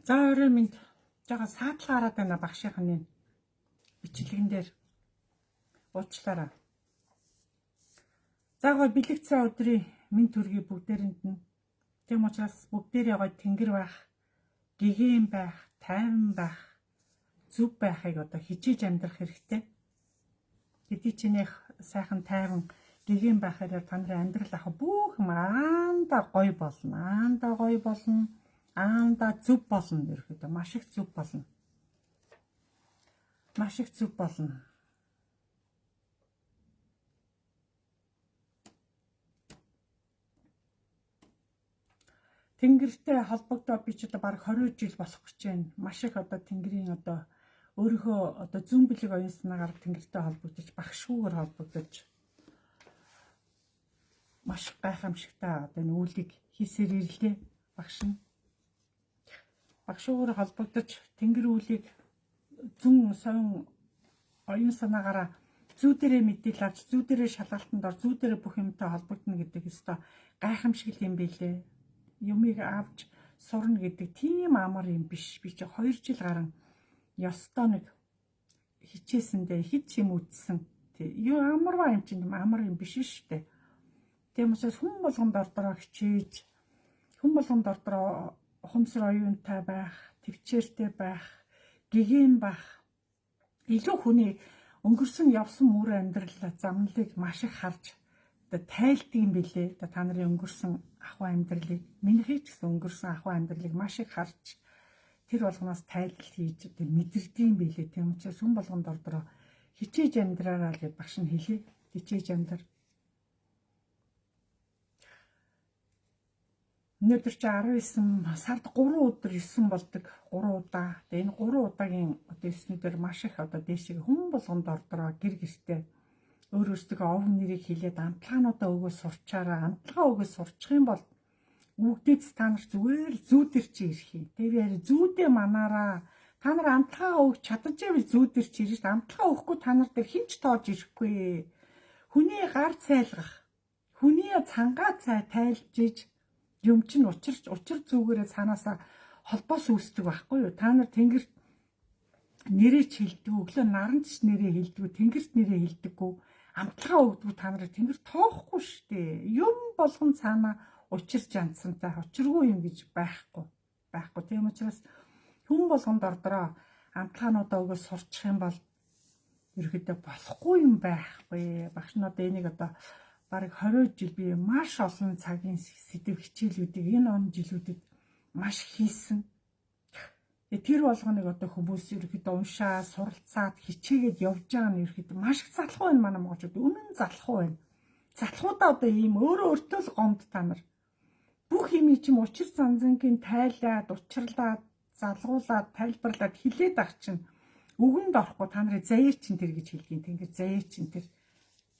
За орой минь жага саадлага хараад байна багшийнхны бичлэгэн дээр уучлаарай. За гой бэлэгцээ өдрийн минь төргий бүгдээрэнд нь. Тэм учраас бүгдээрээ гой тэнгэр байх, гэгэн байх, тайван байх, зүв байхыг одоо хичээж амьдрах хэрэгтэй. Хэдий чинийх сайхан тайван гэгэн байхаар та нарын амьдрал ах бүх маанда гой болно. Аанда зүв болно ерөөдөө маш их зүв болно. Маш их зүв болно. Тэнгэртэй холбогдоод би ч одоо баг 20 жил болох гэж байна. Маш их одоо тэнгэрийн одоо өөрийнхөө одоо зүүн бэлэг оюун санаагаар тэнгэртэй холбогдож багшгүйгээр холбогдож маш гайхамшигтай одоо энэ үйлийг хийсээр ирлээ багш нь. Багшгүйгээр холбогдож тэнгэр үйлийг зүүн соён оюун санаагаараа зүү дээрээ мэдээлэл авч зүү дээрээ шалгалтанд ор зүү дээрээ бүх юмтай холбогдно гэдэг өстой гайхамшиг юм билээ. Юмыг авч сурна гэдэг тийм амар юм биш. Би чи 2 жил гарan ёстой нэг хичээсэндээ хэд ч юм үтсэн. Тэг. Юу амарваа юм чинь амар юм биш шүү дээ. Тийм учраас хүн болгонд ордороо хичээж хүн болгонд ордороо ухамсар оюунтай байх, төвчээртэй байх, гэгэн байх. Илүү хүний өнгөрсөн явсан мөр амьдрал замналыг маш их харж тайлдаг юм билээ. Та нарын өнгөрсөн ахуй амьдралыг, минийхээ ч гэсэн өнгөрсөн ахуй амьдралыг маш их харж тэр болгоноос тайлбар хийж мэдэрдэг юм билээ. Тийм учраас хүн болгонд ордороо хичээж амьдраараа л гэж багш нь хэлээ. Хичээж амьдрал. Өнөөдөр чи 19 сард 3 өдөр 9 болдог 3 удаа. Тэгээ энэ 3 удаагийн одоо 9-нүүдээр маш их одоо дээшээ хүн болгонд ордороо гэр гэртээ өөр өөрсдөө овг нэрийг хэлээд амтлагаануудаа өгөө сурчаараа амтлагаа өгөө сурчих юм бол үгдээц та нар зүгээр зүүдэр чи ирэх юм. Тэгээ яри зүүдээ манаараа та нар амтлагаа өгч чадчихвэл зүүдэр чи ирэх. Амтлагаа өгөхгүй та нар дээр хинч тоож ирэхгүй. Хүний гар цайлгах, хүний цангаа тайлжиж юм чинь учир зүгээрээ цаанаасаа холбоос үүсдэг байхгүй юу? Та нар тэнгэрт нэрээ хэлдэг, өглөө наранч нэрээ хэлдэг, тэнгэрт нэрээ хэлдэггүй, амтлагаа өгдөг та нарыг тэнгэр тоохгүй шүү дээ. Юм болгон цаанаа учир жанцантай, учиргүй юм гэж байхгүй. Тийм учраас хүн болгонд ордороо амтлагаануудаа өгөө сурчих юм бол ерөөдөө болохгүй юм байхгүй. Багш нь одоо энийг одоо бараг 20 жил би маш олон цагийн сэдв хичээлүүдийг энэ он жилүүдэд маш хийсэн. Тэр болгоныг одоо хүмүүс ерөөдөө уншаа, суралцаад хичээгээд явж байгаа нь ерөөдөө маш их залхуу байна манай монголчууд. Үнэн залхуу байна. Залхуудаа одоо ийм өөрөө өөртөө л гомд та нар. Бүх юм чим учир занзангийн тайлаад, учирлаад, залгуулаад, тайлбарлаад хилээд ах чинь үгэнд орохгүй та нарын заяар чин тэр гэж хэлгийн. Тэнгэр заяар чин тэр.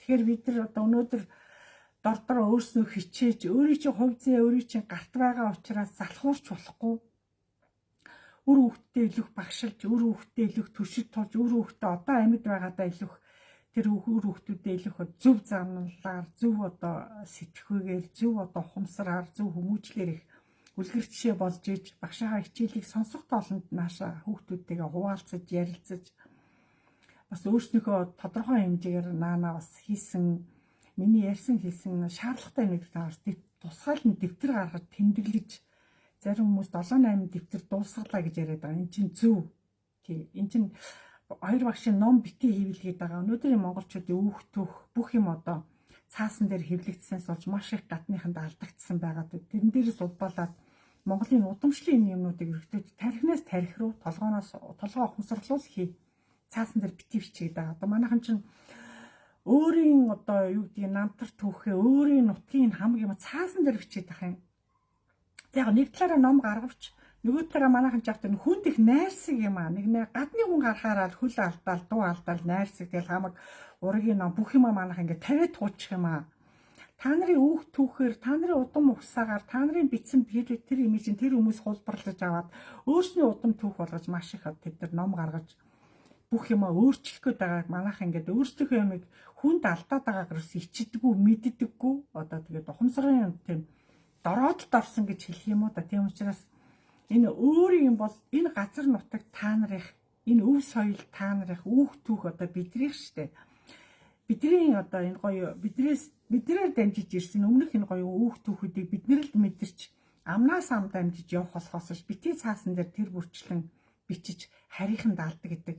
Тэгэхээр бид нар одоо өнөөдөр дордороо өөрснөө хичээж, өөрийн чинь хувь зээ, өөрийн чинь гарт байгаа учраас залхуурч болохгүй. Үр хүүхдээ илүүх багшилж, үр хүүхдээ илүүх төшид тулж, үр хүүхдээ одоо амьд байгаадаа илүүх тэр үр хүүхдүүдэд илүүх зөв замналаар, зөв одоо сэтгэхүйгээр, зөв одоо ухамсараар, зөв хүмүүжлэр их үлгэр жишээ болж иж багшаа хичээлийг сонсох тоолонд нааша хүүхдүүдтэйгээ хуваалцаж, ярилцаж бас өөрснийхөө тодорхой хэмжээгээр наанаа бас хийсэн миний ярьсан хийсэн шаардлагатай нэг тусгайл нь дэвтэр гаргаж тэмдэглэж зарим хүмүүс 7-8 дэвтэр дуусгалаа гэж яриад байгаа. Энд чинь зөв. Тий. Энд чинь хоёр багшийн ном битгий хэвлгээд байгаа. Өнөөдрийн монголчуудын үүх түүх бүх юм одоо цаасан дээр хэвлэгдсэнээс болж маш их гадныханд алдагдсан байгаа. Тэрэн дээрээс улбалаад Монголын удамшлын юмнуудыг өргөдөж тархинаас тарих руу толгоо ухамсарлуул хий. Цаасан дээр битгий бичгээд байгаа. Одоо манайхан чинь өөрийн одоо юу гэдгийг намтар түүхээ өөрийн нутгийн хамаг юм цаасан дээр бичээд байгаа юм. Яг нэг талаараа ном гаргавч нөгөө талаараа манайхан жагт энэ хүнд их найрсаг юм аа. Нэг гадны хүн гарахаараа хөл алдаал, дуу алдаал, найрсаг тэгэл хамаг ургийн ном бүх юм манайхан ингэ тавиад туучих юм аа. Та нарын үүх түүхээр, та нарын удам ухсаагаар, та нарын бичсэн тэр имиж тэр хүмүүс хулбарлаж аваад өөрсний удам түүх болгож маш их тэд нар ном гаргаж бүх юм өөрчлөх гээд байгааг манайхан ингээд өөрсдийнхөө юмыг хүнд алдаад байгаагаар ичдэггүй, мэддэггүй. Одоо тэгээд ухамсарын тийм дороодолд орсон гэж хэлэх юм уу да. Тийм учраас Энэ өөр юм бол энэ газар нутаг та нарын энэ өв соёл та нарын үүх түүх одоо бидрийнх штэ. Бидний одоо энэ гоё биднээр дамжиж ирсэн өмнөх энэ гоё үүх түүхүүдийг бид нар л мэдэрч амнаас ам дамжиж явах болохоос битгий цаасан дээр тэр бүрчлэн бичиж харийнхан даалдаг гэдэг.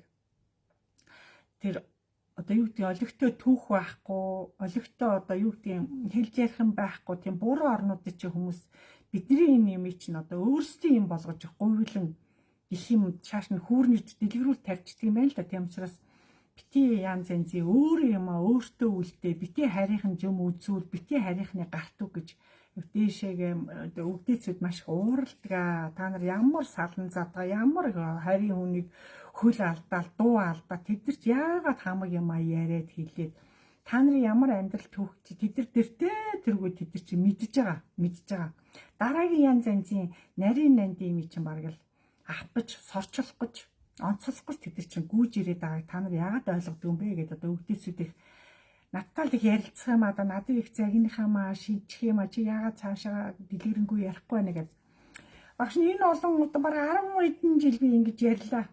Тэр одоо юу гэдэг олигтой түүх байхгүй, олигтой одоо юу гэдэг хэлж ярих юм байхгүй, тийм буруу орнуудад чи хүмүүс бидний энэ юм чинь одоо өөрсдийн юм болгож говьлон их юм чааш нь хүүрнэж дэлгэрүүл тавьчихдаг юм байна л да. Тийм учраас бити янз янзын өөр юм а өөртөө үлдээ бити харийнхан юм үзүүл бити харийнхны гарт үг гэж дээшээгээ өгдөөцүүд маш их ууралдаг. Та нар ямар салан задгаа ямар харийн хүнийг хөл алдаал дуу алдаа тэд нар ч яагаад хамаг юм а яриад хэлээд та нарын ямар амьдрал түүх тэд нар дэртээ тэргүй тэд нар чи мэдж байгаа. Дараагийн янз янзын нарийн нандин юм чинь бараг л авбаж сорчлох гэж онцлох гэж тэд нар чинь гүйж ирээд байгааг та нар яагаад ойлгодог юм бэ гэдээ одоо өгдөөцүүд их надтай л их ярилцах юм аа надад их загийнхаа маа шинжих юм а чи яагаад цаашаа дэлгэрэнгүй ярихгүй байна гэд. Багш нь энэ олон одоо бараг 10 хэдэн жил би ингэж ярьлаа.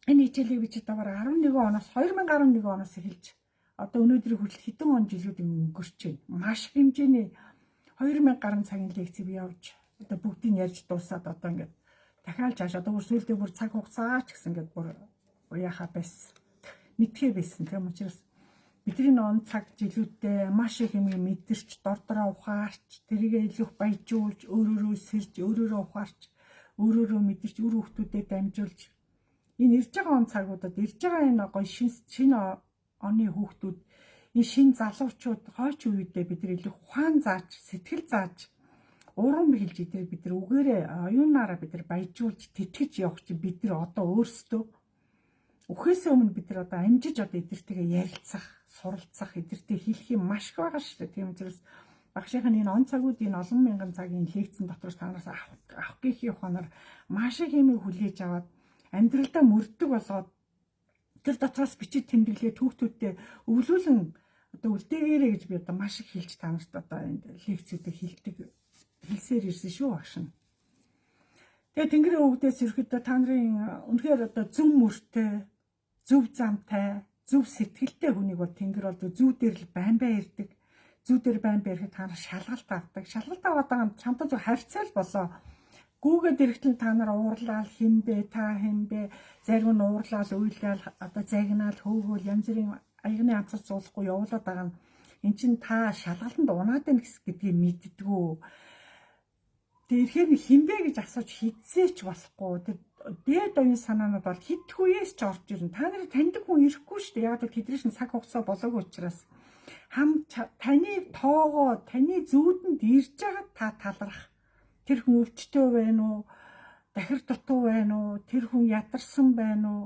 Энэ хичээлийг би ч одоо бараг 11 оноос 2011 оноос эхэлж одоо өнөөдрийг хүртэл хэдэн он жилүүд өнгөрч байна. Маш хэмжээний 2000 гаруй цагийн лекцийг би явж одоо бүгдийг ярьж дуусаад одоо ингээд дахиад цааш одоо бүр сүүлдээ бүр цаг хугацаа ч гэсэн ингээд бүр яхаа байсан. Мэдхээ байсан. Тийм учраас бидний он цаг жилүүддээ маш их юм мэдэрч дордороо ухаарч тэрийгээ илүү баяжуулж өөрөөрөө сэрж өөрөөрөө ухаарч өөрөөрөө мэдэрч үр хөвгтүүдэд дамжуулж энэ ирж байгаа он цагуудад ирж байгаа энэ гоё шинэ оны хүүхдүүд энэ шинэ залуучууд хойч үедээ бид нар илүү ухаан зааж сэтгэл зааж урам хэлж идэр бид нар үгээрээ оюунаараа бид нар баяжуулж тэтгэж явах чинь бид нар одоо өөрсдөө үхээсээ өмнө бид нар одоо амжиж одоо эдэртэйгээ ярилцах суралцах эдэртэй хэлэх юм маш их байгаа шүү дээ. Тийм учраас багшийн энэ он цагууд энэ олон мянган цагийн лекцэн дотроос танаас авах гэхийн ухаанаар маш их юм хүлээж аваад амьдралдаа мөрдөг болгоод тэр дотроос бичиж тэмдэглээ түүхтүүдтэй өвлүүлэн одоо үлдээгээрэй гэж би одоо маш их хэлж танарт одоо энэ лекцүүдийг хэлсээр ирсэн шүү багш нь. Тэгээ Тэнгэрийн өвгдөөс ерөөдөө та нарын үнэхээр одоо зөв мөртэй, зөв замтай, зөв сэтгэлтэй хүнийг бол Тэнгэр бол зүү дээр л байн ирдэг. Зүү дээр байн ирэхэд та нар шалгалт авдаг. Шалгалт аваад байгаа юм чамтай зөв харьцаал болоо. Гүүгээд ирэхдээ та нар уурлал хинбэ та хинбэ зарим нь уурлал уйлал одоо загнаал хөөгөөл янз бүрийн аягны амцал зуулахгүй явуулаад байгаа нь эн чин та шалгалтанд унаад байна гэдгийг мэддгүү. Тэгэхээр хинбэ гэж асууж хизээч болохгүй. Тэр дээд оюун санаанууд бол хитхүүээс ч орж ирнэ. Та нарыг таньдаг хүн ирэхгүй шүү дээ. Яг л тэдний цаг хугацаа болоогүй учраас таны тоогоо таны зүүдэнд ирж байгаа та талрах. Тэр хүн өвчтөй байна уу? Дахир дутуу байна уу? Тэр хүн ядарсан байна уу?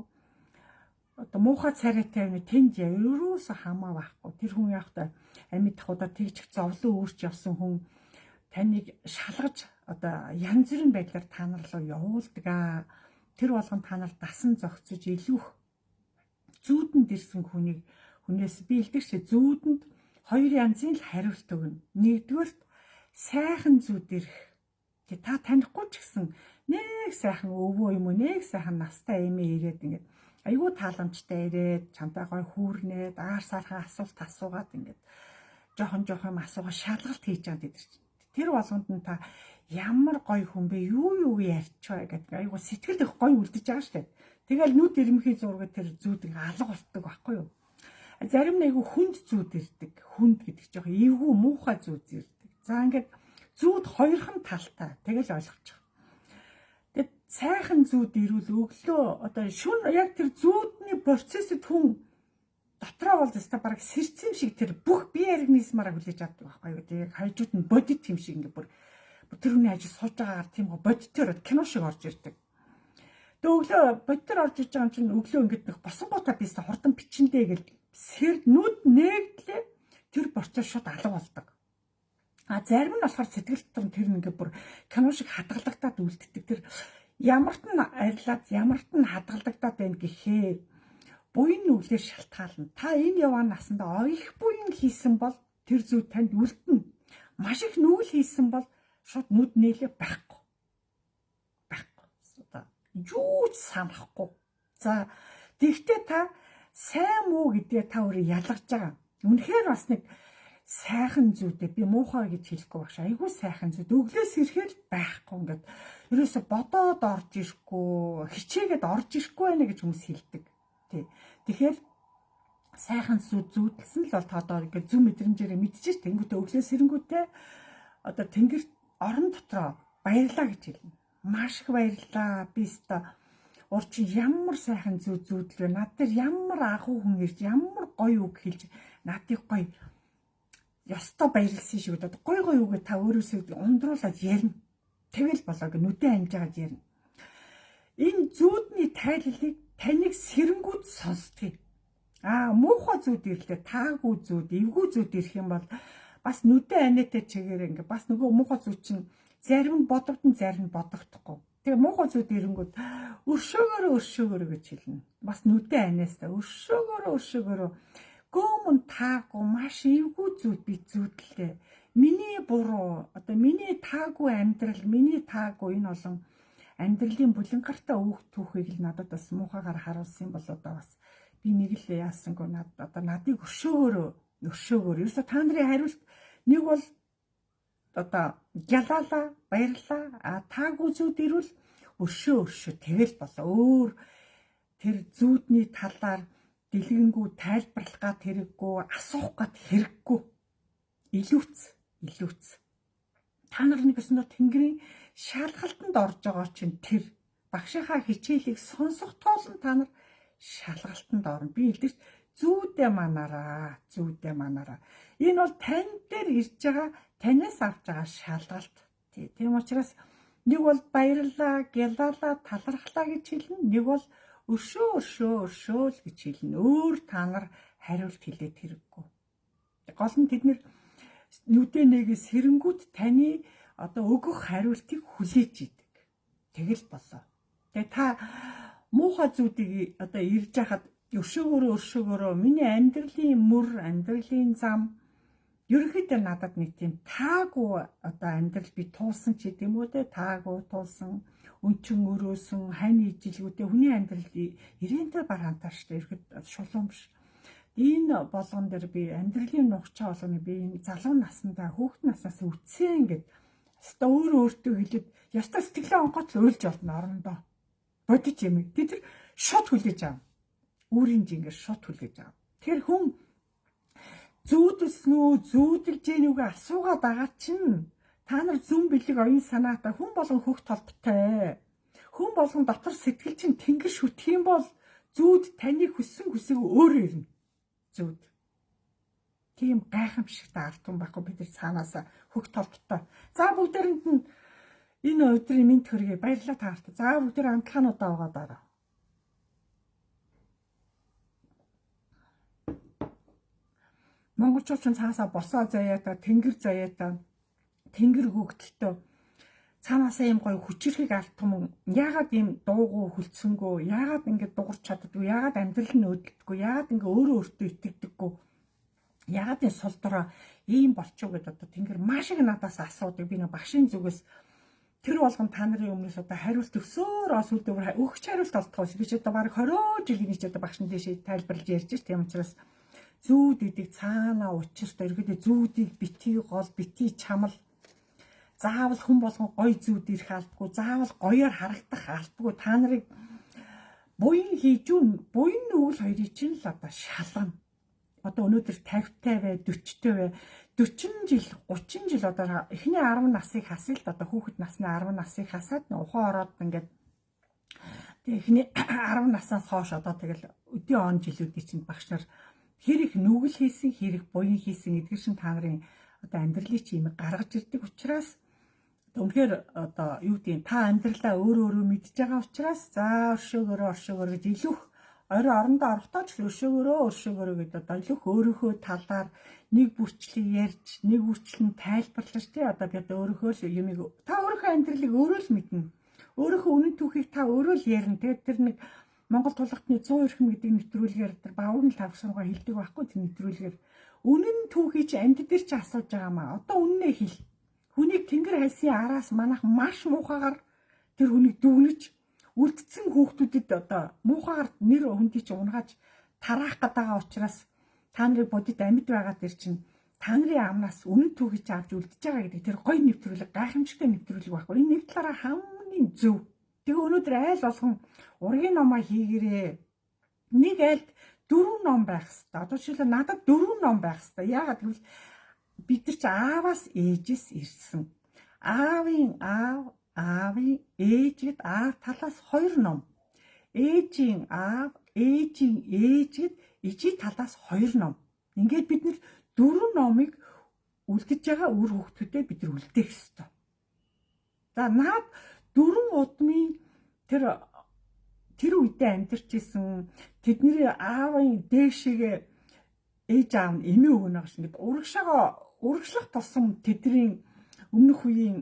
Одоо муухай царайтай байна. Тэнд ерөөсө хамаа байхгүй. Тэр хүн явахдаа амьд дахудаа тэгж зовлон өөрч явсан хүн таныг шалгаж одоо янз бүрийн байдлаар та нар руу явуулдаг. Тэр болгон та нар дасан зогцож илүү зүүдэнд ирсэн хүнээс би илтгэж зүүдэнд хоёр янзын л хариулт өгнө. Нэгдүгээрт сайхан зүүд ирэх. Та танихгүй ч гэсэн нэг сайхан өвөө юм уу нэг сайхан настай эмээ ирээд ингээд айгүй тааламжтай ирээд чамтай гой хүүрнээд аар сархан асуулт асуугаад ингээд жоохон юм асуугаа шалгалт хийж байгаа гэдэг чинь. Тэр болгонд нь та ямар гоё хүн бэ юу ярьчваа гэдэг айгүй сэтгэл их гоё үлдэж байгаа шүү дээ. Тэгэл нүд ирмэхий зураг тэр зүүдэг алга болтдог байхгүй юу? Зарим нэг хүнд зүүд ирдэг. Хүнд гэдэг жоох эвгүй муухай зүүд ирдэг. За ингээд зүүд хоёрхан талтай. Тэгэл ойлгочих. Тэгэд сайхан зүүд ирүүл өглөө одоо шүн яг тэр зүүдний процессыг хүн дотроо бол зөвхөн бараг сэрцэм шиг тэр бүх бие организмаараа хүлээж авдаг байхгүй юу? Тэгээ хажууд нь бодит юм шиг ингээд бүр тэр хүний ажил сууж байгаагаар тийм бодитоор кино шиг орж ирдэг. Тэгээ өглөө бодитоор орж иж байгаа юм чинь өглөө ингээд нэг босонгуудаа бисээ хурдан бичэндээ гэл сэр нүд нэгдлээ тэр процесс шууд алга болдог. Зарим нь болохоор сэтгэл дотор тэр ингээд бүр кино шиг хадгалагдаад үлддэг. Тэр ямарт нь арилаад ямарт нь хадгалагдаад байна гэхээр буйн нүглээр шалтгаална. Та энэ яваа насандаа их буйн хийсэн бол тэр зүйл танд үлдэнэ. Маш их нүгэл хийсэн бол шууд нүд нээлээ байхгүй. юу ч санахгүй. За тэгтээ та сайн муу гэдгээ та өөрөө ялгаж байгаа. Үнэхээр бас нэг сайхан зүйтэй би муухай гэж хэлэхгүй багш. Айгүй сайхан зүйд өглөөс ирэхээр байхгүй ингээд ерөөсө бодоод орж ирэхгүй, хичээгээд орж ирэхгүй байна гэж хүмүүс хэлдэг. Тий. Тэгэхээр сайхан зүйдлсэн л бол та одоо ингээд зүв мэдрэмжээрээ мэдчихэж тэнгуүтээ өглөөс ирэнгүүтээ одоо тэнгэр орон дотроо баярлаа гэж хэлнэ. Маш их баярлаа. Би өстө урч ямар сайхан зүйдэл вэ? Над дээр ямар агуу хүн ирж ямар гоё үг хэлж надыг гоё ёстой баярлсан шиг одоо гоё үгээ та өөрөөсөө ундруулад ярина. Тэгэл болоо гэ нүдэн амжаад ярина. Энэ зүүдний тайллыг таныг сэрэнгүүд сонсдгийг. Муухай зүүд ирлээ, таагүй зүүд, эвгүй зүүд ирэх юм бол бас нүдэн анаатай чигээр ингээ бас нөгөө муухай зүүд чинь зарим нь бодогдсон, зарим нь бодогдохгүй. Тэгээ муухай зүүд ирэнгүүд өршөөгөөрөө гэж хэлнэ. Бас нүдэн анаастай өршөөгөөрөө гомон таагүй маш эвгүй зүүд би зүүдлээ. Миний буруу, одоо миний таагүй амьдрал, миний таагүй энэ олон амьдралын булангартай өөх түүхийг л надад бас муухайгаар харуулсан бол одоо бас би нэг л яасангүй надыг өршөөгөөрөө ерөөсө та нарын хариулт нэг бол одоо гялалаа баярлаа таагүй зүүд ирвэл өршөө тэгэл болоо өөр тэр зүүдний талаар дэлгэнгүү тайлбарлах гад хэрэггүй асуух гад хэрэггүй илүүц та нар нэг өснө тэнгэрийн шалгалтанд орж байгаа чинь тэр багшийнхаа хичээлийг сонсох тоолон та нар шалгалтанд орно. Би хэлдэг зүүдээ манаараа. Энэ бол тань дээр ирж байгаа танаас авч байгаа шалгалт. Тийм учраас нэг бол баярлаа, гялалаа, талархлаа гэж хэлнэ. Нэг бол өршөө л гэж хэлнэ. Өөр та нар хариулт хэлээд хэрэггүй. Гол нь тэд нэр нүдэн нэгээс сэрэнгүүд таны одоо өгөх хариултыг хүлээж идэг. Тэгэл болоо. Тэгээ та муухай зүүдийг одоо ирж хахад өршөөгөөрөө миний амьдралын мөр, амьдралын зам ерөнхийдөө надад нэг тийм таагүй одоо амьдрал би туулсан ч гэдэм үү те таагүй туулсан өнчин өрөөсөн хань ижилгүүдээ хүний амьдрал ирээнтэй бараантаа штэ ирэхэд шулуун биш. Энэ болгон дээр би амьдралын нухчаа болгоны би энэ залуу наснда хүүхэд наснаас үтсэн гэд өстө өөртөө хэлээд ястаа сэтгэлээ онгоц ойлж олно орондоо. Бодож юм. Тэд шот хүлээж аав. Үүрийн жингээр шот хүлээж аав. Тэр хүн зүүдэлсэн үү, зүүдэлж гэнэ үгүй асуугаад байгаа чинь та нар зүн бэлэг оюун санаатай хүн болгон хөх толботой. Хүн болгон дотор сэтгэл чинь тэнгэр шүтэх юм бол зүүд таны хүссэн хүсэг өөрөө ирнэ. Зүүд. Тийм гайхамшигтай ард түмэн байхгүй бид нар цаанаасаа хөх толботой. За бүгдээрэнд нь энэ өдрийн мэд төргий баярлалаа таарт. За бүгдээр амтлагаануудаа угаад дараа. Монголчууд ч цаасаа босоо заяата, тэнгэр заяата, тэнгэр хөгдөлтөө цаанаасаа юм гоё хүчрэхийг ард түмэн яагаад ийм дуугүй хүлцэнгөө, яагаад ингэ дуурч чаддгүй, яагаад амьдрал нь өдөлтгүй, яагаад ингэ өөртөө итгэдэггүй, яагаад энэ сул дорой ийм болчихоо гэдээ одоо тэнгэр маш их надаас асуудаг. Би нэг багшийн зүгээс тэр болгон та нарын өмнөөс одоо хариулт өсөөр сүлдээ өгч хариулт олдохоос би ч одоо баг 20 жилийн ч одоо багшин дэшээ тайлбарлаж ярьж ш. Тийм учраас зүүд гэдэг цаанаа учиртай ерөөдөө зүүдийг битгий гол битгий чамал заавал хүн болгон гой зүүд ирэх албагүй, заавал гоёор харагдах албагүй. Та нарыг буян хийж буян нүгэл хоёрыг чинь л одоо шалгана. Одоо өнөөдөр 50-тай бай, 40-тай бай. 40 жил, 30 жил одоо эхний 10 насыг хасъя л одоо хүүхэд насны 10 насыг хасаад ухаан ороод ингээд тэгээ эхний 10 наснаас хойш одоо тэгэл өдөө он жилүүдийн чинь багш нар хэрэг нүгэл хийсэн, хэрэг буян хийсэн эдгээр шин та нарын одоо амьдралыг чи юм гаргаж ирдэг учраас үнэхээр одоо юу гэдэг та амьдралаа өөрөө мэдж байгаа учраас за өршөөгөөрөө гэж илүүх орой орондоо орохдоо ч өршөөгөөрөө гэдэг одоо илүүх өөрийнхөө талаар нэг бүрчлэг ярьж, нэг бүрчлэл нь тайлбарлаж тий одоо би одоо өөрийнхөө л юмыг та өөрийнхөө амьдралыг өөрөө л мэднэ. Өөрийнхөө үнэн түүхийг та өөрөө л ярина. Тэгээд тэр нэг Монгол тулгартны 100 эрхэм гэдэг нэвтрүүлгээр тэр баавны тавсаргаа хэлдэг байхгүй тэр нэвтрүүлгээр үнэн түүхийг чи амьд дээр чи асууж байгаа маа. Одоо үннээ хэл. Хүнийг тэнгэр хайсын араас манах маш муухагаар тэр хүнийг дүгнэж үлдсэн хүүхдүүдэд одоо муухайгаар нэр хүндий чи унгааж тараах гэдэг учраас та нарыг бодит амьд байгаа дэр чинь та нарын амнаас үнэн түүхийг авч үлдэж байгаа гэдэг тэр гоё нэвтрүүлэг гайхамшигтай нэвтрүүлэг байхгүй. Энэ нэг талаараа хамгийн зөв. Тэгээ өнөөдөр айл болгон ургийн номоо хийгэрээ. Нэг айлд 4 ном байх хэвээр. Одоо жишээлбэл надад 4 ном байх хэвээр. Яагаад гэвэл бид нар чи ааваас ээжээс ирсэн. Аавын аав, аавын ээжэд аав талаас 2 ном. Ээжийн аав, ээжийн ээжэд ижи талаас 2 ном. Ингээд бид нэр 4 номыг үлдэж байгаа үр хүүхдүүдэд бид нар үлдээх ёстой. За наад 4 удмын тэр үедээ амьдарч исэн тэдний аавын дээшгээ ээж аав нь эмээ өгнө гэж ингээд урагшлах тусам тэдний өмнөх үеийн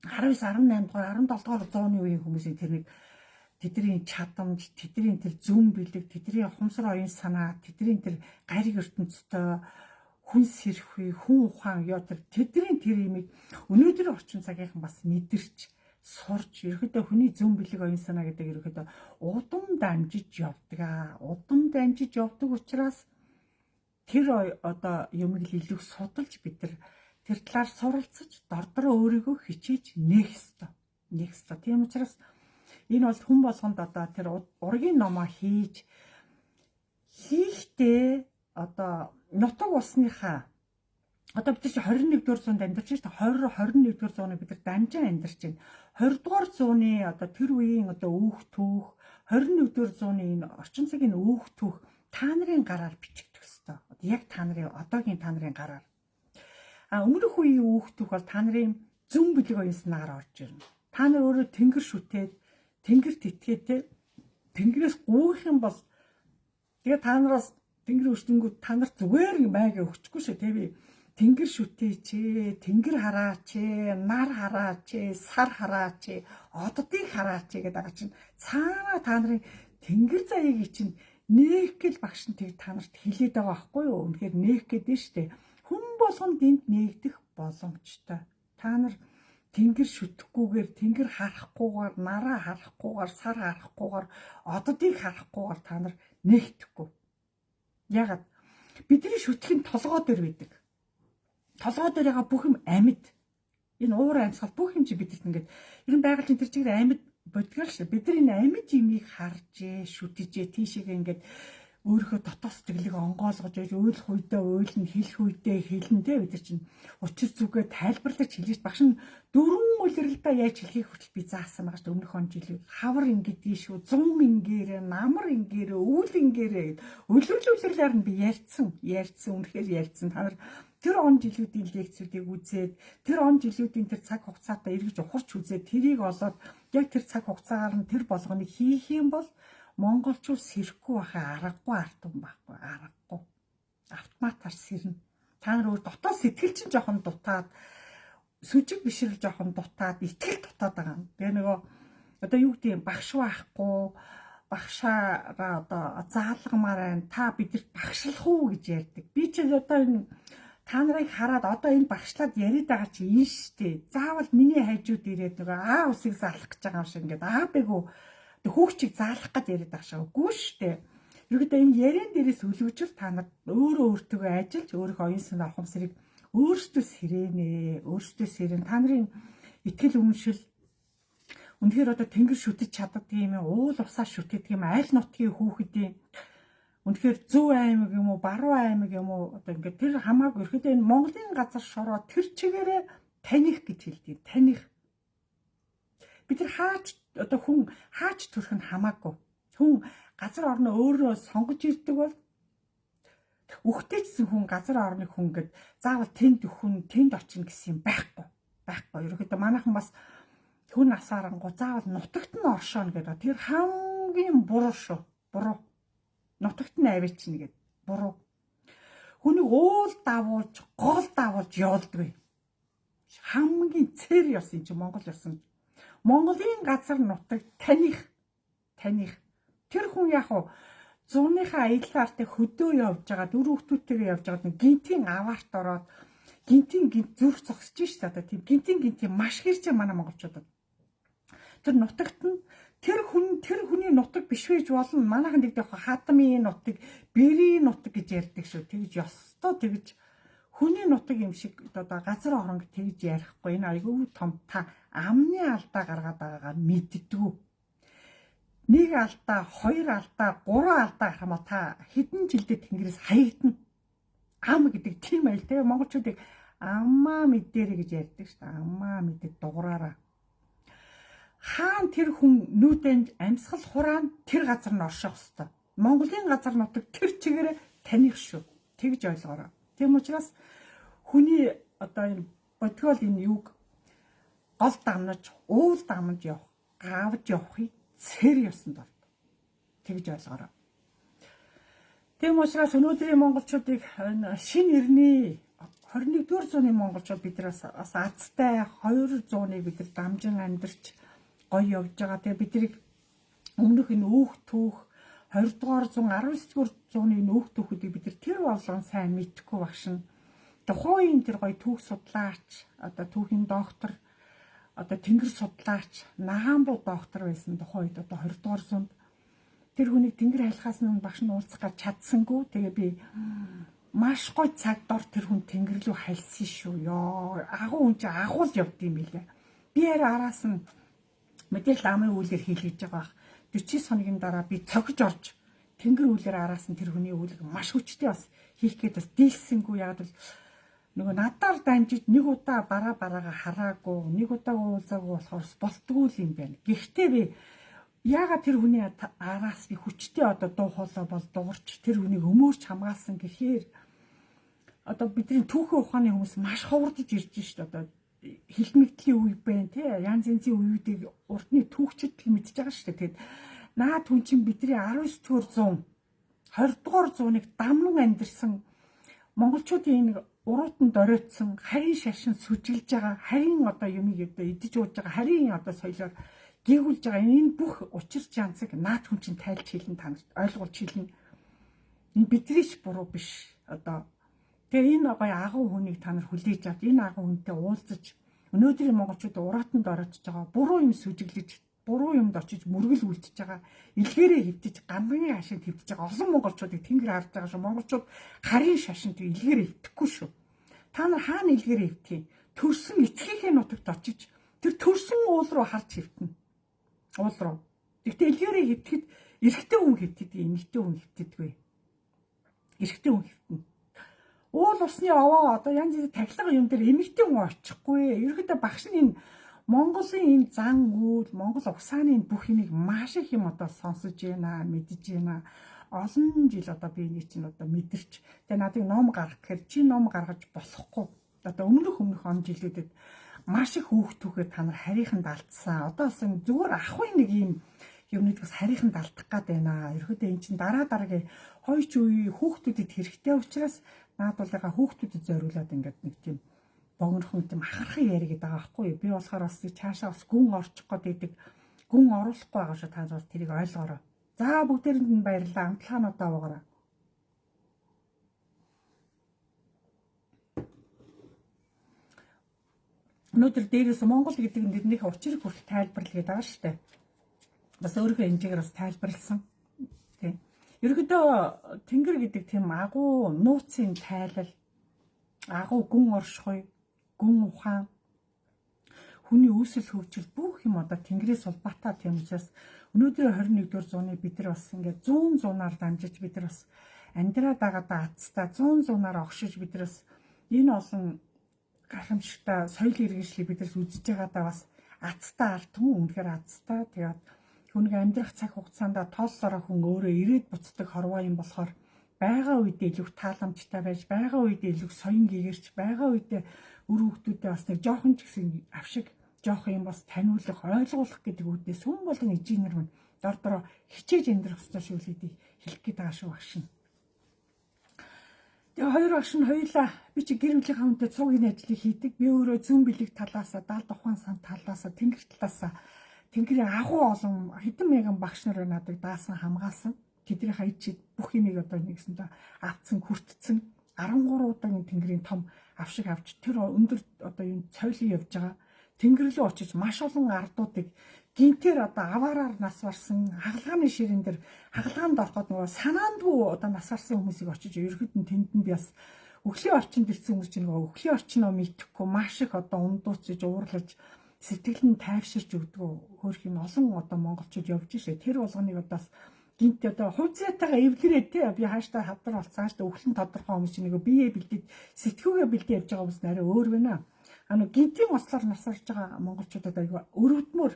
19 18 дугаар 17 дугаар зууны үеийн хүмүүсийн тэдний чадамж, тэдний тэр зүн бэлэг, тэдний ухамсар оюун санаа, тэдний тэр гариг ертөнцтэй хүн сэрхүй, хүн ухаан ёо тэдний тэр имийг өнөөдөр орчин цагийнхан бас мэдэрч сурч ерөөдөө хүний зүн бэлэг оюун санаа гэдэг ерөөдөө удам дамжиж явдаг. Удам дамжиж явдаг учраас тэр одоо юмыг илүү судалж бид тэр талаар суралцаж дордороо өөрийгөө хичээж нээх ёстой. Тийм учраас энэ бол хүн болгонд одоо тэр ургийн номоо хийхдээ одоо нутаг усныхаа одоо бид чи 21-р зуунд амьдарч байна. 21-р зууны бид нар дамжин амьдарч байна. 20-р зууны одоо тэр үеийн одоо өөх түүх, 21-р зууны энэ орчин цагийн өөх түүх та нарын гараар бичигдэх ёстой. Яг та нарын одоогийн та нарын гараар. Өмнөх үеийн өөх түүх бол та нарын зүн бэлэг оюун санаагаар орж ирнэ. Та нар өөрөө тэнгэр шүтээд, тэнгэрт итгээтэй тэнгэрээс гүйх юм бол тэгээ та нараас тэнгэр өртөнгүүд та нарт зүгээр байга өгчихгүй шүү тий би тэнгэр шүтээч, тэнгэр хараач, нар хараач, сар хараач, оддыг хараач гэдэг байгаа чинь цаана та нарын тэнгэр заяагийг чинь нээх гэл багш нь тэг та нарт хэлээд байгаа байхгүй юу? Үнэхээр нээх гэдэг шүү дээ. Хүн болгонд энд нээгдэх боломжтой. Та нар тэнгэр шүтэхгүйгээр, тэнгэр харахгүйгээр, нараа харахгүйгээр, сар харахгүйгээр, оддыг харахгүйгээр та нар нээгдэхгүй. Ягаад? Бидний шүтгэн толгой дээр байдаг. Толгой дээр байгаа бүх юм амьд. Энэ уур амьсгал бүх юм чи бидэд ингээд ер нь байгаль энэ төр чигээр амьд бодгоор ш. Бид нар энэ амьд юмыг харж, шүтэж, тийшээгээ ингээд өөрийнхөө дотоод сэтгэлийг онгоолгож байж ойлгох үедээ ойлно, хэлэх үедээ хэлнэ те бид нар чинь учир зүгээ тайлбарлаж хэлж багш нь 4 үлрэлдээ яаж хэлхийг хүртэл би заасан байгаа ш. Өмнөх он жилийн хавар ингэдгий шүү, зун ингээрэ, намар ингээрэ, өвөл ингээрэ үлрэрлээр нь би ярьсан үнэхээр ярьсан. Та нар тэр он жилүүдийн лекцүүдийг үзээд тэр он жилүүдийн тэр цаг хугацаатай эргэж ухарч үзээд тэрийг олоод яг тэр цаг хугацаагаар нь тэр болгоныг хийх юм бол монголчууд сэрхгүй байхаа аргагүй аргагүй автоматар сэрнэ. Та нар өөр дотоод сэтгэл чинь жоохон дутаад сүжиг бишрэл жоохон дутаад итгэл дутаад байгаа юм. Тэгээ нөгөө одоо юу гэдэг юм багш байхгүй багшаараа одоо заалгамаар байна. Та бидэрт багшлах уу гэж ярьдаг. Би ч одоо энэ та нарыг хараад одоо энэ багшлаад яриад байгаа чи энэ штэ. Заавал миний хажууд ирээд нөгөө аа усыг заалах гэж байгаа юм шиг ингээд аабэгөө хүүхчийг заалах гэж яриад байгаа шиг үгүй штэ. Ерөөдөө энэ яриан дээрээс өлөвжл та нар өөртөө ажиллаж өөрийнхөө оюун санаа ухамсарыг өөрсдөө сэрэнэ. Та нарын итгэл үнэмшил үнэхээр одоо тэнгэр шүтэж чаддаг юм уу? Уул усаа шүтдэг юм аль нутгийн хүүхэдийн үнэхээр зөв аймаг юм уу, баруун аймаг юм уу? Одоо ингээд тэр хамаагүй ерөөдөө энэ Монголын газар шороо тэр чигээрээ таних гэж хэлдэг. Таних. Бид нар одоо хүн хаач төрөх нь хамаагүй. Хүн газар орноо өөрөө сонгож ирдэг бол өгтөөжсэн хүн газар орны хүн гэд заавал тэнд өхөн тэнд очино гэсэн юм байхгүй. Ерөөдөө манайхан бас хүн насаарангу заавал нутагт нь оршооно гэдэг. Тэр хамгийн буруу шүү. Буруу. Нутагт нь авчина гэд. Буруу. Хүнийг уул давуулж, гол давуулж явуулдаг. Хамгийн цэр ёс юм чи Монгол ёсон. Монголын газар нутаг таних. Тэр хүн яг уу зууныхаа аяллаар тэ хөдөө явж байгаа, дөрөв хүүхдүүдтэйгээ явж байгаа гинтийн аваарт ороод гинтийн зүрх зогсож шít одоо тийм гинтийн маш хэрчээ манай монголчуудад. Тэр нутагт нь Тэр хүний нутаг биш байж болно. Манайхан тэгдэг хадмын нутаг, бэрийн нутаг гэж ярьдаг шүү. Тэгж ёстой тэгж хүний нутаг юм шиг одоо газар оронг тэгж ярихгүй. Энэ айгүй том та амны алдаа гаргаад байгаагаа мэддэггүй. Нэг алдаа, хоёр алдаа, гурван алдаа гарах юм а та хэдэн жилдээ тэнгэрээс хаягдана. Ам гэдэг тийм айл те монголчуудыг аммаа мэдэрэ гэж ярьдаг шүү. Аммаа мэдэд дугаараа. Хаан тэр хүн нүүтэнд амьсгал хураан тэр газар нь орших хэвээр. Монголын газар нутаг тэр чигээр таних шүү. Тэгж ойлгоорой. Тийм учраас хүний одоо энэ бодгол энэ юг гол дамнаж, уул дамнаж явах, гавж явахыг цэр ёсонд бол. Тэгж ойлгоорой. Тийм учраас өнөөдрийн монголчуудыг шинэ эртний 21-р зууны монголчууд биднээс бас азтай 200-ыг бид нар дамжин амьдарч гоё явж байгаа. Тэгээ бидний өмнөх энэ өөх түүх 20-р зуун 19-р зууны өөх түүхүүдийг бид нар тэр болгон сайн мэдхгүй багшин. Тухайн тэр гоё түүх судлаач, одоо түүхийн доктор, одоо тэнгэр судлаач, Нагаанбуу доктор байсан тухайн үед одоо 20-р зуунд тэр хүнийг тэнгэр халихаас нь багш нь уулзах гэж чадсангүй. Тэгээ би маш гоё цаг дор тэр хүн тэнгэр рүү хальсан шүү. Ёо, агуу хүн чи агуул явд юм билээ. Би араас нь мэдээлэл амын үйлээр хийлгэж байгаа. 49 хоногийн дараа би цогж орж тэнгэр үйлээр араас нь тэр хүний үйлийг маш хүчтэй бас хийх гээд бас дийлсэнгүй. Яг л нөгөө надаар дамжиж нэг удаа бараагаа хараагүй, нэг удаа уулзаагүй болохоор болтгүй юм байна. Гэхдээ би яагаад тэр хүний араас би хүчтэй одоо дуу хоолой бол дуурч тэр хүнийг өмөрч хамгаалсан гэхээр одоо бидний түүхэн ухааны хүмүүс маш ховордож ирж шít одоо хилмигдлийн үе байна тий янз янзын үеүүдийг уртны түүхчид мэдж байгаа шүү дээ. Тэгэд наад хүн чинь бидний 19-р зуун 20-р зууныг дамнан амьдэрсэн монголчуудын нэг уруутанд оройтсон харийн шашин сүжилж байгаа харийн одоо юмыг одоо идэж ууж байгаа харийн одоо соёлоор гүйгүүлж байгаа энэ бүх учир жанцыг наад хүн чинь тайлж хэлэн танарт ойлгуулж хэлнэ. Энэ бидрийч буруу биш одоо. Тэгээ энэ гоё агуу хүнийг та нар хүлээж авч энэ агуу хүнтэй уулзаж өнөөдрийн монголчууд ураатанд оройтж байгаа буруу юм сүжиглэж буруу юмд очиж мөргөл үлдчихэж байгаа илгээрээ хөвтөж гамбаны хашид хөвтөж байгаа олон монголчуудыг тэнгэр харж байгаа шүү. Монголчууд харийн шашинд илгээрээ хөвтөхгүй шүү. Та нар хаана илгээрээ хөвтгий? Төрсөн эцгийнхээ нутагт очиж тэр төрсөн уул руу харж хөвтнө. Уул руу. Гэхдээ илгээрээ хөвтөд эрэгтэй хүн хөвтөдөг, эмэгтэй хүн хөвтөдөггүй. Эрэгтэй хүн хөвтнө. Уул усны овоо одоо янз бүрийн тахилга юм дээр эмэгтэй хүн очихгүй. Ерөнхийдөө багш нь энэ Монголын энэ зан үйл, Монгол угсааны бүх юмыг маш их юм одоо сонсож байна, мэдж байна. Олон жил одоо би энийг чинь одоо мэдэрч. Тэгээ надыг ном гаргах гэхээр чи ном гаргаж болохгүй. Одоо өмнөх он жилүүдэд маш их хүүхдүүгээ та нар харийнханд алдсан. Одоо бас зүгээр ахуй нэг юм юмнууд бас харийнханд алдах гад байна. Ерөөдөө эн чинь дараагийн хойч үе хүүхдүүдэд хэрэгтэй учраас наадуулга хүүхдүүдэд зориулаад ингээд нэг тийм богинохон тийм ахархан яриад байгаа байхгүй. Би болохоор бас цаашаа бас гүн орчих гээд байдаг. Гүн оруулахгүй байгаа шүү. Та бас тэрийг ойлгоорой. За бүгдээрэнд нь баярлалаа. Амтлагаануудаа уугаарай. Өнөөдөр дээрээс Монгол гэдэг нь биднийх учрыг хүртэл тайлбарлаад байгаа шүү дээ. Бас өөрийнхөө хэмжээгээр бас тайлбарлсан. Тийм. Ерөнхийдөө тэнгэр гэдэг тийм агуу нууцын тайлал, агуу гүн оршихуй, гүн ухаан, хүний үүсэл хөгжил бүх юм одоо тэнгэрээс улбаатай тийм учраас өнөөдрийн 21-р зууны бид нар бас ингээд 100 зуунаар дамжиж бид нар бас амьдраад байгаа азтай 100 зуунаар огшиж бид нар бас энэ олон гайхамшигтай соёл иргэншлийг бид нар үзэж байгаадаа бас азтай ард түмэн үнэхээр азтай. Тэгээд хүнийг амьдрах цаг хугацаанд тооллороо хүн өөрөө ирээд буцдаг хорвоо юм болохоор байгаа үедээ илүү тааламжтай байж байгаа үедээ илүү соён гэгэрч байгаа үедээ үр хүүхдүүдэд бас нэг жоохон ч гэсэн авшиг жоох юм бас таниулах ойлгуулах гэдэг үүднээс хүн болон инженер мань дор хичээж амьдрах ёстой шүү гэдгийг хэлэх гээд байгаа шүү багш нь. Тэгээ хоёр багш нь хоёулаа би чи гэр бүлийн хамтад цугийн ажлыг хийдэг. Би өөрөө зүүн бэлэг талаасаа, даалд ухаан сан талаасаа, тэнгэр талаасаа тэнгэрийн агуу олон хэдэн мянган багш нар надад даасан хамгаалсан. Тэдний хаяжид бүх юмыг одоо нэгсэндээ авцсан, хүртцэн 13 удаагийн тэнгэрийн том авшиг авч тэр өндөр одоо юм цойлон явж байгаа. тэнгэр рүү очиж маш олон ардуудыг гинтээр одоо аваараар нас барсан хагалгааны ширээн дээр хагалгаанд ороход нөгөө санаандгүй одоо нас барсан хүмүүсийг очиж ерөөд нь тэнд нь би бас өвхлийн орчинд ирсэн хүмүүс чинь нөгөө өвхлийн орчноо мэдхгүй маш их одоо ундууцж уурлаж сэтгэл нь тайвширч өгдөг хөөх юм олон одоо монголчууд явж шээ. Тэр болгоныг одоо гинт одоо хувьцаатайгаа эвлэрээ те би хааштай хавдар болцсон хааштай өвхлөн тодорхой хүмүүс чинь нөгөө бие бэлдээд сэтгүүгээ бэлдээ явж байгаа хүмүүс нарай өөр байна. Гинтийн ослоор нас барж байгаа монголчуудад аяга өрөвдмөр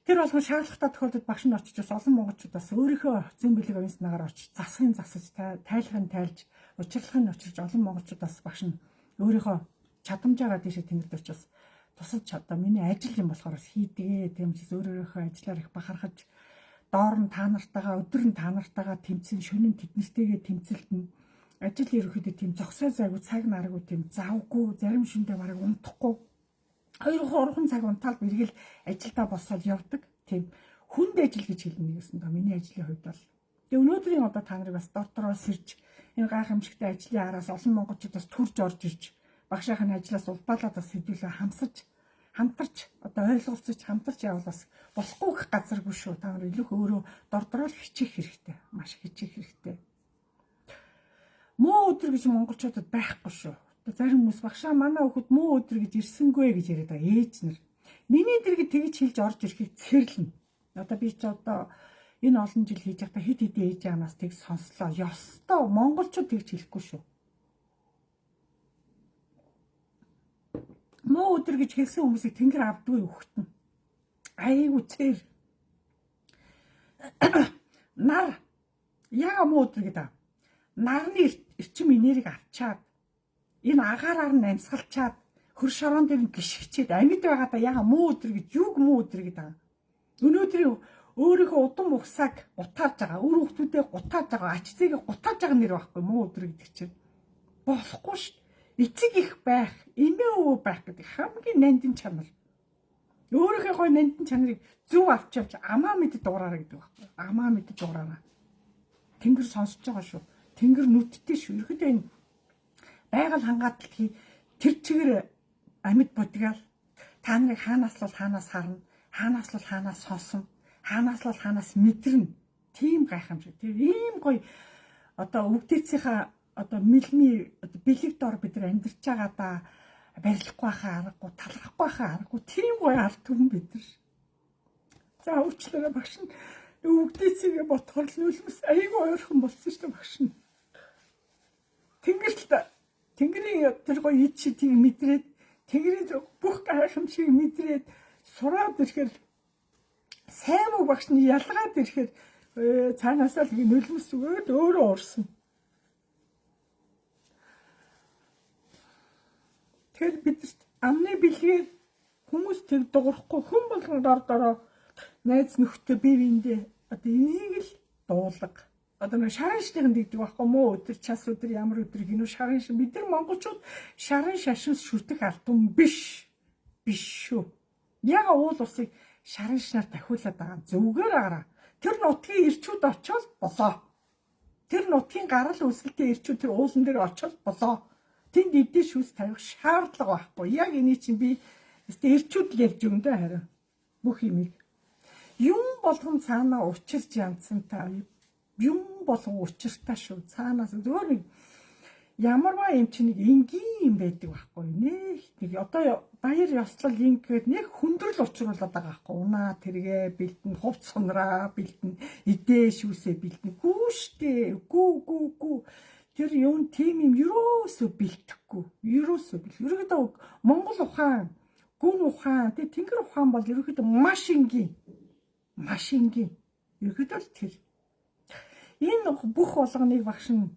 тэр болгон шаардлагатай тохиолдолд багш нь очиж бас олон монголчууд бас өөрийнхөө зэн бэлэг авьяаснагаар очиж засахын засаж тайлахын тайлж учирлагын учирж олон монголчууд бас багш нь өөрийнхөө чадамжаагаа тийшээ тэнэгд очиж тусаж одоо миний ажил юм болохоор хийдгээ тийм ч өөрийнхөө ажиллаар их бахархаж доор нь та нартайгаа өдөр нь та нартайгаа тэмцэн шөнө нь тэднэртэйгээ тэмцэлтэн ажил ерөөхдөө тийм зогсоо зайгүй цаг наргүй тийм завгүй зарим шүндээ бараг унтахгүй 2-3 цаг унтаал бэргэл ажилдаа босоод явдаг тийм хүнд ажил гэж хэлнэ гэсэн доо миний ажлын хувьд бол тэгээ өнөөдрийн одоо та нарыг бас дортороо сэрж энэ гайхамшигтай ажлын араас олон монголчууд бас төрж орж ирж багшийнхын ажлаас улбаалаад бас хэдүүлээ хамтарч одоо ойлголцож хамтарч явал бас болохгүй их газаргүй шүү. Та нар илүү өөрөө дордороо хичих хэрэгтэй. Маш хичих хэрэгтэй. Муу өдөр гэж монголчуудад байхгүй шүү. Зарим хүмүүс багшаа манай хүүхэд муу өдөр гэж ирсэнгүй гэж яриад байгаа ээж нар. Миний дэргэд тэгж хэлж орж ирэхийг цэрлэн. Одоо би ч одоо энэ олон жил хийж байхдаа хэд хэдэн ээж аамаас тэг сонслоо. Ёстой монголчууд тэгж хэлэхгүй шүү. Муу өдөр гэж хэлсэн хүмүүсийг тэнгэр авдгүй өгтөн. Айгу цэр. Нар яа муу өдөр гэдэг. Нарны эрчим энергийг авчаад энэ агаараар нь амьсгалчаад хөр шорон дээр нь гიშгчээд амьд байгаадаа яга муу өдөр гэж юуг муу өдөр гэдэг. Өнөөдрийн өөрийнхөө удам ухсааг гутааж байгаа, өөр хүмүүсээ гутааж байгаа, ач зээгээ гутааж байгаа нэр байхгүй муу өдөр гэдэг чинь. Болохгүй шүү. Эцэг их байх, эмээ өвөө байх гэдэг хамгийн нандин чанар. Өөрийнхөө гой нандин чанарыг зөв авч явж амаа мэдд дуураараа гэдэг байхгүй. Амаа мэдд дуураараа. Тэнгэр сонсож байгаа шүү. Тэнгэр нүдтэй шүү. Ерөөдөө энэ байгаль хангалтын тэр чигээр амьд бодгаал та нарыг хаанаас л хаанаас харна, хаанаас л хаанаас сонсно, хаанаас л хаанаас мэдэрнэ. Тийм гайхамшиг. Тэр ийм гоё одоо өвдөцийнхаа одоо мэлний бэлэг дор бид нар амьдарч байгаа да барилахгүй хаа аргагүй талархахгүй хаа аргагүй тийм гоё ард түмэн бид нар. За уучлаарай багш нь өвдөцөгээ ботхол нүлмэс айгүй ойрхон болсон шүү дээ багш нь. Тэнгэрийн тэр гоё ид шидийг мэдрээд тэнгэрийн бүх гайхамшиг мэдрээд сураад ирэхээр сайн уу багш нь ялгаад ирэхээр цаанаасаа л нүлмэс өгөөд өөрөө уурсан. Тэгэхээр бидэрт амны бэлгээр хүмүүс тэг дуурахгүй хүн болгон дороо найз нөхдөд бие биендээ одоо энийг л дуулга. Одоо нэг шарын шашин гэдэг байхгүй муу өдөр час өдөр ямар өдөр гинүү шарын шашин бид нар монголчууд шарын шашин шүтэх алтан биш шүү. Яга уул усыг шарын шашнаар дахиулаад байгаа зөвгээр араа. Тэр нутгийн ирчүүд очоод болоо. Тэр нутгийн гарал үүсэлтийн ирчүүд тэр уулан дээр очоод болоо. Тэнд эдээ шүүс тавих шаардлага байхгүй. Яг энэ чинь би ирчүүд л явж өгнө харин бүх юмыг. Юм болгон цаанаа учирч янцсан та юм болгон учиртай шүү. Цаанаас зөвөр ямарваа юм чи нэг энгийн юм байдаг байхгүй нэг одоо баяр ёслол ингээд нэг хүндрэл учруулад байгаа байхгүй. Унаа тэргээ бэлдэн хувц сунраа бэлдэн эдээ шүүсээ бэлдэн гүү штэ гүү тэр юм тийм юм юусоо бэлтгэхгүй. Ерөөдөө Монгол ухаан, гүн ухаан, тэг тэнгэр ухаан бол ерөөдөө маш энгийн. Ерөөдөө л тэр. Энэ бүх болгоныг багш нь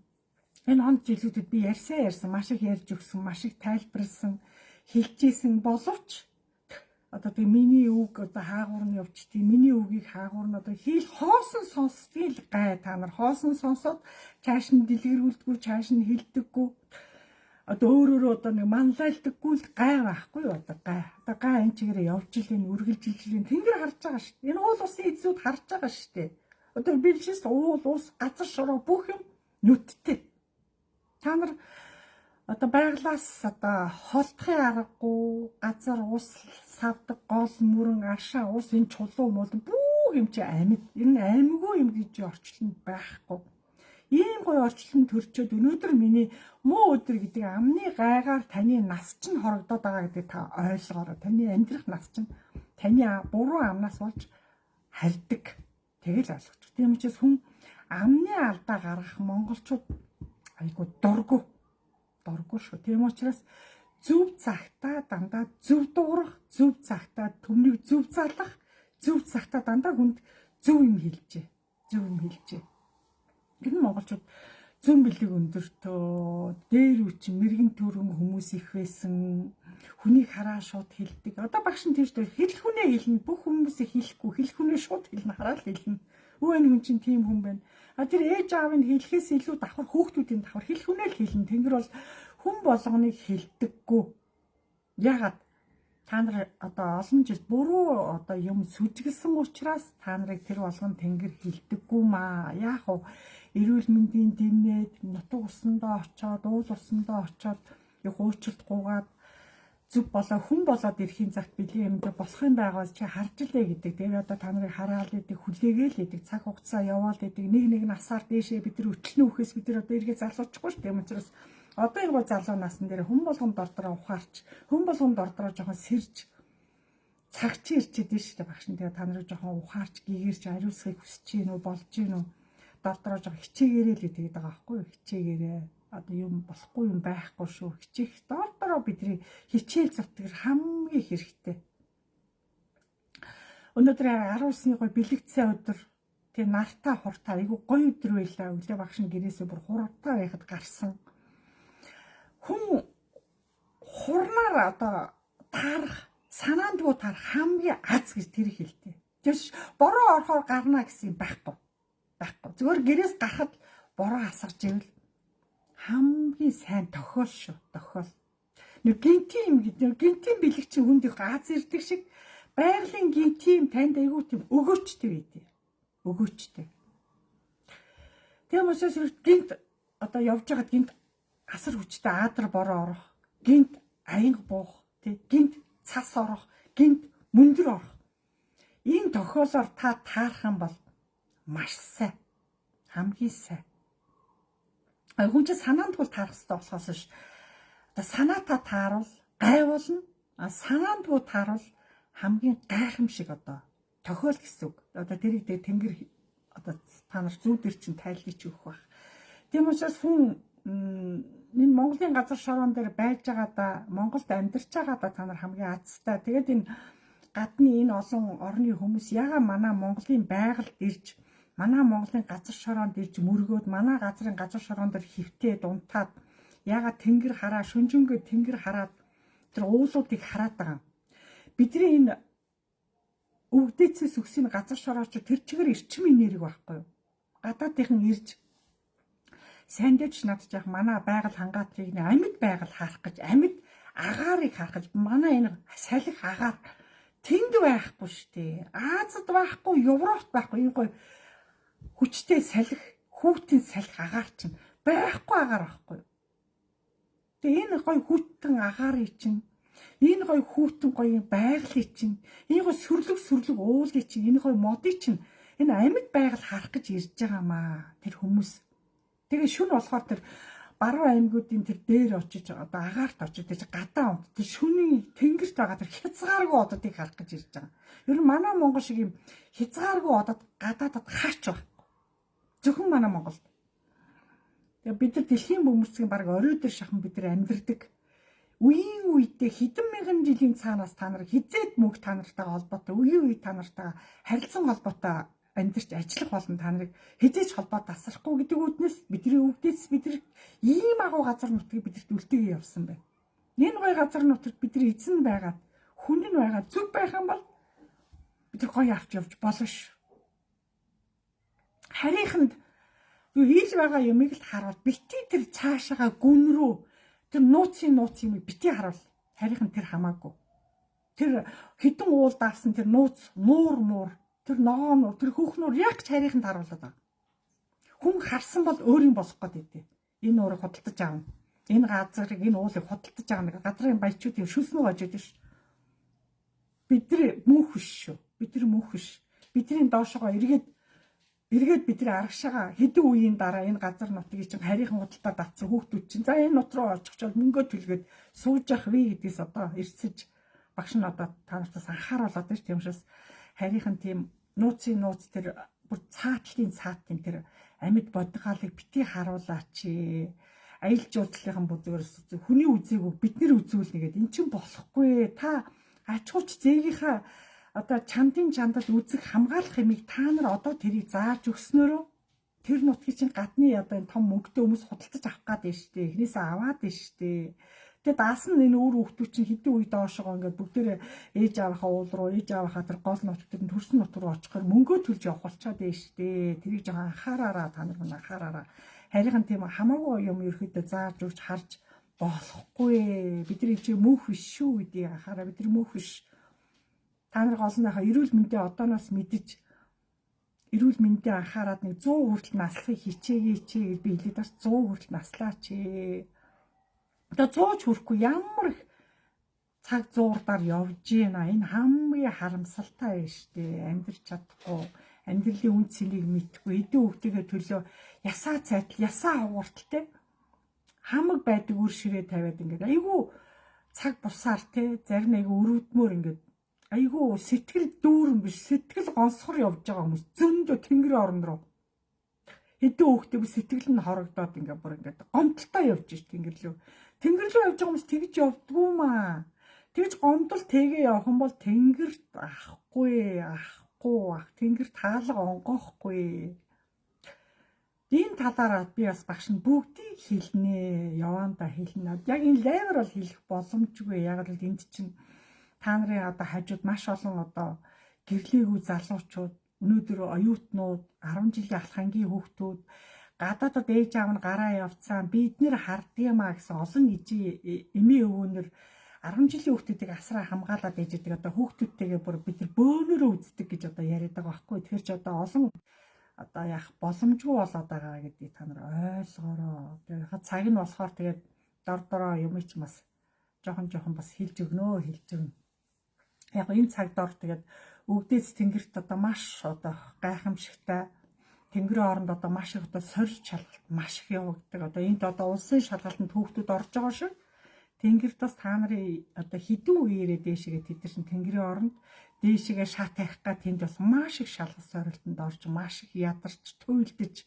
энэ хонд жилүүдэд би ярьсан маш их ярьж өгсөн, маш их тайлбарлсан, хэлжсэн боловч одоо тэг миний үг одоо хаагуурны явчдгийг миний үгийг хаагуурн одоо хоосон сонсдгийг гай та нар хоосон сонсоод цааш нь дэлгэрүүлдэггүй цааш нь хилдэггүй одоо өөрөөрөө одоо нэг манлайлдаггүй л гай байхгүй юу одоо гай энэ чигээрээ явж илийн үргэлжилж тэнгэр харж байгаа шүү дээ энэ уул усын эзүүд харж байгаа шүү дээ одоо бэлшээс уул ус газар шороо бүх юм нүдтэй та нар одоо байглаас одоо холдохын аргагүй газар ус савдаг гол мөрөн ашаа ус энэ чулуу мөл бүх юм чи амьд. Энэ аймгүй юм гэж орчлон байхгүй. Ийм гоё орчлон төрчөөд өнөөдөр миний муу өдөр гэдэг амны гайгаар таны нас чинь хорогдоод байгаа гэдэг та ойлгоорой. Таны амьдрах нас чинь таны буруу амнаас болж харьдаг. Тэгэл ойлгоч. Тийм учраас хүн амны алдаа гаргах монголчууд айгу дургу шүү. Тийм учраас зөв цагтаа дандаа зөв дуурах, зөв цагтаа төмнийг зөв залах, зөв цагтаа дандаа хүнд зөв юм хэлжээ. Зөв юм хэлжээ. Энэ монголчууд зүүн бэлэг өндөртөө, дээр үчи мэрэгэн төрөн хүмүүс их байсан. Хүнийг хараа шууд хэлдэг. Одоо багш нь тийш хэл хүнээ хэлнэ. Бүх хүмүүсийг хэлэхгүй, хэл хүнээ шууд хэлнэ, хараад хэлнэ. Өө энэ хүн чинь тийм хүн байна. Тэр ээж аавыг хэлэхээс илүү давхар хүүхдүүдийн давхар хэл хүнээ л хэлнэ. Тэнгэр бол хүн болгоныг хэлдэггүй. Ягаад та нар одоо олон жил буруу одоо юм сүжгэлсэн учраас та нарыг тэр болгон тэнгэр хэлдэггүй маа. Яах вэ? Эрүүл мэндийн дэмнээд нутаг усандаа очоод, уул усандаа очоод их уучлалт гуугаад зүг болоо хүн болоод ирэхийн цагт бэлэн юмд болох юм байгаа чи харж илээ гэдэг. Тэгээд одоо та нарыг хараал идэг, хүлээгээл идэг, цаг хугацаа яваал идэг. Нэг насаар дээшээ бид нар өчлөн үхээс бид нар одоо эргээ залуучихгүй шүү дээ. Тийм учраас одоо энэ гоо залуу насн дээр хүн болгонд ордороо ухаарч, хүн болгонд ордороо жоохон сэрж цаг чи ирчээд дээ шүү дээ багш. Тэгээд та нарыг жоохон ухаарч, гэгэрч ариусгахыг хүсэж гин үү, болж гин үү? Дордороо жоохон хичээгээрээ л идэг байгаа байхгүй юу? Хичээгээрээ. Одоо юм болохгүй юм байхгүй шүү. Хичээх дордороо бидний хичээл зүтгэр хамгийн хэрэгтэй. Өнөөдөр 19-ны гой бэлэгдсэн өдөр тий нартаа хуртаа айгу гоё өдөр байлаа. Өглөө багш нь гэрээсээ бүр хуртаа байхад гарсан. Хүн хурнаар одоо таарах, санаандгүй таарах хамгийн аз гэж тэр хэлдэг. Тэгэж бороо орохоор гарна гэсэн юм байхгүй. Зүгээр гэрээс гарахад бороо асарч ивэл хамгийн сайн тохиол шүү. Тохиол. Нэг гинтийн юм гэдэг. Гинтийн бэлэг чинь хүнд их аз ирдэг шиг байгалийн гинтийн танд айгүй тийм өгөөчтэй байдیں۔ Өгөөчтэй. Тэгээ мөсөөс гинт одоо явж байгаад гинт асар хүчтэй аадар бороо орох, гинт аянга буух, тий гинт цас орох, гинт мөндөр орох. Энэ тохиолоор та таарах юм бол маш сайн. Хамгийн сайн. Хүн чинь санаанд тул таарах хэрэгтэй болохоос ш. Одоо санаатаа тааруул гайвуулна. Санаанд тул тааруул хамгийн гайхамшиг одоо тохиол гэсэн үг. Одоо тэрийг тэнгэр одоо та нар зүүдэр чинь тайлбарч өгөх байх. Тийм учраас хүн энэ Монголын газар шороон дээр байж байгаадаа Монголд амьдарч байгаадаа та нар хамгийн азтай. Тэгээд энэ гадны энэ олон орны хүмүүс ягаа манай Монголын байгальд ирж манай Монголын газар шороонд ирж мөргөөд манай газрын газар шороон дээр хөвтөөд унтаад ягаад тэнгэр хараа шүнжэнгөө тэнгэр хараад тэр уулуудыг хараад байгаа. Бидний энэ өвгдөөцөөс өссөн газар шорооч тэр чигээр эрчим энерги байхгүй юу? Гадаадынхан ирж сандж надж яах манай байгаль хангаатрыг амьд байгаль харах гэж амьд агаарыг харах гэж манай энэ салхи агаар тэнд байхгүй шүү дээ. Азад байхгүй, Европт байхгүй энэ гоё хүчтэй салхи, хүүтийн салхи агаар чинь байхгүй агаар байхгүй. Тэгээ энэ гоё хүүтэн агаарыг чинь энэ гоё хүүтэн гоё байгалыг чинь энэ гоё сүрлэг уулыг чинь энэ гоё модыг чинь энэ амьд байгаль харах гэж ирж байгаамаа тэр хүмүүс. Тэгээ шүн болохоор тэр баруун аймагуудын тэр дээр очиж одоо агаарт очиж тэр гадаа унт тэр шүний тэнгэрт байгаа тэр хязгааргүй ододыг харах гэж ирж байгаа. Ер нь манай Монгол шиг юм хязгааргүй одод гадаадад хаач байхгүй. Зөвхөн манай Монголд. Тэгээ бид нар дэлхийн бөмбөрцгийн баг орой дээр шахан бид нар амьдардаг. Үеийн үедээ хэдэн мянган жилийн цаанаас та нар хизээд мөнгө та нартайгаа холбоотой үеийн үе та нартайгаа харилцан холбоотой амьдарч ажиллах болон та нарыг хизээж холбоо тасрахгүй гэдэг үднэс бидний өвгдөөс бид нар ийм агуу газар нутгийг бидэрт үлдээгээ явсан байна. Энэ гоё газар нутагт бидний эзэн байгаад хүн нь байгаа зүг байх юм бол бид нар гоё авч явж болно ш. Харийнханд юу хийж байгаа юмыг л харуул. Бити тэр цаашаага гүн рүү тэр нууц юм бити харуул. Харийнхан тэр хамаагүй. Тэр хідэн уул даасан тэр нууц муур тэр ногоон тэр хүүхнөр яг ч харийнханд харуулдаг. Хүн харсан бол өөр юм болох гээд идэв. Энэ өөрө худалдаж аавна. Энэ газрыг энэ уулыг худалдаж байгаа нэг газрын баячуудын шүлснөө гожод ш. Бидний мөнх биш шүү. Бидний мөнх биш. Бидний доошогоо эргээд бидний арагшаага хэдэн үеийн дараа энэ газар нутгийг чинь харийнхан худалдаад авсан хүүхдүүд чинь за энэ нут руу очихчод мөнгө төлгээд сууж явах вэ гэдгээс одоо эрсэж багш нь одоо та нартаас анхааруулаад байна ш. Тийм учраас харийнхан тийм нууцын нууц тэр бүр цаатлын тэр амьд бодгалыг бити харуулаач. Аялал жуулчлалын бүзгээрс хүний үзээгөө бид нэр үзүүлнэ гэдэг эн чинь болохгүй. Та ачууч зээгийнхаа одоо чамдын чандад үзэх хамгаалах юмыг та нар одоо тэрийг зааж өгснөөрөө тэр нутгийн чинь гадны одоо энэ том мөнгөтэй хүмүүс худалдаж авах гээд байна штэ. Эхнээсээ аваад байна штэ. Тэгээд даасан энэ өөр хүүхдүүд чинь хэдэн үе доошоо ингээд бүгдээрээ ээж аавынхаа уул руу ээж аавынхаа тэр гол нутгад нь төрсөн нут руу очихоор мөнгөө төлж явах болчиход байна штэ. Тэрийг жоохон анхаараараа та нар мань анхаараараа. Харин тийм хамаагүй юм ерөөдөө зааж өгч харж болохгүй. Бидний чи мөнх биш шүү гэдгийг анхаараа. Бидний мөнх биш. Та нар голныхаа эрүүл мэндэ одооноос мэдэж эрүүл мэндэ анхаарад нэг 100 хүртэл наслахыг хичээгээч би хэлээд бас 100 хүртэл наслаач. Одоо 100 ч хүрэхгүй ямар их цаг зуурдаар явж гинэ. Энэ хамгийн харамсалтай байна шүү дээ. Амьдрч чадахгүй, амьдралын үн цэнийг мэдхгүй, эдийн хөвгтөгээ төлөө ясаа цайтал, ясаа хугарталтай хамаг байдаг үр ширээ тавиад ингээд айгүй цаг бусаар те зарим айгүй өрөвдмөр ингээд айгүй сэтгэл дүүрэн биш сэтгэл гонсгор явж байгаа хүмүүс зөндөө тэнгэрийн орон руу хэдэн хөөхтэй сэтгэл нь хорогдоод ингээд бүр ингээд гомдолтой явж ш тэнгэр рүү явж байгаа хүмүүс тэгж явдгүй маа. Тэгж гомдол тэгээ явах юм бол тэнгэрт ахгүй тэнгэрт хаалга онгоохгүй. Энэ талаараа би бас багш нь бүгдийг хэлнэ, яванда хэлнэ. Яг энэ левер бол хэлэх боломжгүй. Яг л энд чинь та нарын одоо хажууд маш олон одоо гэрлээгүй залуучууд, өнөөдөр оюутнууд, 10 жилийн алхангийн хүүхдүүд, гадаадад ээж аав нь гараа явцсан бид нэр хардгиймаа гэсэн олон эмээ өвгөнөр 10 жилийн хүүхдүүдийг асраа хамгаалаад ээжэдэг одоо хүүхдүүдтэйгээ бүр бид нар бөөнөрөө үздэг гэж одоо яриад байгаа байхгүй. Тэгэхээр ч одоо олон одоо яах боломжгүй болоод байгаа гэдгийг та нар ойлгоорой. Тэгээд цаг нь болохоор тэгээд дордороо юм чи бас жоохон бас хэлж өгнө. Яг энэ цаг дор тэгээд өвдөөс тэнгэрт одоо маш одоо гайхамшигтай тэнгэрийн оронд одоо маш их одоо сорилт шалгалт маш их явагддаг. Одоо энд одоо улсын шалгалтанд хүүхдүүд орж байгаа шиг тэнгэрт бас та нарын одоо хідэн үеэрээ дээшгээ тэд нар тэнгэрийн оронд дээшгээ шат тавих га тэнд бас маш их шалгалт сорилтанд орж маш их ядарч туйлдэж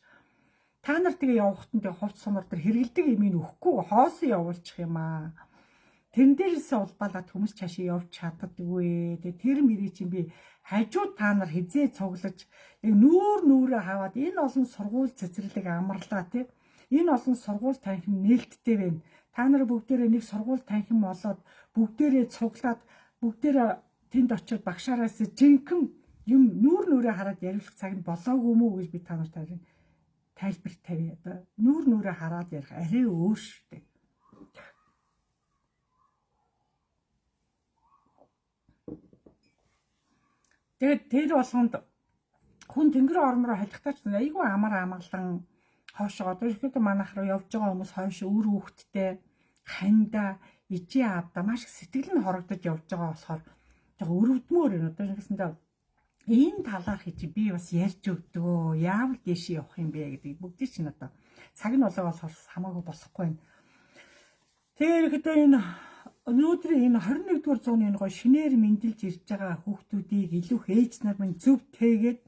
та нар тэгээ явахтан тэгээ хувц сумар дээр хэрэгэлдэг юмыг өгөхгүй хоосон явуулчих юм аа. Тэрэн дээрээсээ улбалаад хүмүүс цаашаа явж чаддаггүй. Тэгээ тэр мэрийг чинь би хажууд та нар хизээ цуглаж яг нүүрээ хаваад энэ олон сургууль цэцэрлэг амарлаа тий. Энэ олон сургууль танхим нээлттэй байна. Та нар бүгдээрээ нэг сургууль танхим болоод бүгдээрээ цуглаад бүгдээрээ тэнд очиод багшаараас жинхэнэ юм нүүрээ хараад яриулах цаг нь болоогүй мүү гэж би та нарт тайлбар тавья. Одоо нүүрээ хараад ярих арай өөр шүү дээ. Тэгээд тэр болгонд хүн тэнгэр орон руу халихтаа ч айгүй амар амгалан хоошоо одоо ихэд манайх руу явж байгаа хүмүүс хойш өөр хүүхдтэй ханда ижээ авда маш их сэтгэл нь хорогдож явж байгаа болохоор яг өрөвдмөр энэ одоо ингэсэндээ энэ талаарх чи би бас ярьж өгдөө яавал дэшээ явах юм бэ гэдэг бүгдийг чинь одоо цаг нь болоо болохоор хамаагүй болохгүй байна. Тэр ихэд энэ өнөөдрийн энэ 21-р зууны энэ гоо шинээр мэндэлж ирж байгаа хүүхдүүдийг илүү ээж нар минь зөв тэгээд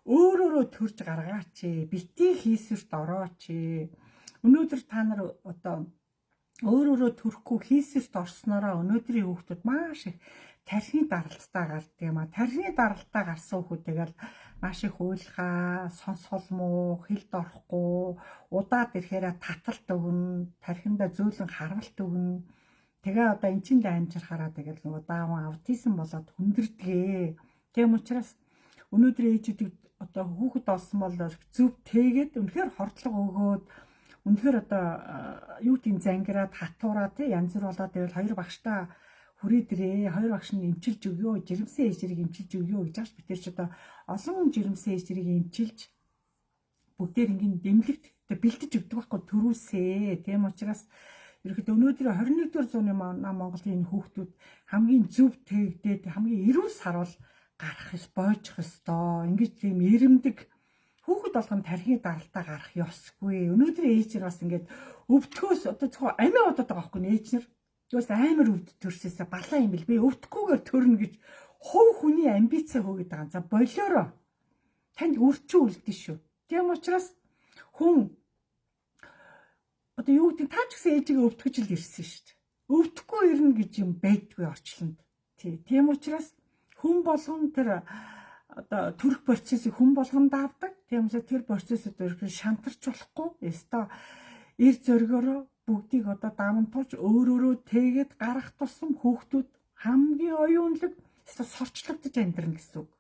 өөрөөрөө төрж гаргаач. Бити хийсвэрт орооч. Өнөөдөр та нар одоо өөрөөрөө төрөхгүй хийсвэрт орсноороо өнөөдрийн хүүхдүүд маш их тархины даралттай гардаг юм а. Тархины даралттай гарсан хүүхдтэйгээл маш их уйлхаа, сонсгол муу, хэлд орохгүй, удаад ирэхээр таталт өгнө, тархиндаа зөөлөн харвалт өгнө. Тэгээ одоо эн чинь амжирхаараа тэгэл нөгөө дааван аутизм болоод хүндэрдэгэ. Тийм учраас өнөөдөр ээжүүдийг одоо хүүхэд олсон бол зөв тэгээд үнэхээр хордлого өгөөд үнэхээр одоо юу тийм зангираад хатуураа тий янз бүр болоод байвал хоёр багштай хүрээдрээ хоёр багш нь эмчилж өгөө, жирэмсэн ээжрийг эмчилж өгөө гэж ааш битэр ч одоо олон жирэмсэн ээжрийг эмчилж бүгдээр ингээд дэмлэгт бэлдэж өгдөг байхгүй төрүүлсээ. Тийм учраас Ерөнхийдөө өнөөдөр 21-р зууны Монголын хүүхдүүд хамгийн зөв тэгдээд хамгийн эрүүл сарвал гарах ёс боожих ёстой. Ингэж тийм ирэмдэг хүүхэд болгон тархины даралтаа гарах ёсгүй. Өнөөдөр ээж нар бас ингээд өвдөхөөс одоо зөвхөн амиа удаад байгаа байхгүй ээж нар. Юус амар өвд төрсөөсөө балаа юм бил би өвдөхгүйгээр төрнө гэж хувь хүний амбиц хөөгээд байгаа. За болоороо танд үрчүү үлдэн шүү. Тийм учраас хүн одоо юу гэдэг та ч гэсэн ээжигээ өвдгөж л ирсэн шүү дээ. Өвдөхгүй ирнэ гэж юм байдгүй орчлонд. Тийм учраас хүн болгон тэр одоо төрөх процессыг хүн болгон даавдаг. Тийм учраас тэр процессыг шантарч болохгүй. Яста эр зөргөөрөө бүгдийг одоо давамтуулж өөрөөрөө тэгээд гарах тусам хүүхдүүд хамгийн оюунлаг сорчлогдож амьдрна гэсэн үг.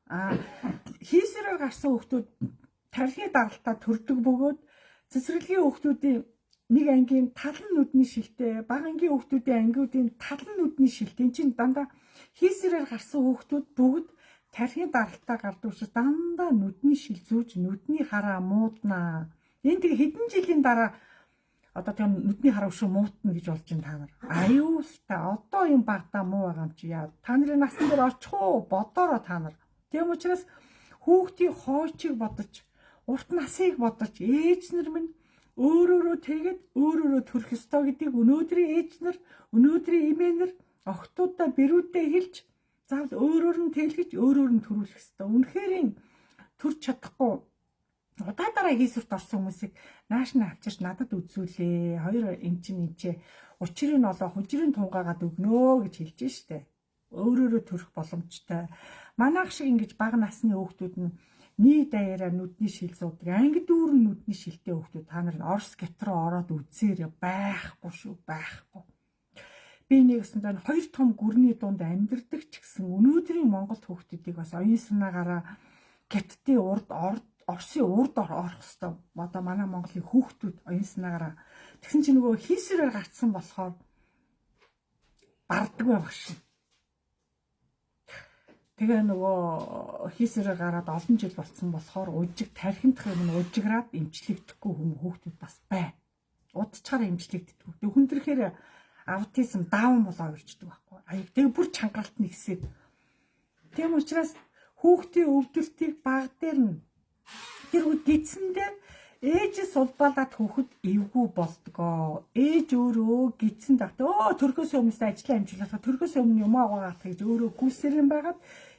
Хийсрээр гарсан хүүхдүүд тархины даралтаа төрдөг бөгөөд цэцэрлэгийн хүүхдүүдийн нэг ангийн талан нүдний шилтэй, бага ангийн хүүхдүүдийн ангиудын талан нүдний шилтэй. Энд чинь дандаа хийсрээр гарсан хүүхдүүд бүгд тархины даралтаа гардаг учраас дандаа нүдний шил зүүж нүдний хараа мууднаа. Энэ тэг хэдэн жилийн дараа одоо тийм нүдний хараа өшөө муутна гэж болж байна та нар. Аюултай одоо юм багтаа муу байгаа юм чи яа. Та нарын насны дээр очих уу? Бодороо та нар. Тийм учраас хүүхдийн хойчийг бодож, урт насыг бодож ээж нар минь өөрөөрөө тэгээд өөрөөрөө төрөх ёстой гэдгийг өнөөдрийн ээж нар, өнөөдрийн эмээ нар охтуудаа бэрүүдээ хэлж заавал өөрөөр нь тэлгэж өөрөөр нь төрүүлэх ёстой. Үнэхээр төрч чадахгүй удаа дараа хийсвэрт орсон хүмүүсийг нааш нь авчирч надад үзүүлээ. Хоёр эн чинь учрыг нь олоо хужирын тунгаагаад өгнөө гэж хэлж штэ. Өөрөөрөө төрөх боломжтой. Манайх шиг ингэж бага насны хүүхдүүд нь нийт даяараа нүдний шил зуудаг. Анги дүүрэн нүдний шилтэй хүүхдүүд та нар Орос гетроо ороод үзээрэй байхгүй шүү байхгүй. Би нэгсэндээ хоёр том гүрний дунд амьдардаг ч гэсэн өнөөдрийн Монгол хүүхдүүдийг бас оюун санаагаараа геттийн Оросын урд орох хэвээр одоо манай Монголын хүүхдүүд оюун санаагаараа тэгсэн чинь нөгөө хийсрээр гарцсан болохоор барддаг байх шин. Тэгээ нөгөө хийсрээр гараад олон жил болсон болохоор ужиг тархиндх юм нь ужиграад эмчлэгдэхгүй хүүхдүүд бас байна. Удчаар эмчлэгддэг. Тэг хүндрэхээр аутизм даун болоо ирчдэг байхгүй. Тэгээ бүр чангаралт нэгсээд. Тийм учраас хүүхдийн өвдөлтийг баг дээр нь тэр гидсэн дээр ээжээс улбаалаад хүүхэд эвгүй болдгоо. Ээж өөрөө гидсэн дат төрхөөс өмнө ажлаа амжуулах төрхөөс өмнө юм аагаах гэж өөрөө гүйсээр юм байгаад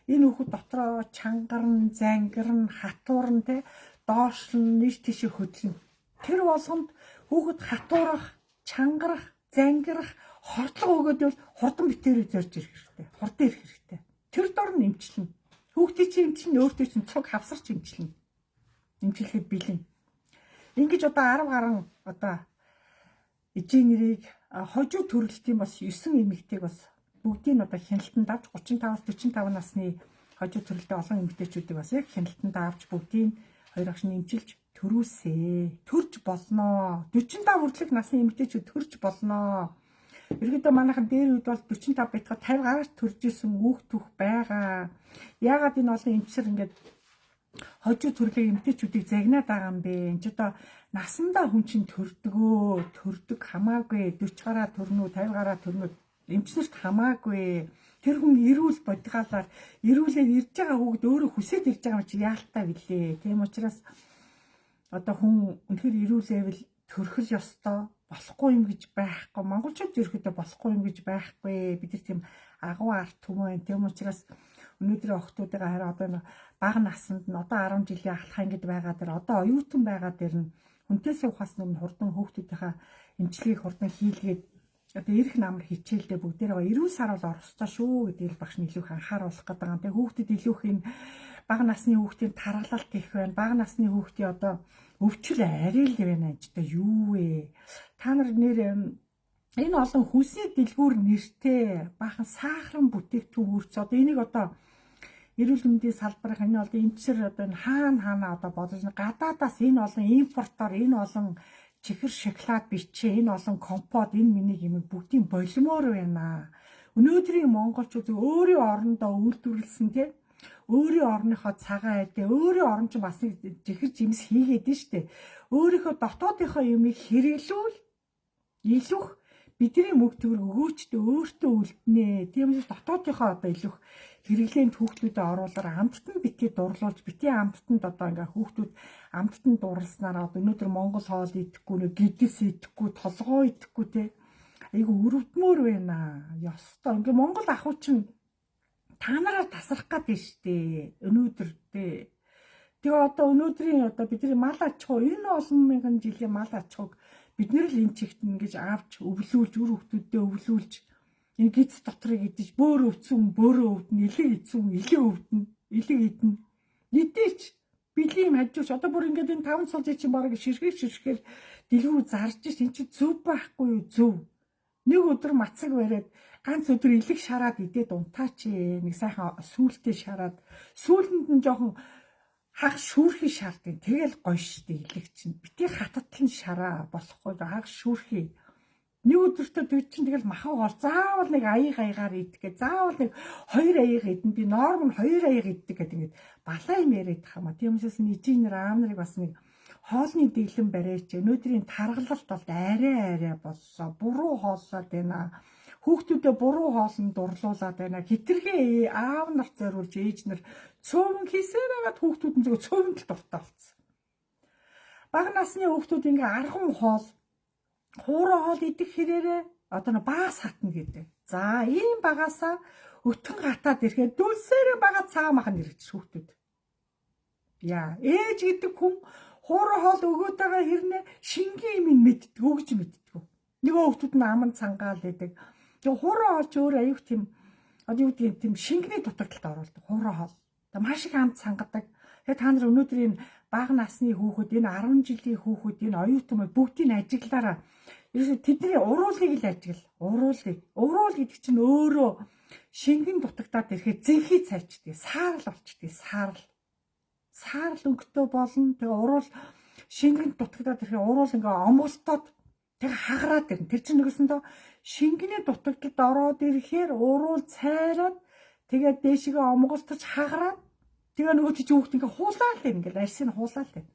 энэ хүүхэд дотроо чангарн, зангирн, хатуурн те доошлон нийш тийш хөдлөн. Тэр болгонд хүүхэд хатуурах, чангарах, зангирах, хордлого өгөөд бол хурдан битээрээ зорж ирэх хэрэгтэй. Хурдан ирэх хэрэгтэй. Тэр дор нь эмчлэн. Хүүхдийн чинь эмчлэн өөртөө чинь цуг хавсарч эмчлэн. Эмчлэхэд бэлэн. Ингэж одоо 10 гаруй одоо эжээ нэрийг хожуу төрөлтийн бас 9 эмэгтэйг бас бүгдийг нь одоо хяналтанд авч 35-аас 45 насны хожуу төрөлтэй олон эмэгтэйчүүдийг бас яг хяналтанд авч бүгдийг хоёр агш нь эмчилж төрүүлсэ. Төрж болноо. 45 хүртэлх насны эмэгтэйчүүд төрж болноо. Ерөнхийдөө манайхан дээр үед бол 45 байтга 50 гараад төрж исэн хүүхдүүх байгаа. Яагаад энэ олон эмчсэр ингээд хожуу төрлийн эмэгтэйчүүдийг загнаад байгаа юм бэ? Энд ч одоо насандаа хүн чинь төрдөг хамаагүй 40 гараа төрнө үү 50 гараа төрнө эмчнэрт хамаагүй. Тэр хүн эрүүл бодгаалаар эрүүлээд ирж байгаа хүүхд өөрөө хүсээд ирж байгаа юм чи яалтаа билээ. Тийм учраас одоо хүн үнэхээр эрүүлээвэл төрхөл ёстой. Болохгүй юм гэж байхгүй. Монголчууд ерөөхдөө болохгүй юм гэж байхгүй. Бид нар тийм агуу арт түмэн. Тийм учраас өнөөдрийн охтуудыгаа хараа одоо бага наснд нь одоо 10 жилийн ахлах ангид байгаа дэр одоо оюутан байгаа дэр нь хүнтээс ухаас нь хурдан хүүхдүүдийнхаа эмчилгээг хурдан хийлгээд одоо эрх намар хичээлдээ бүгдээрээ эрүүл сар бол орох ёстой шүү гэдгийг багш нь илүү их анхааруулах гэдэг юм. Тэгээ хүүхдэд илүү их энэ бага насны хүүхдийн тархалалт их байна. Бага насны хүүхдийн одоо өвчл арай л байна ч одоо юу вэ? Та нар нэр энэ олон хүнсний дэлгүүр нэртэй баахан сахарн бүтээгдэхүүн үрц одоо энийг одоо эрүүл мэндийн салбарыг энэ олон эмчсэр одоо энэ хаана одоо бодож гадаадаас энэ олон импортоор энэ олон чихэр шоколад бичээ энэ олон компот энэ миний юм бүгдийн болимоор байна. Өнөөдрийн монголчууд өөрийн орондоо үйлдвэрлэсэн тийм өөрийн орныхоо цагаан айдээ өөрийн орон ч бас нэг чихэр жимс хийгээд нь штэ. Өөрийнхөө дотоодынхоо юмыг хэрэглүүл илүүх бидний мөг төгрөг өгөөчдөө өөртөө үлднэ. Тиймээс дотоодынхоо одоо илүү хэрэглээнд хүүхдүүдэд оруулаар амттад нь битгий дурлуулж битгий амттанд одоо ингээ хүүхдүүд амттанд дурласнараа одоо өнөөдөр Монгол хоол идэхгүй нэ гидс идэхгүй толгоо идэхгүй те айгу өрөвдмөр байна. Ёстой ингээ Монгол ахуй чинь та нараар тасрах гэдэг штэ өнөөдөр те. Тэгээ одоо өнөөдрийн одоо бидний мал аж ахуй энэ олон мянган жилийн мал аж ахуйг бид нэр л энэ чигт ингэж авч өвлүүлж үр хөвгтүүдэд өвлүүлж энэ гиз дотрыг идэж бөөр өвцөн бөөрөө өвдөн илэг идсэн илэг өвдөн илэг идэн идэж билийн хажууч одоо бүр ингээд энэ 5 цул чинь бараг ширхээр дэлгүүр зарж ш энэ чинь зөв байхгүй юу зөв нэг өдөр мацаг бариад ганц өдөр илэг шараад идээд унтаач нэг сайхан сүүлтэй шараад сүүлэнд нь жоохон хаг шүүрхий шаардыг тэгэл гоё штэ илэг чинь бити хататлан шараа болохгүй хаг шүүрхий нэг өдөртөө тэг чинь тэгэл махаа гол заавал нэг аягаар идэх гэ заавал нэг 2 аяг идэн би норм нь 2 аяг иддэг гэдэг ингээд балаа юм яриад тах юм а тиймээс нижинер аав нарыг бас нэг хоолны дэглэм барайч өнөөдрийн таргалалт бол арай боллоо буруу хооллоод байна хүүхдүүдэд буруу хоолнд дурлуулад байна хитрхээ аав нарт зориулж ээж нар цөөвөн хийсээр хагаад хүүхдүүд нь зөв цөөвөнд л дуртай болсон бага насны хүүхдүүд ингээ арган хоол хуурай хоол идэх хэрээрээ одоо нэг багас хатна гэдэг. За ийм багасаа өтгөн гатаад ирэхэд дүүлсээрээ бага цагаан махан ирэх хүүхдүүд. Яа, ээж гэдэг хүн хуурай хоол өгөөд байгаа хэрнээ шингийн юм мэддэг, өгж мэддэг. Нөгөө хүүхдүүд нь аман цангаал байдаг. Тэгээ хуурай хоол ч өөр аюух тийм одоо юу гэдэг тийм шингэний дутагдлалд оруулдаг. Хуурай хоол. Тэгээ маш их амт цангадаг. Тэгээ та нар өнөөдрийн бага насны хүүхэд энэ 10 жилийн хүүхэд энэ оюутан бүгдийг ажиглаараа ерөөсө тэдний уруулыг л ажигла. Уруул гэдэг чинь өөрөө шингэн дутагдаад ирэхэд зэнхий цайчдаг. Саарл болчдөг. Саарл өнгөтэй болно. Тэгээ уруул шингэн дутагдаад ирэхэд уруул ингээ омголтоод тэгээ хагараад ирнэ. Тэр чинь нэгсэндээ шингэний дутагдалд ороод ирэхээр уруул цайраад тэгээ дээшгээ омголтож хагараад тэгээ нөгөө чи хүүхд ингээ хуулаад л ингээ арьсыг хуулаад л.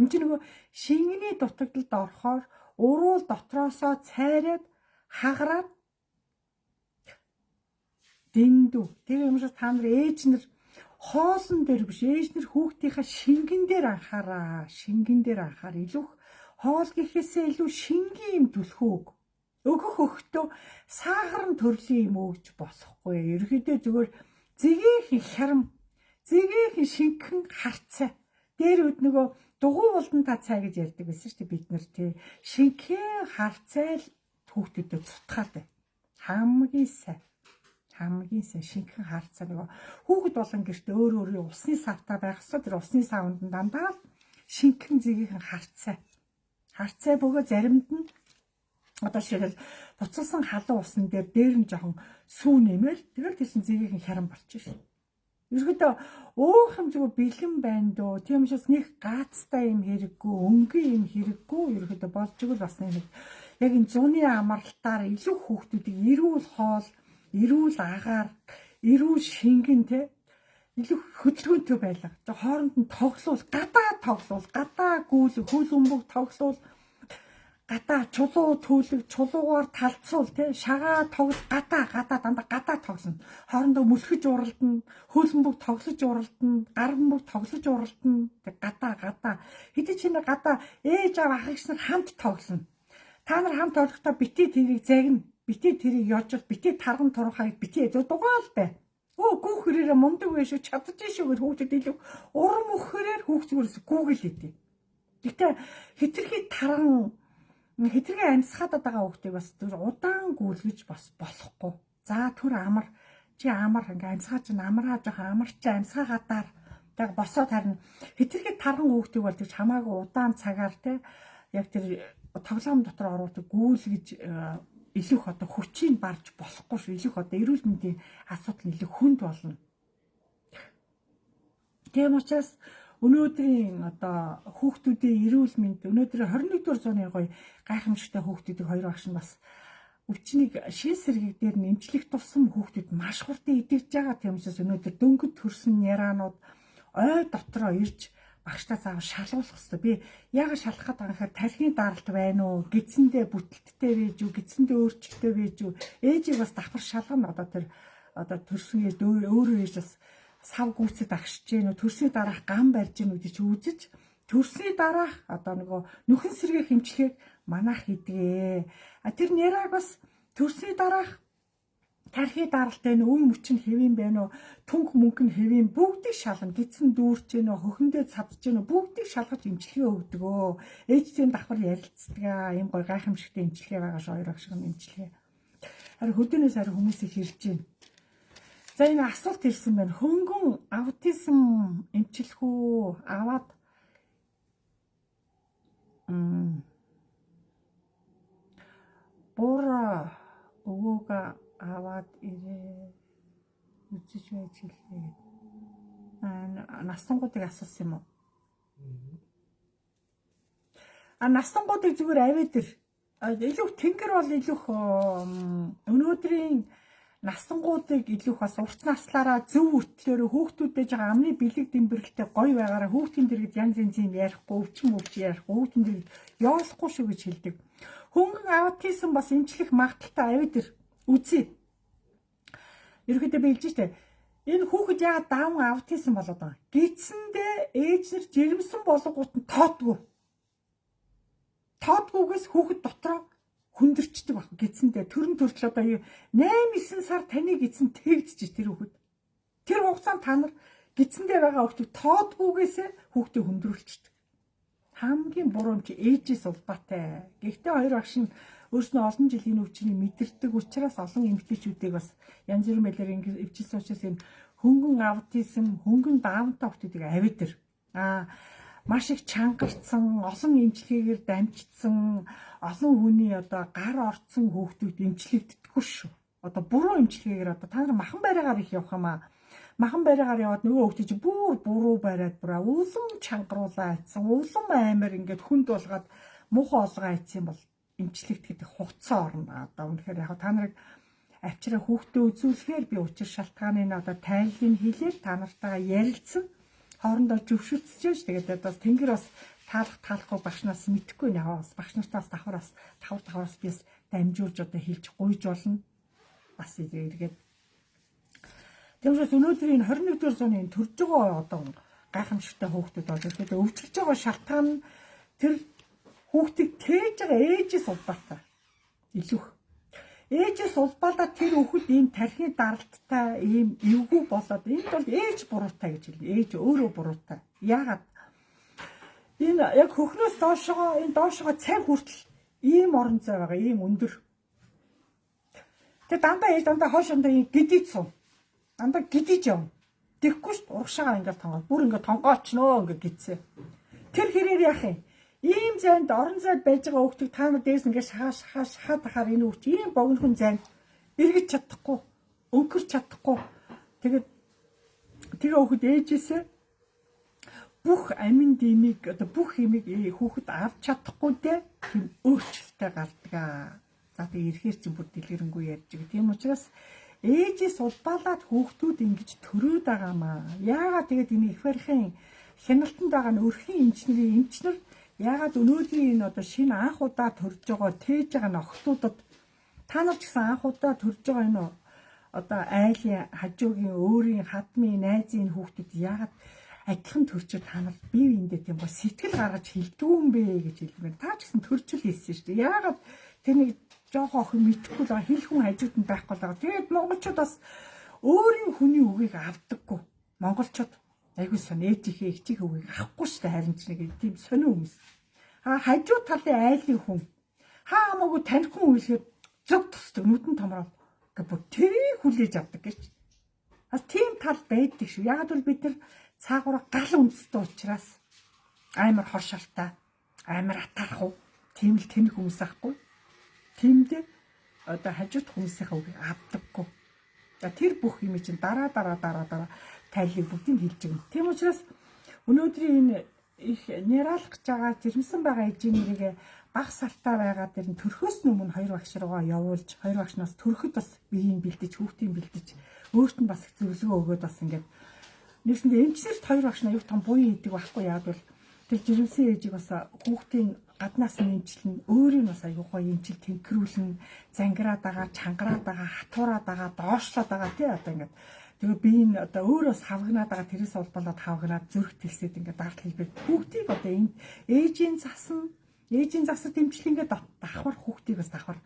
Энд чинь нөгөө шингэний дутагдалд орохоор уруул дотроосоо цайраад хагараад дэндүү. Тэгээ юм шиг та нар ээж нар хоолн дээр биш ээж нар хүүхдийнхаа шингэн дээр анхаараа. Шингэн дээр анхаар илүү хоол гэхээсээ илүү шингийн юм түлхүүг. Өгөх өгтөө сахарын төрлийн юм өгж болохгүй. Ерөөдөө зүгээр зэгийн хярам, зэгийн шинхэн харцаа. Дээр үд нөгөө дугуй болон та цай гэж ярьдаг байсан шүү дээ бид нар тий. Шинхэн харцайл хүүхдүүдэд цутгаад бай. Хамгийн сайн шинхэн харцаа нөгөө хүүхэд болон гэрт өөр өөрийн усны савтаа байх ёстой. Тэр усны савнд дандаа шинхэн зэгийн харцаа бөгөө заримд нь одоо ширээл буцалсан халуун усан дээр нь жоохон сүү нэмэл тэгэл тийш зэгийн хяран болчих шээ. Ерөөдөө өөхөм зүгээр бэлэн байна дөө. Тийм учраас нэг гаацтай юм хэрэггүй, өнгийн юм хэрэггүй. Ерөөдөө болж игэл бас нэг яг энэ зуны амралтаар илүү хүүхдүүдийг эрүүл хоол, эрүүл агаар, эрүүл шингэн те илүү хөдөлгөөнтэй байлга. Жоо хооронд нь тоглуул, гадаа гүйл, хөл өмбөг тоглуул, гадаа чулуу төлөг, чулуугаар талцуул те шагаа тоглол, гадаа дандаа гадаа тоглоно. Хоорондоо мөлхөж уралдана, хөлбөмбөг тоглож уралдана, гарбөмбөг тоглож уралдана. Тэг гадаа хэдий чи нэг гадаа ээж аав ах эгч нар хамт тоглоно. Та нар хамт тоглохдоо битээ тэрийг загна, битээ тэрийг ёжил, битээ тарган турхайг битээ дугаал бай. Гүүх хэрээрээ мундаг вэ шүү чадчих шүү гэж хүүхдэд илүү урам өгөхөөр хүүхдүүрээс гүүгэл идэв. Гэтэ хитрхи таран хитрхи амьсгаад байгаа хүүхдийг бас удаан гүйлгэж бас болохгүй. За түр амар чи амар ингээ амьсгаа чинь амараа жоох амарч амьсгаа гадаар тэг босоод харин хитрхи тарган хүүхдийг бол тэгж хамаагүй удаан цагаар те яг тэр тоглоом дотор оруулдаг гүйлгэж илүү их одоо хүчийг барж болохгүй шүү. Илүү их одоо эрүүл мэндийн асуудал илүү хүнд болно. Тийм учраас өнөөдрийн одоо хүүхдүүдийн эрүүл мэнд өнөөдрийн 21-р зууны гоё гайхамшигтай хүүхдүүдийг хоёр багш нь бас өвчнийг шин сэргийг дээр нэмжлэх тусам хүүхдүүд маш хурдан идэгж байгаа. Тийм учраас өнөөдөр дөнгөж төрсөн яраанууд ой дотроо ирж багштаа заавал шалгуулах хэрэгтэй. Би яагаад шалгах гэдэг юм хэрэг тархины даралт байна уу? Гидсэндээ бүтэлттэй байж юу? Гидсэндээ өөрчлөлттэй байж юу? Ээжийг бас давхар шалгана одоо төрсөнд өөрөө ээж бас сав гүйцэд агшиж гэнэ үү? Төрсний дараах гам барьж гэнэ үү гэж үзэж төрсний дараах одоо нөгөө нөхөн сэргээ хэмжлэгийг манайх хийдгээ. Тэр нэраг бас төрсний дараах тархи даралтай нь үе мөч нь хэвэн байна уу? Түнх мөнгө нь хэвэн бүгдийг шалгана. Гидсэн дүүрч гэнэ үү? Хөхөндөө цавдж гэнэ үү? Бүгдийг шалгаж эмчилгээ өгдөг. Ээжтэй давхар ярилцдаг. Ийм гой гайхамшигтай эмчилгээ байгаа ш хоёр багш юм эмчилгээ. Харин хөдөөнөөс харин хүмүүсийг хэрж байна. За энэ асуулт ирсэн байна. Хөнгөн аутизм эмчлэх үү? Аваад буур өвөөг аваад ирээ үзэж байж хэлээ. Настангуудыг асуусан юм уу? Настангуудыг зүгээр аваад ир. Илүү тэнгэр бол илүү өнөөдрийн настангуудыг илүү бас урт наслаараа зөв өртлөөрөө хүүхдүүдтэй жага амны бэлэг дэмбэрэлтэй гоё байгаараа хүүхдийн дэргэд янз янзын ярихгүй өвчин ярихгүй хүүхдийн дэргэд явуулахгүй шүү гэж хэлдэг. Хөнгөн аутизм бас эмчлэх магадaltaй авид ир үзье. Ерөнхийдөө би хэлж штэ. Энэ хүүхэд яагаад даун аутизм болоод байгаа? Гидсэндээ ээж нар жирэмсэн болгоот нь тоодгүй. Тоодгүйгээс хүүхэд дотроо хүндэрчдэг баг гидсэндээ төрн төрөл одоо 8-9 сар таны гидсэн тэгдэж тэр хүүхэд. Тэр хугацаанд та нар гидсэндээ байгаа хүүхдийг тоодгүйгээсээ хүүхдээ хүндрүүлчихдэг. Хамгийн буруу юм чи ээжээс улбаатай. Гэхдээ хоёр багш нь өөрснөө олон жилийн өвчнийг мэдэрдэг учраас олон эмэгтэйчүүдийг бас янз бүрийн мэлээр ингэ эвчилсэн учраас энэ хөнгөн аутизм, хөнгөн даунтай хүүхдүүдийг авид ир. Маш их чангарцсан, олон эмчилгээгээр дамжчихсан, олон хүний одоо гар орцсон хүүхдүүд эмчлэгддэггүй шүү. Одоо буруу эмчилгээгээр одоо та нар махан байраагаар их явах юм аа. Махан байраагаар яваад нөгөө хүүхдээ чи бүр буруу бариад улам чангаруулаа айцсан, улам амар ингээд хүнд болгоод муухай олгоо айцсан бол эмчлэгт гэдэг хугацаа орно. Одоо үнэхээр яг та нарыг авчираа хүүхдээ үзүүлэхээр би учир шалтгааныг одоо тайлбарыг хэлээд та нартайгаа ярилцсан. Хоорондоо зөвшөлдсөж тэгээд бас тэнгэр бас таалахгүй багшнаас мэдхгүй яваа бас багш нартаас давхараас бис дамжуулж одоо хэлж гуйж болно. Бас эргээд Тэгмээс өнөөдрийн 21-р зууны төрж байгаа одоо гайхамшигтай хүүхдүүд бол тэгээд өвчлөж байгаа шалтгаан нь тэр хүүхдийг тээж байгаа ээжээс улбаатай. Илүүх. Ээжээс улбаалаа тэр хүүхэд ийм тархины даралттай ийм эвгүй болоод энд бол ээж буруутай гэж хэлнэ. Ээж өөрөө буруутай. Яагаад? Энэ яг хөхнөөс доошоо энэ доошоо цаг хүртэл ийм орон зай байгаа, ийм өндөр. Тэгээд дандаа ээж дандаа хойшондоо гидийд суу. Дандаа гидиж яв. Тэгэхгүй ш урагшаага ингээл тонгоо. Бүр ингээд тонгоочноо ингээд гидсэн. Тэр хэрээр яах юм? Ийм зайд орон зайд байж байгаа хүүхдийг та нар дээрс ингээд шахаад тахаар энэ хүүхд ийм богинохон зайд эргэж чадахгүй, өнгөрч чадахгүй. Тэгээд тэр хүүхд ээжээсээ бүх амин димиг одоо бүх хэмиг хүүхэд авч чадахгүй дээ. Тийм өөрчлөлттэй гардаг. За тэгээд ирэхээр чи бүр дэлгэрэнгүй ярьж байгаа. Тийм учраас ээжээс улбаалаад хүүхдүүд ингэж төрөөд байгаамаа. Яагаад тэгээд энэ их барихын хяналтанд байгаа нь өрхийн эмчнэр яагаад өнөөдрийн энэ одоо шинэ анх удаа төрж байгаа тээж байгаа нөхдүүдэд та нар ч гэсэн анх удаа төрж байгаа энэ одоо айлын хажуугийн өөрийн хадмын найзын хүүхдүүд яагаад адилхан төрчөө та нар бие биендээ тийм ба сэтгэл гаргаж хилдэг юм бэ гэж хэлмээр. Та ч гэсэн төрчл хийсэн шүү дээ. Яагаад тэр нэг жоохон охин мэдхгүй л хэл хүн хажууд нь байхгүй л байгаа. Тэгээд монголчууд бас өөрийн хүний үгийг авдаггүй. Монголчууд айгүй сони ээжийнхээ ихчийн үгийг авахгүй шүү дээ. Харин ч нэг тийм сони хүмүүс. Хажуу талын айлын хүн хамаагүй таних хүн үлгээд зөв тусдаг нүдэн томроод гэвэл тэрийг хүлээж авдаг гэж. Тийм тал байдаг шүү. Яг л бид нар цаагаараа гал үндэстэй учраас амар хоршолтой, амар атаархав, тийм л тэнх хүмүүс ахгүй. Тиймдээ одоо хажууд хүмүүсийнхээ үгийг авдаггүй. За тэр бүх юм чинь дараа тайлыг бүгдийг хэлж байгаа. Тийм учраас өнөөдрийн энэ их нэралах гэж байгаа жирэмсэн байгаа эжийн нэрийг баг сартаа байгаа дэр нь төрхөөс өмнө хоёр багш руугаа явуулж, хоёр багшнаас төрөхөд бас биеийн бэлдэж, хүүхдийн бэлдэж, өөрт нь бас зөвлөгөө өгөөд бас ингээд Нэгсэндээ эмчнэрт 2 багш нь аюу том буян идэг байхгүй яа бол тэр жирэмсэн ээжийг бас хүүхдийн гаднаас нь эмчилнэ, өөрийг бас аюу гоё эмчил тэнхрүүлнэ, зангираад байгаа, чангараад байгаа, хатуураад байгаа, доошлоод байгаа тий одоо ингээд тэгээ би энэ одоо өөрөөс хавгнаад байгаа тэрээс болоод хавгнаад зүрх тэлсээд ингээд дард хэлбэг хүүхдийг одоо энэ ээжийн засад эмчил ингээд давхар хүүхдийг бас давхар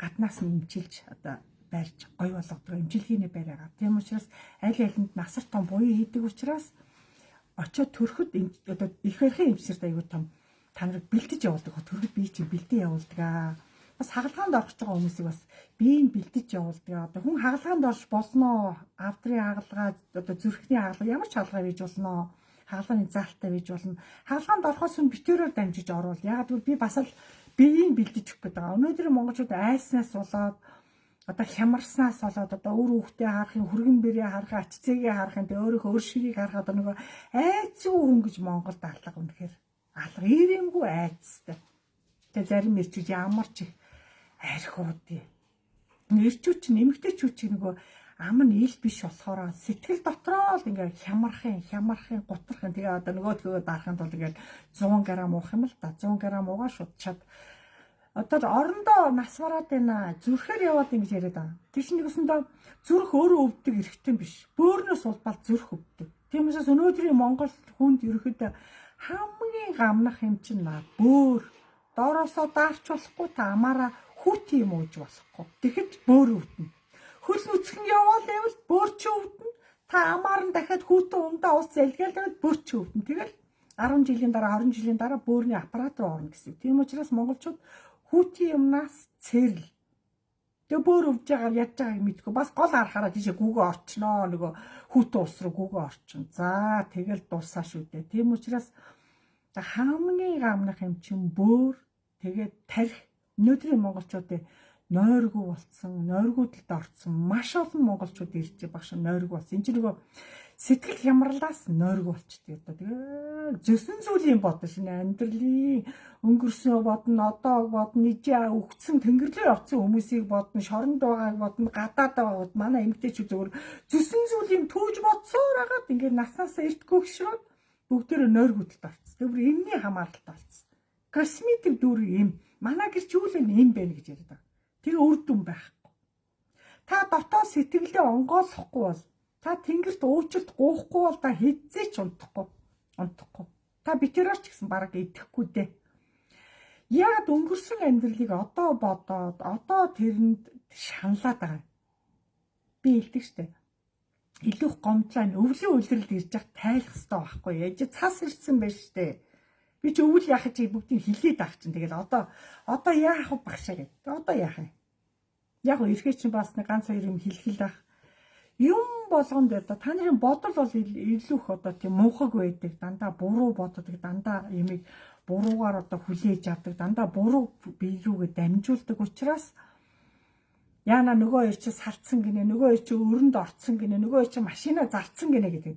гаднаас нь эмчилж одоо барьж гоё болгодог эмчилгээний байраа. Тийм учраас аль алинд насар том буян хийдэг учраас очиод төрөхөд одоо их барихын эмчнэрт аягүй том та нарыг бэлдэж явуулдаг. Төрөхөд би чинь бэлдээ явуулдаг аа. Бас хагалгаанд орж байгаа хүмүүсийг бас биеийг бэлдэж явуулдаг. Одоо хүн хагалгаанд орж болсноо, авдрын хагалгаа, одоо зүрхний хагалгаа ямар ч хагалгаа бийж болсноо, хагалгааны заалтаа бийж болно. Хагалгаанд орохоос нь битүүрээр дамжиж орвол ягаад гэвэл би бас л биеийг бэлдэж өгөх гэдэг. Өнөөдөр монголчууд айснаас болоод одоо хямарснаас болоод одоо өөр хүүхдээ харахын хүргэн бэрээ харах, ач цэгээ харахын тэ өөрийнхөө өр ширийг харахад нөгөө айцгүй хүн гэж Монголд алга үнэхээр алга ирэмгүй айцтай. Тэгээ зарим ирчүүд ямар ч их архиуд. Ирчүүд чинь эмэгтэйчүүд чинь нөгөө ам нь ил биш болохоор сэтгэл дотроо л ингээ хямархын гутрахын тэгээ одоо нөгөөдгөө дарахын тулд ингээд 100 г уух юм л та 100 г уугаа шудчаад одоо орондоо нас бараад байна. Зүрхээр яваад ингэж яриад байгаа. Тэр чинь нэгсэндээ зүрх өөрөө өвддөг эрхтэн биш. Бөөрнөөс улбал зүрх өвддөг. Тийм учраас өнөөдрийн Монгол хүнд ерөөхдөө хамгийн гамнах юм чинь бөөр. Доороосоо даарч болохгүй та амаараа хүүт юм ууж болохгүй. Тэгэхэд бөөр өвдөнө. Хөл нүцгэн яваад байвал бөөр ч өвдөнө. Та амаар нь дахиад хүүтэн ундаа ус залгиалаад бөөр ч өвдөнө. Тэгэл 10 жилийн дараа 20 жилийн дараа бөөрийн аппарат руу орно гэсэн. Тийм учраас монголчууд хүүтийн юмнаас цэрэл. Тэгээ бөөр өвж байгаа яаж байгааг мэдгүй. Бас гол харахаараа тийшээ гүгөө орчноо. Нөгөө хүүтэн ус руу гүгөө орчин. За тэгэл дуусаа шүү дээ. Тийм учраас хамгийн гамнах юм чин бөөр тэгээд тарих. Өнөөдрийн монголчуудын нойргүй болцсон, нойргуудад орцсон маш олон монголчууд ирж багш нойргүй болсон. Энд чинь нөгөө сэтгэл хямралаас нойргүй болчтой одоо тэгээ зөсөн зүйлийн бодно шинэ амьдралын өнгөрсөн бодно, одоо бодно, ижээ өгцөн тэнгэрлээ явцсан хүмүүсийг бодно, шоронд байгааг бодно, гадаад байгааг манай эмгтээчүүд зөвөр зөсөн зүйлийн түүж бодсоор хагаад ингээд наснаас эрт гөгшрөөд бүгдээрээ нойргуудад орцсон. Тэр эмний хамааралтай болцсон. Косметик дүр юм. Манай гэр ч юу л юм бэ гэж яриад байгаа. Тэр үр дүн байхгүй. Та дотоод сэтгэлдээ онгойлохгүй бол та тэнгэрт уучлалт гоохгүй бол та хэзээ ч унтахгүй. Та битэрээр ч гэсэн бараг идэхгүй дээ. Яг өнгөрсөн амьдралыг одоо бодоод одоо тэрэнд шаналаад байгаа. Би хэлдэг штэ. Илүү их гомдлоо өвлийн үйлрэлд ирж явах тайлах хэрэгтэй байхгүй. Яаж цас ирсэн байж штэ. Би ч өвөл яах чи бүгдийг хилээд авах чинь. Тэгэл одоо яах вэ багшаа гэдэг. Одоо яах юм? Яг эрхээ чинь бас нэг ганц хоёр юм хэлхэл байх. Юм болгонд одоо та нарын бодол бол илүү их одоо тийм муухаг байдаг. Дандаа буруу боддог, дандаа ямиг буруугаар одоо хүлээж авдаг, дандаа буруу бие рүүгээ дамжуулдаг учраас яана нөгөө хоёр чи салцсан гинэ, нөгөө хоёр чи өрөнд орцсон гинэ, нөгөө хоёр чи машина зарцсан гинэ гэдэг.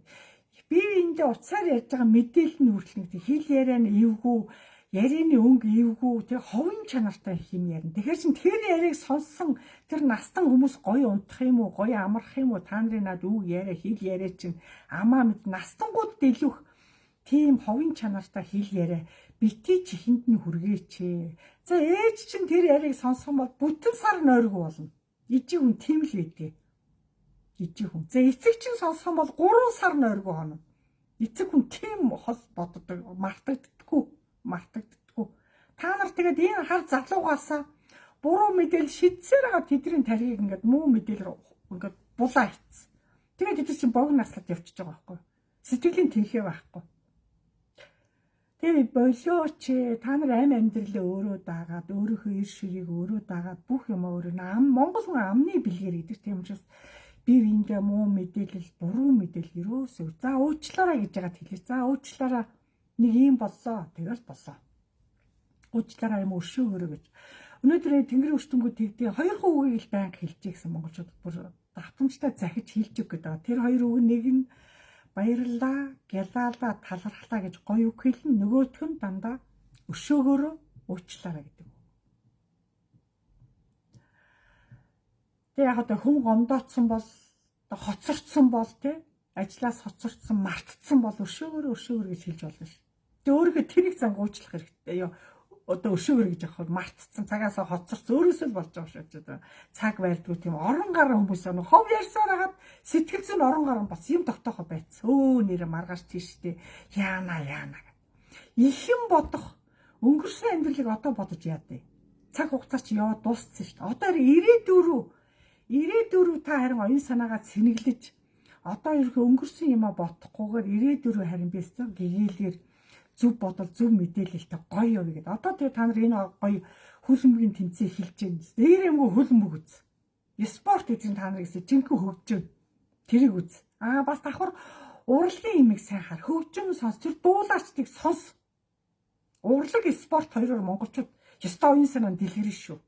Би эндээ уцаар ярьж байгаа мэдээлэл нь хүртэл нэг хэл яриа нь эвгүй, ярианы өнгө эвгүй, тэг ховын чанартай юм ярина. Тэгэхээр чин тэр яриаг сонссон тэр настан хүмүүс гоё унтах юм уу, гоё амарх юм уу, та нарын над үг яриа, хэл яриа чин амаа мэд настангуудад илүүх тийм ховын чанартай хэл яриа бити чихэнд нь хүргээч. За ээж чин тэр яриаг сонссон бол бүтэн сар нойргүй болно. Ижи хүн тийм л байдгийг. Ижи хүн. За эцэг чин сонссон бол 3 сар нойргүй хоног. Эцэг хүн тийм хол боддог, мартагддаггүй. Та нар тэгээд энэ хар залуугаасаа буруу мэдээлэл шидсээр байгаа тэдний тархийг ингээд муу мэдээлэл ингээд булаа хийцэн. Тэгээд тэд чинь бог наслаад явчихж байгаа байхгүй. Сэтгэлийн тэнхээ байхгүй. Тэгээд болооч та нар амьдралаа өөрөө дагаад, өөрийнхөө ир ширийг өөрөө дагаад бүх юм өөрөө Монгол хүн амны бэлгээр гэдэг. Тийм учраас би эндээ муу мэдээлэл, буруу мэдээлэл ерөөсөө. За уучлаарай гэж яагаад хэлээ. За уучлаарай. Нэг юм боллоо. Тэгэл боллоо. Уучлаарай юм өршөөгөрөө гэж. Өнөөдөр Тэнгэрийн өртөнгүүд тэгдэг 2 үгийг л байнга хэлчихэ гэсэн монголчууд бүр давтамжтай захиж хэлж өг гэдэг. Тэр 2 үг нэг нь баярлалаа, гялаалаа, талархлаа гэж гоё үг хэлнэ. Нөгөөх нь дандаа өршөөгөрөө уучлаарай гэдэг. Тэг яг одоо хүн гомдоцсон бол, хоцорцсон бол тий ажлаас хоцордсон, мартцсан бол өшөөгөр гэж хэлж болно ш. Тэгээ өөрийнхөө тэрийг зангуучлах хэрэгтэй. Одоо өшөөгөр гэж явах мартцсан, цагаас хоцорсон өөрөөсөө л болж байгаа шүү дээ. Цаг байлдгүй тийм орон гарan хүмүүс өнө хов ярьсаар хагаад сэтгэл зүйн орон гарan бас юм тогтоохоо байц. Нэрэ маргааш тийштэй яана гэх. Ихэн бодох өнгөрсөн амьдралыг одоо бодож яадэ. Цаг хугацаа чи яваад дууссан шүү дээ. Одоо ирээдүрүү та харин оюун санаагаа сэнэглэж одоо ерхий өнгөрсөн юма бодохгүйгээр ирээдүрүү харин бистэ гэгээлэр зөв бодол зөв мэдээлэлтэй гоё явъя гэдэг. Одоо тэгээ та нар энэ гоё хөлбөмбөгийн тэмцээн эхэлж байна. Нэрэмгүй хөлбөмбөг үз. Спорт гэдэг нь та нар гэсэн жинхэнэ хөгжим. Тэрийг үз. Бас давхар урлагийн имийг сайн хар. Хөгжим сонс. Тэр дуулаачдыг сонс. Урлаг спорт хоёроор монголчууд ёстой оюун санаанд дэлгэрнэ шүү.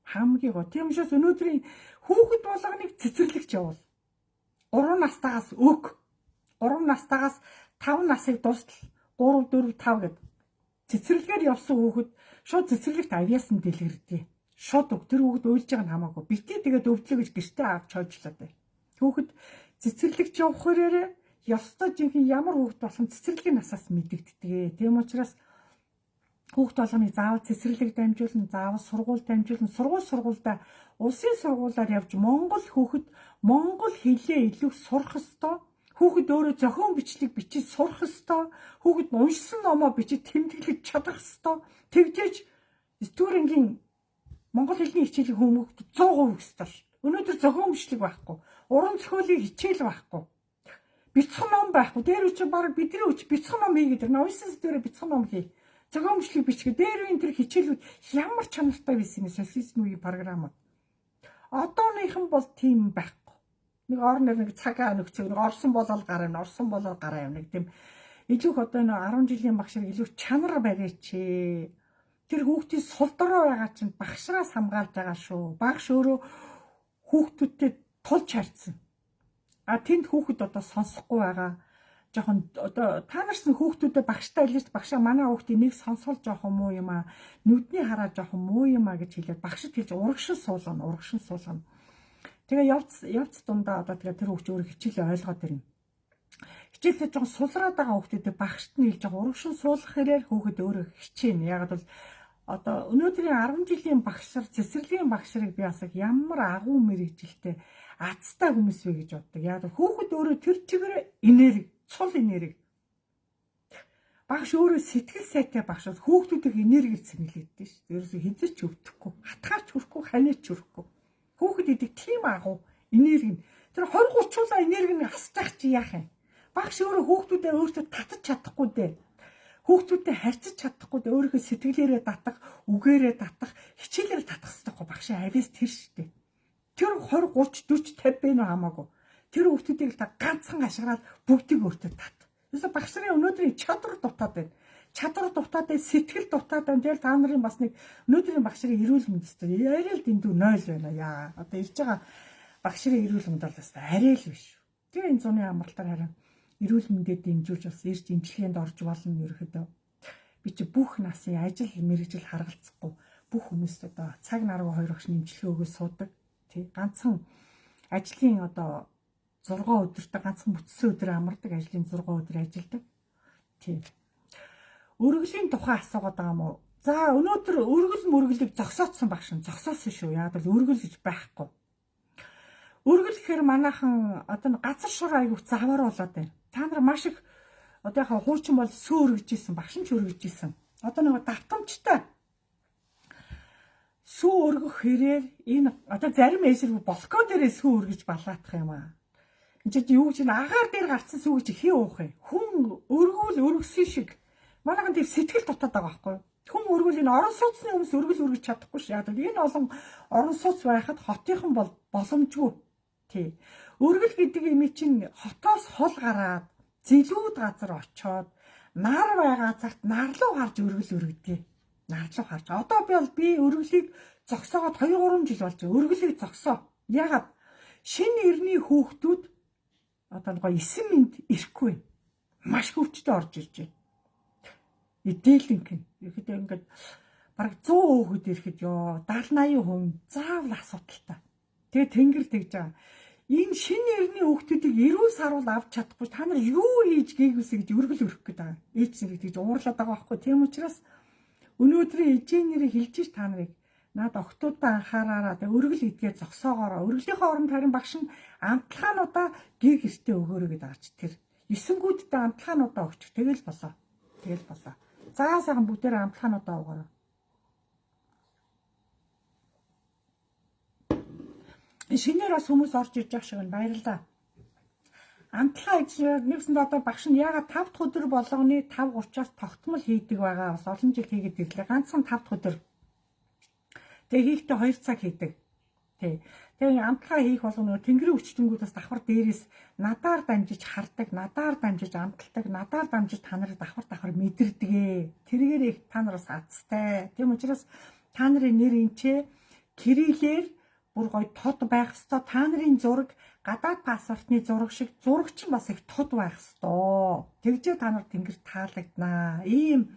Хамгийн гоо. Тийм учраас өнөөдрийн хүүхэд болгоныг цэцэрлэгч явуул. 3 настайгаас 3 настайгаас 5 насыг дуустал 3 4 5 гэд цэцэрлэгээр явсан хүүхэд шууд цэцэрлэгт авьяасан дэлгэрдээ. Шууд тэр хүүхэд уйлж байгаа нь хамаагүй. Битээ тэгээд өвдлөө гэж гэртээ авч хойжлоо дээ. Хүүхэд цэцэрлэгч явах хэрээрээ ёстой жинхэнэ ямар хүүхэд болсон цэцэрлэгийн насаас мэдэгддэг. Тийм учраас хүүхэд болгоныг заавал цэцэрлэг дамжуулна, заавал сургууль дамжуулна, сургуульдаа улсын сургуулиар явж монгол хүүхэд монгол хэлээ илүү сурах ёстой. Хүүхэд өөрөө зохион бичлэг бичиж сурах ёстой. Хүүхэд уншсан номоо бичиж тэмдэглэж чадах ёстой. Тэгжээж студентийн монгол хэлний хичээлийн хүмүүст 100% ёстой ш. Өнөөдөр зохион бичлэг байхгүй. Уран зохиолын хичээл байхгүй. Бяцхан ном байхгүй. Дээр үчи баг бидний үчи бяцхан ном хий гэдэг. Новисс дээр бяцхан ном хий. Зохион бичлэг бичгээ. Дээр үн тэр хичээлүүд ямар чанартай байсан юм социализмын програм. Одооныхан бол тийм байхгүй. Нэг орноор нэг цагаа нөхцөө нэг орсон болол гараа юм нэг тийм илүү одоо нэг 10 жилийн багш шиг илүү чанар барьяач. Тэр хүүхдийн сул дорой байгаа чинь багшраас хамгаалж байгаа шүү. Багш өөрөө хүүхдүүдтэй тулж харьцсан. Тэнд хүүхэд одоо сонсохгүй байгаа. Жохон одоо та нарсан хүүхдүүдэд багштай хэлж багшаа манай хүүхдийн нэг сонсол жоохон муу юм аа. Нүдний хараа жоохон муу юм аа гэж хэлээд багшд хэлж урагшин суулгана. Тэгээ явц дундаа одоо тэгээ тэр хүүхд өөрөө хичээлээ ойлгоод ирнэ. Хичээлээ жоохон сулраад байгаа хүүхдүүдэд багшд нь хэлж байгаа урагшин суулгах хэрээр хүүхэд өөрөө хичээнэ. Яг бол одоо өнөөдрийн 10 жилийн багшаар цэцэрлэгийн багшрыг би бас ямар агуу мэрэгжилтэй азтай хүмүүс вэ гэж боддог. Яг хүүхэд өөрөө тэр чигээр цул энерги. Багш өөрөө сэтгэл сайтай багш хүүхдүүдийг энергиэр цэнгэлэгдэж шүү. Ерөөсө хизэж өвдөхгүй, хатгаач хүрхгүй, ханиач хүрхгүй. Хүүхэд идэг тийм агуу энерги. Тэр 20-30 энерги нь асчих чи яах юм? Багш өөрөө хүүхдүүдээ өөртөө татаж чадахгүй дээ. Хүүхдүүдтэй харьцаж чадахгүй дээ. Өөрийнхөө сэтгэлээрээ татах, үгээрээ татах, хичээлээр татах хэрэгтэй багшаа авьяас тэр штэ. Тэр 20, 30, 40, 50 бэ нөө хамаагүй. Тэр хүүхдүүдийг та ганцхан ашиглаад бүгдийг өөртөө тат. Юусе багш нарын өнөөдрийн чадвар дутаад байна. Сэтгэл дутаад байна. Тэгэл та нарын бас нэг өнөөдрийн багш нарын эрүүл мэнд өстой. Арай л дэндүү 0 байна яа. Одоо ирж байгаа багш нарын эрүүл мэнд бол өстой арай л биш. Тэгээ энэ зуны амралтаар харин эрүүл мэндэд дэмжүүлж бас ирж имчилгээнд орж болно ерөөхдөө. Би чи бүх насын ажил мэргэжил харгалцахгүй бүх хүмүүст одоо цаг наруу 2 багш имчилгээ өгөө суудаг. Тий ганцхан ажлын одоо 6 өдөртөө ганцхан бүтсэн өдөр амардаг, ажлын 6 өдөр ажилладаг. Тий. Өргөлийн тухай асуугаад байгаа юм уу? За өнөөдөр өргөлийг зогсоодсон багш нь зогсоосон шүү. Яг л өргөл гэж байхгүй. Өргөл гэхээр манайхан одоо газар шур айгуух завар болоод байна. Та нар маш их одоо яхаа хуучин бол сүү өргөжсэн, багш нь ч өргөжсэн. Одоо нэг давтамжтай сүү өргөх хэрээр энэ одоо зарим эсрэг болко дээрээ сүү өргөж балаатах юм аа. Энд чинь юу гэж агаар дээр гарцсан сүү гэж хий уух юм. Хүн өргөсөн шиг манайхан тэр сэтгэл дутаад байгаа байхгүй. Хүн өргөл энэ орон сууцны хүмүүс өргөж чадахгүй ш. Яг энэ олон орон сууц байхад хотынхан бол боломжгүй. Тий. Өргөл гэдэг юм чинь хотоос хол гараад зэлүүд газар очоод нар байгаа цагт нарлуу харж өргөдөг. Нарлуу харж. Одоо би өргөлийг зогсоогоод 2-3 жил болж өргөлийг зогсоо. Ягаад шинэ эртний хүүхдүүд одоо нэг 9 минут ирэхгүй. Маш хөвчтэй орж ирж байна. Идээлинг ихэд ингээд бараг 100 хүүхэд ирэхэд ёо 70-80% заавал асуудалтай. Тэгээ тэнгэр тэгж байгаа. Энэ шинэ эртний хүүхдүүдийг эрүүл сарвал авч чадахгүй та нар юу хийж гээгүйсэ гэж өргөл өрөх гээд байгаа. Ээж нэрийг тэгж уурлаад байгаа байхгүй. Тийм учраас өнөөдрийн ээжийн нэрийг хэлж ш та нарыг наад октоудаа анхаараараа тэг өргөл идгээ зогсоогоороо. Өргөлийн оронд харин багш нь амтлагаануудаа гэр гэртээ өгөөрэй гэдэг аач тэр. 9 гүйттэй амтлагаануудаа өгчих. Тэгэл болоо. Заа сайхан бүгдээрээ амтлагаануудаа өгөөрэй. Шинээр бас хүмүүс орж ирж байгаа шиг байна. Баярлалаа. Амтлагаа гэж нэгсэнд одоо багш нь яагаад 5 дахь өдөр болгоны 5:30-аас тогтмол хийдэг байгаа. Бас олон жил хийгээд ирлээ. Ганцхан 5 дахь өдөр. Тэгээ хийхдээ 2 цаг хийдэг. Тэгээ амтлагаа хийх болгоно тэнгэрийн өчтөнгүүдээс давхар дээрээс надаар дамжиж хардаг, надаар дамжиж амталдаг, надаар дамжиж та нарыг давхар мэдэрдэг. Тэргээр их та нараас азтай. Тийм учраас та нарын нэр энчээ кириллээр бүр гоё тод байх ёстой. Та нарын зураг гадаад паспортны зураг шиг зурагч нь бас их тод байх ёстой. Тэгжээ та нар тэнгэр таалагднаа. Ийм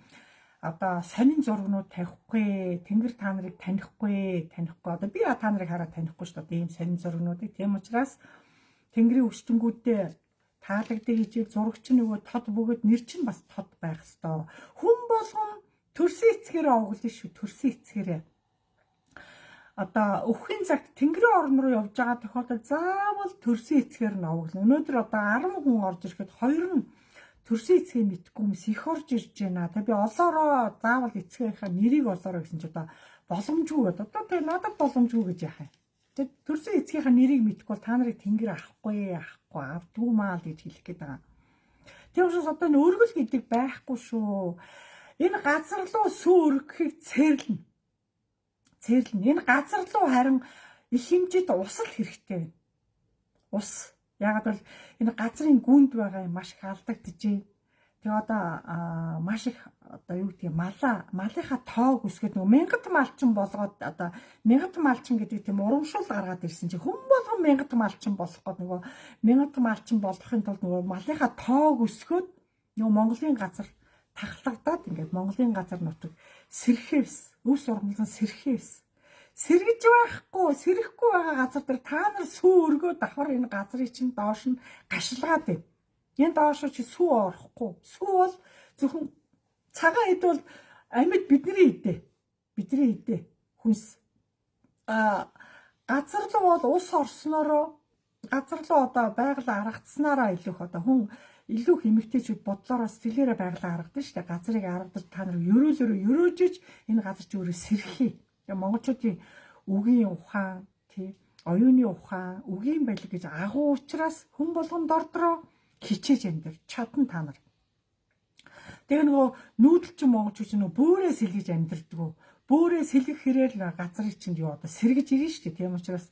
одоо сонин зургнууд тавихгүй, тэнгэр та нарыг танихгүй. Одоо би та нарыг хараад танихгүй шүү дээ. Ийм сонин зургнуудыг. Тийм учраас тэнгэрийн өчтөнгүүдээ таалагддаг гэж зурагч нь нөгөө тод бөгөөд нэр чинь бас тод байх ёстой. Хүн болгон төрсөн эцгээрээ оглоно шүү. Төрсөн эцгээрээ. Одоо өвхийн цагт тэнгэрийн орн руу явж байгаа тохиолдолд заавал төрсөн эцгээр нь оглоно. Өнөөдөр одоо 10 хүн орж ирэхэд 2 нь төрсөн эцгээ мэдгүй хүмүүс их орж ирж байна. Та би олоороо заавал эцгийнхаа нэрийг олоороо гэсэн чи одоо боломжгүй гэдэг. Одоо тэгээ надад боломжгүй гэж яах юм. Тэгээ төрсөн эцгийнхаа нэрийг мэдгүй бол та нарыг тэнгэр авахгүй авдгүй маа л гэж хэлэх гээд байгаа. Тэр учраас одоо энэ өргөл гэдэг байхгүй шүү. Энэ газар руу сүү өргөхийг цэрлэнэ. Энэ газар руу харин их хэмжээнд ус л хэрэгтэй байна. Ус. Яагаад бол энэ газрын гүнд байгаа юм маш их алдагдчихээн. Тэгээ одоо маш их одоо юу гэдгийг малынхаа тоог үсгээд нөгөө мянгат малчин болгоод одоо мянгат малчин гэдэг тийм урамшуул гаргаад ирсэн чинь хүн болгон мянгат малчин болох гээд нөгөө мянгат малчин болохын тулд нөгөө малынхаа тоог үсгөөд нөгөө Монголын газар тахлагдаад ингээд Монголын газар нутаг сэрхээвс өвс урмлан сэрхээвс сэргэж сэрэхгүй байгаа газар дээр та нар сүү өргөө давхар энэ газрыг чинь доош нь гашилгаад байна. Энэ доош чи сүү орохгүй. Сүү бол зөвхөн цагаан хэд бол амьд бидний идэ. Хүнс газар руу бол ус орсноороо газар руу одоо байгалаа аргацснараа илүүх одоо хүн илүү хэмэгтэйчүүд бодлороо сэтгэлээрээ байгалаа гаргадаг шүү дээ. Газрыг аргадаг та нар ерөөж энэ газар чи өөрөө сэрхий. Монголчуудын үгийн ухаан, оюуны ухаан, үгийн байлиг гэж агуу учраас хүн болгонд ордроо хичээж амьдар чадна та нар. Тэгээ нөгөө нүүдэлчин монголчууд нөгөө бөөрөө сэлгэж амьдардаг. Бөөрөө сэлгэх хэрээр л газрыг чинь юу одоо сэргэж ирнэ шүү дээ. Тийм учраас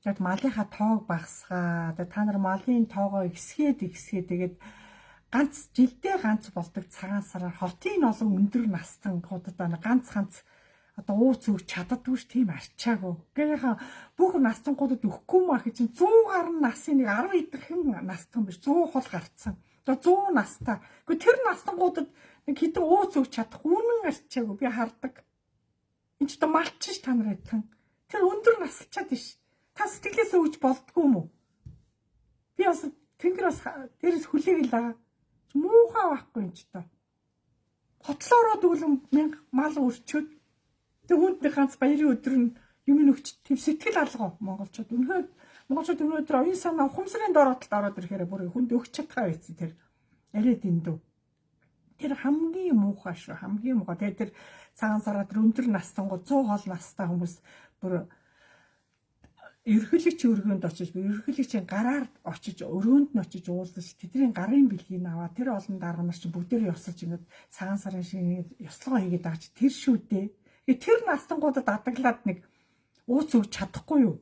яг малынхаа тоог багасгаа. Та нар малын тоогоо ихсгээд тэгээд жилдээ ганц болдог цагаан сараар хотын олон өндөр настан худалдаа ганц одоо ууц өгч чаддаггүй ш тийм арчаагүй. Гэхдээ бүх настангуудад өгөхгүй маа гэж 100 гаруй насын нэг 10 идэх настан биш 100 хол гарцсан. Одоо 100 настаа. Гэхдээ тэр настангуудад нэг хэдэн ууц өгч чадахгүй үнэн арчаагүй би хардаг. Энд ч одоо малчин ш та нар айтхан. Тэр өндөр насалчаад биш. Та сэтгэлээсээ өгч болдгоо юм уу? Би бас тэнгэр бас дээрээс хүлээгэл байгаа. Муухай байхгүй юм ч одоо. Хотлоороо дүүлэн мал өрчөөд тэг хүнд нэг ганц баярын өдөр нь юм өгч тийм сэтгэл алгаа монголчууд. Монголчууд өнөөдөр оюун санаа ухамсарын дороотлолд ороод ирэхээр бүр хүнд өгч чадхаа байсан тэр арай дэндүү. Тэр хамгийн муухай шүү. Хамгийн муухай. Тэгээд тэр цагаан сараа тэр өндөр настангууд 100 хол настай хүмүүс бүр ерхийлэгч өргөнд очиж ерхийлэгчийн гараар очиж өрөөнд нь очиж уулзаж тэдний гарын бэлгийг аваа тэр олон дарга нар чинь бүгдээрээ ёсож ингээд цагаан сарын шиг ёслогоо хийгээд байгаа чи тэр шүү дээ. Тэр настангуудад адаглаад нэг ууц өгч чадахгүй юу?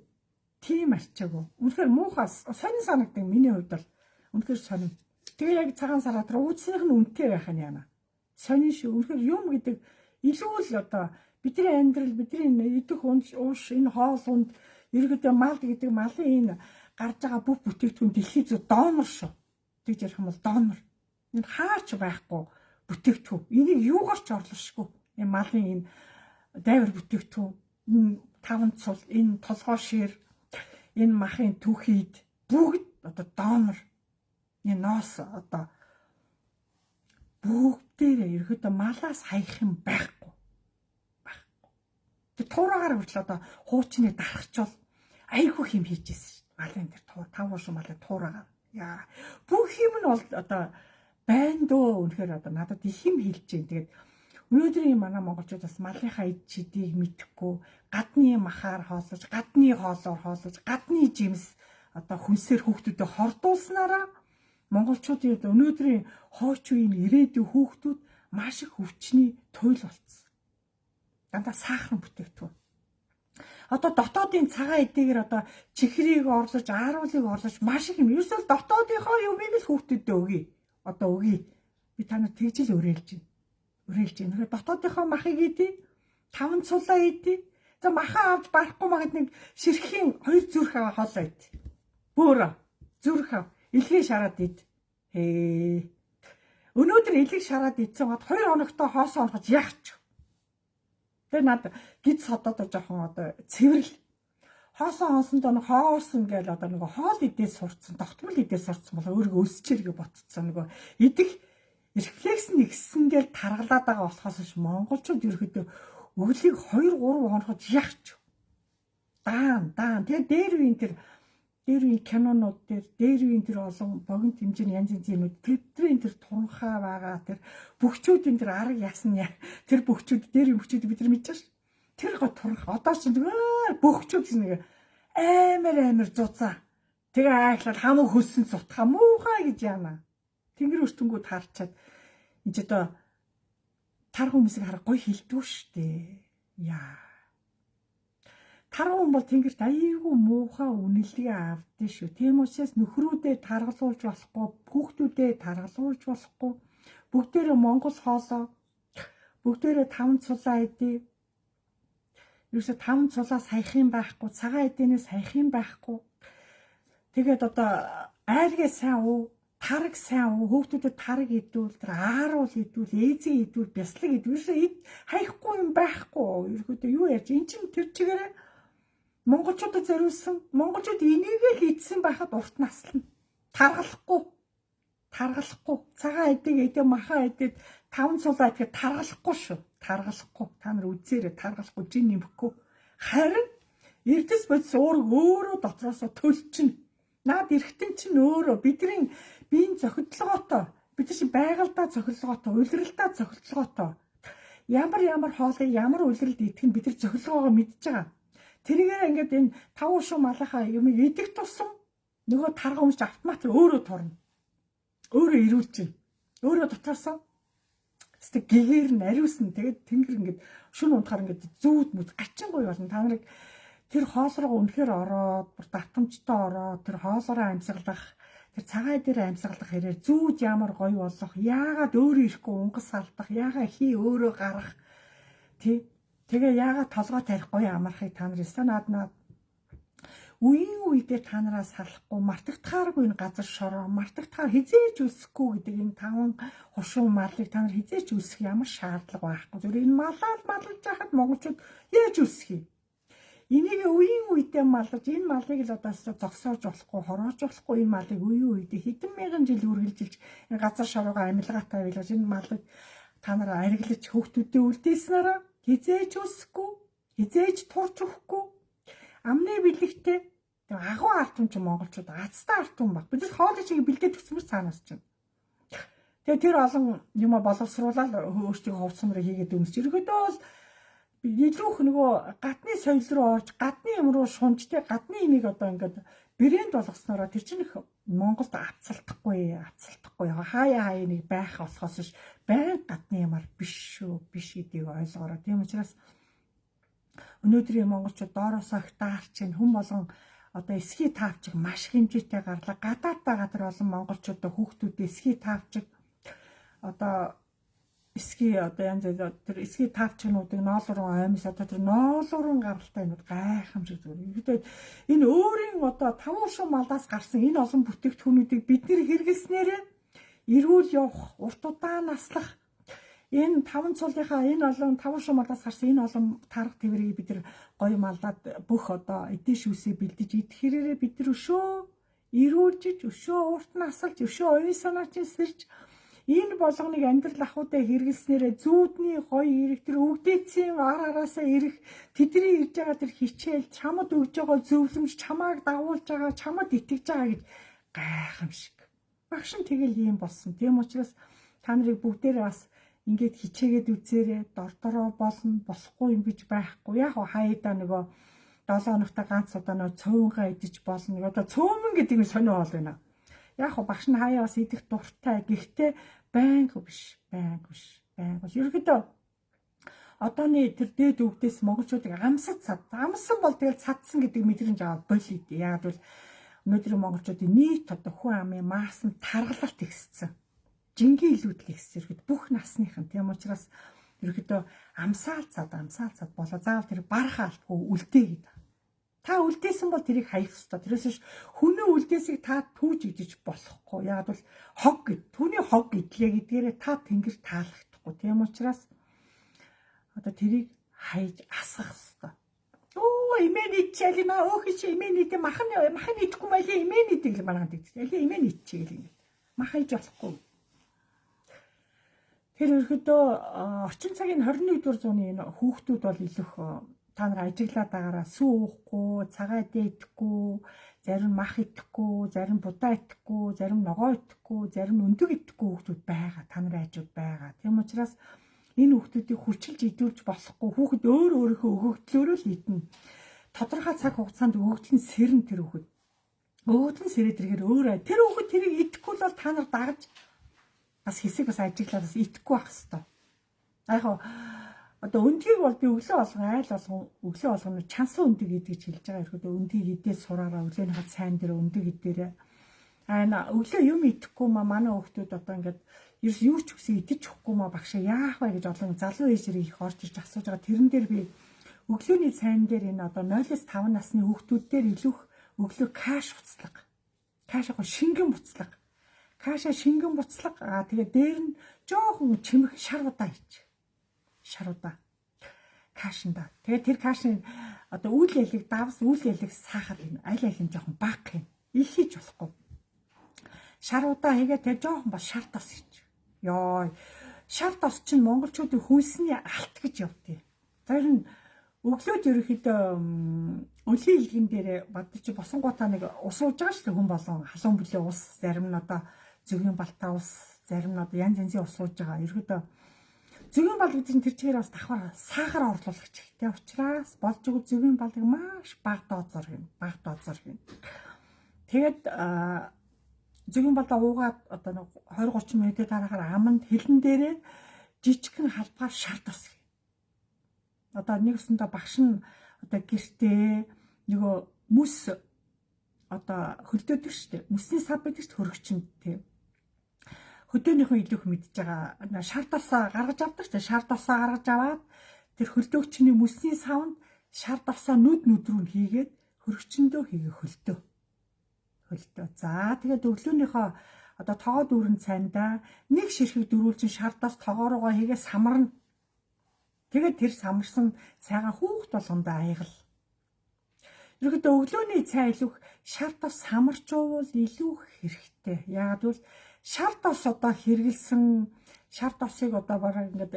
Тийм арчаагүй. Үнэхээр муухай сонин санагдав миний хувьд бол. Үнэхээр сонин. Тэгээ яг цагаан сараа тэр ууцных нь үнэтэй байх нь яана. Сонин шүү. Үнэхээр юм гэдэг илүү л одоо бидний амьдрал бидний идэх ууш энэ хоол унд ерөөдөө мал гэдэг малын энэ гарч байгаа бүх бүтээгдэхүүн дэлхийд зөв донор шүү. Тэгж ярих юм бол донор. Энэ хаач байхгүй бүтээгдэхүүн. Энийг юугаар ч орлошгүй. Энэ малын энэ дайвар бүтээгдэхүүн, энэ таван цул, энэ толгой шир, энэ махын түүхийд бүгд одоо донор энэ ноос одоо бүгдээрээ ерөөдөө малаас хаях юм байхгүй. Тэг туураагаар хүртэл одоо хуучны дарахчвал айгүй юм хийжсэн шүү. Малын дээр тав уушин малын туураагаар. Яа. Бүх юм нь бол одоо байна дөө үнэхээр одоо надад их юм хэлж जैन. Тэгээд өнөөдрийн манай монголчууд бас малынхаа ид чидийг мэдхгүй гадны махаар хоолсож, гадны хоолоор хоолсож, гадны жимс одоо хүнсээр хүүхдүүдэд хордуулснараа монголчуудын өнөөдрийн хойч үеийн ирээдүйн хүүхдүүд маш их өвчний туйл болцсон. Дандаа сахар бүтээгдэхүүн. Одоо дотоодын цагаан эдгээр одоо чихрийг орлож, ааруулыг орлож маш их юм. Ерөөсөө дотоодынхоо юмыг л хүүхдүүдэд өгье. Одоо өгье. Би танад тэгж л өрөөлж байна. Өрөөлж байна. Тэгэхээр дотоодынхоо махыг идэ, таван цулаа идэ. За махаа авч барахгүй магад нэг ширхийн 2 зүрх хоолоо идэ. Бөөрө зүрх ав. Илгээ шараад ид. Өнөөдөр илэг шараад идсэн гот 2 хоногтой хоосоо онохож яах. Тэгээ над гид содоод жоохон одоо цэвэрл хоосон хоосон хоосон гээл одоо нэг хоол идээс сурцсан, тогтмол идээс сурцсан бол өөрийгөө өсчээргээ ботцсон нэг идэх рефлекс нэгсэн гээл таргалаад байгаа болохоос ш монголчууд ерөөдөө өглийг 2-3 хоногт яах. Даан. Тэгээ дээр үеийн кинонууд дээр үеийн тэр олон богино хэмжээний янз янзын юмуд тэдний тэр туранхаа байгаа тэр бөхчүүдийн тэр арга ясна тэр бөхчүүд дээр үеийн бөхчүүд бид нар мэдчихэж ш. Тэр гоо туранхаа одоо ч бөхчүүд нэг амар зузаа. Тэгээ айхлал хамаг хөссөн цутха муухай гэж яана. Тэнгэр өртөнгүүд харчаад энэ ч одоо тар хүмүүсийг харахгүй хилдэггүй штэ. Яа. Тар хүн бол тэнгэрт аяйгүй муухай үнэлгээ авдээ шүү. Тийм учраас нөхрүүдээ таргалуулж болохгүй, хүүхдүүдээ таргалуулж болохгүй. Бүгдээрээ монгол хоолоо, бүгдээрээ 5 цулаа идэ. Юусе 5 цулаа саях юм байхгүй, цагаан эдэнээс саях юм байхгүй. Тэгээд одоо айргээ сайн уу, тараг сайн уу, хүүхдүүдэд тараг идүүл, тэр ааруул идүүл, ээзээ идүүл, бяслаг идүүл. Юусе хаяхгүй юм байхгүй. Ерөөдөө юу яаж эн чинь тэр чигээрээ монголчуудад зориулсан монголчууд энийг л идсэн байхад урт наслана. Таргалахгүй. Цагаан эдэг эдэ махаа эдэд 5 цулаа идэхэд таргалахгүй шүү. Таргалахгүй. Та нар үзээрэй таргалахгүй жин нэмэхгүй. Харин эрдэс бодис өөрөө дотроосоо төлчин. Наад эргэтэн чинь өөрөө бидний биеийн зохидлогоотой. Бид чинь байгальдаа зохидлогоотой, улиралдаа зохидлогоотой. Ямар хоолыг ямар улиралд идэх нь бид нар зохидлогоогоо мэдж байгаа. Тэрийгээр ингээд энэ 5 уушин малынхаа юмыг идэх тусам нөгөө тарга өмч автомат өөрөө торно. Өөрөө ирүүлж байна. Өөрөө дотроосоо өстө гэгээр нь ариусна. Тэгээд тэнгэр ингээд шүн унтахаар ингээд зүүд мүд гачин гоё болно. Та нарыг тэр хоол руу үнэхээр ороод, бүр давтамжтай ороод, тэр хоолоороо амьсгалах, тэр цагаан дээр амьсгалах хэрэг зүүд ямар гоё болох, яагаад өөрөө ирэхгүй унгас алдах, яагаад хий өөрөө гарах. Тэгээ яагаад толгой тарихгүй амархыг та нар станаднаа үеийн үедээ та нараас салахгүй мартагдахааргүй энэ газар шороо мартагдахаар хизээж өсөхгүй гэдэг энэ 5 хушуу малыг та нар хизээж өсөх ямар шаардлага байхгүй. Зүгээр энэ малж яхад монголчууд яаж өсөх юм? Энийг үеийн үедээ малж энэ малыг л одоо зогсоож болохгүй хороож болохгүй энэ малыг үеийн үедээ хэдэн мянган жил үргэлжилж энэ газар шороогоо амилгаатай байлгаж энэ малыг та нар ариглаж хөөхтүүдэд үлдээснараа хизээж өсөхгүй, хизээж турч өгөхгүй. Амны бэлэгтэй агуу ард түмч монголчууд азтай ард түм баг. Бид хоолой чиг бэлдээд төсмөр цаанаас чинь. Тэгээ тэр олон юм боловсруулаад өөрсдөө хувцсамрыг хийгээд өмсч ерөөдөө бол илүү их нөгөө гадны соёл руу орж, гадны юм руу шунжтэй гадны имийг одоо ингээд брэнд болгоснороо тэр чинь их Монголд авцалтахгүй хаяа нэг байх болохоос ш байн гадны юмар биш гэдгийг ойлгоорой. Тийм учраас өнөөдрийн монголчууд доороосоо их даарч чинь хүн болгон одоо эсхий таавчиг маш хэмжээтэй гарлаа. Гадаадтай газар олон монголчуудаа хүүхдүүд эсхий таавчиг одоо эсхий одоо янз бүр тэр эсхий таавчнуудыг ноолрон аймс одоо тэр ноолрон гаралтай юмуд гайхамшиг зүгээр. Энэ өөрийн одоо 5 уушин малаас гарсан энэ олон бүтээгдэхүүнүүдийг бид нэр хэрэглэснээр эрүүл явах, урт удаан наслах Энэ 5 цулынхаа энэ олон 5 шумалаас гарсан энэ олон тарга твэрийг бид нар гоё малдаад бүх одоо эдийн шүүсээ бэлдэж идэхээрээ бид нар өшөө ирүүлжиж, өшөө урт насалж, өшөө оюун санаач сэрж энэ болгоныг амьдрал ахуйдаа хэрэглэснээрээ зүүдний гоё ирэх тэр өвдөөцийн араасаа ирэх тэдний ирж байгаа тэр хичээл чамд өгж байгаа зөвлөмж чамааг дагуулж байгаа чамд итгэж байгаа гэж гайхамшиг. Багш нь тэгэл ийм болсон. Тийм учраас та нарыг бүгдээрээ бас ингээд хичээгээд үзээрэй. Дордороо болно, болохгүй юм гэж байхгүй. Яг хаяада нөгөө 7 хоногта ганц удаа нөө цөөнгаа идэж болно. Одоо цөөнмөн гэдэг нь сонио бол байна. Яг багш нь хаяа бас идэх дуртай. Гэхдээ байнга биш. Ерөнхийдөө одооны тэр дээд өвдөөс монголчуудыг амсад цад. Амсан бол тэгэл цадсан гэдэг мэдрэмж аваад болий. Яг бол өнөөдрийн монголчуудын нийт одоо хүн амын маас нь таргалалт ихссэн. Жингийн илүүдл ихссэн. Бүх насныхан. Тийм учраас ерөнхийдөө амсаал цад болоо заавал тэр барах алдгүй үлдээ гэдэг. Та үлдээсэн бол тэрийг хаях ёстой. Тэрээс биш хүний үлдээсийг та түүж идэж болохгүй. Яг бол хог гэд. Түүний хог идлээ гэдгээрээ та тэнгэр таалагдахгүй. Тийм учраас одоо тэрийг хайж асгах ёстой. Имэн ичээл юм аа өөхөч имэн идэ махан идэхгүй маяг имэн идэг л манайд гэдэг. Ялээ имэн ичээл ингэ. Махайж болохгүй. Тэр ерөөдөө орчин цагийн 21-р зууны энэ хүүхдүүд бол илүүх та нар ажиглаад байгаараа сүү уухгүй, цагаа дээдэхгүй, зарим мах идэхгүй, зарим будаа идэхгүй, зарим ногоо идэхгүй, зарим өндөг идэхгүй хүүхдүүд байгаа. Та нарын ажууд байгаа. Тийм учраас энэ хүүхдүүдийг хүчилж идүүлж болохгүй. Хүүхэд өөрийнхөө өгөгдлөөрөө л идэнэ. Тодорхой цаг хугацаанд өгөгдөл нь сэрнэ тэр хүүхэд. Өгөгдөл нь сэрээд ирэхээр өөрөө тэр хүүхэд тэрийг идэхгүй бол та нар дагаж бас хэсэг бас ажиглаад бас идэхгүй байх хэвээр. Яг одоо өндгийг бол би өглөө болгоно чансан өндөг идэж хэлж байгаа. Ирэхэд өндгийг идээд сураараа өглөөнийхөө сайн дээр өндөг идээрээ. Өглөө юм идэхгүй манай хүүхдүүд одоо ингээд ерөөс юу ч үгүй идэж өгөхгүй багшаа яах вэ гэж олон залуу ээжээр их орж ирж асууж байгаа. Тэрэн дээр би өглөөний цайн дээр энэ одоо 0-5 насны хүүхдүүд дээр илүүх өглөө каш буцлага. Каш яг шингэн буцлага. Каша шингэн буцлага. Тэгээ дээр нь жоохон чимэх шар удаа ич. Шар удаа. Кашинда. Тэгээ тэр кашин одоо үйл ялэг давс үйл ялэг сахар юм. Аль аль нь жоохон бага юм. Их хийж болохгүй. Шар удаа хийгээ тэгээ жоохон бас шар тос ич. Йоо. Шар тос чинь монголчуудын хүнсний алт гэж явдیں۔ Тэр нь өглөөд ерөөхдөө өлийн илгэн дээр бадч босонгуудаа нэг ус ууж байгаа шүү дээ хүн болон халуун бүлээ ус зарим нь одоо зөгийн балтаа ус зарим нь одоо янз янзын ус ууж байгаа. Ерөөхдөө зөгийн бал гэдэг нь тэр чигээр бас давхар сахар орлуулагч ихтэй учраас болж өгөх зөгийн балыг маш бага дозоор хийнэ. Тэгээд зөгийн балаа уугаад одоо 20-30 минутын дараагаар аманд хилэн дээрээ жижигхэн халбаар шар тос. Одоо нэгсэндээ багш нь одоо гэртээ нөгөө мүс одоо хөлдөөдөг шүү дээ. Мүсний сав байдаг шүү хөрөгчөнд тийм. Хөдөөнийхөө илүүх мэдж байгаа шар тосоо гаргаж авдаг шүү дээ. Шар тосоо гаргаж аваад тэр хөлдөөгчний мүсний савнд шар тосоо нүд рүү хийгээд хөрөгчөндөө хийгээ хөлдөө. За тэгээд өглөөнийхөө одоо тоогоо дүүрэн цайндаа нэг ширхэг дөрүүлжин шар тос тоогоороо хийгээ самарна. Тэгээд тэр самарсан цайгаа хүүхд болгондоо аягал. Ерөнхийдөө өглөөний цай илүүх шар тос самарчуувал илүү хэрэгтэй. Яагаад гэвэл шар тос одоо хэрэгэлсэн шар тосыг одоо бараг ингээд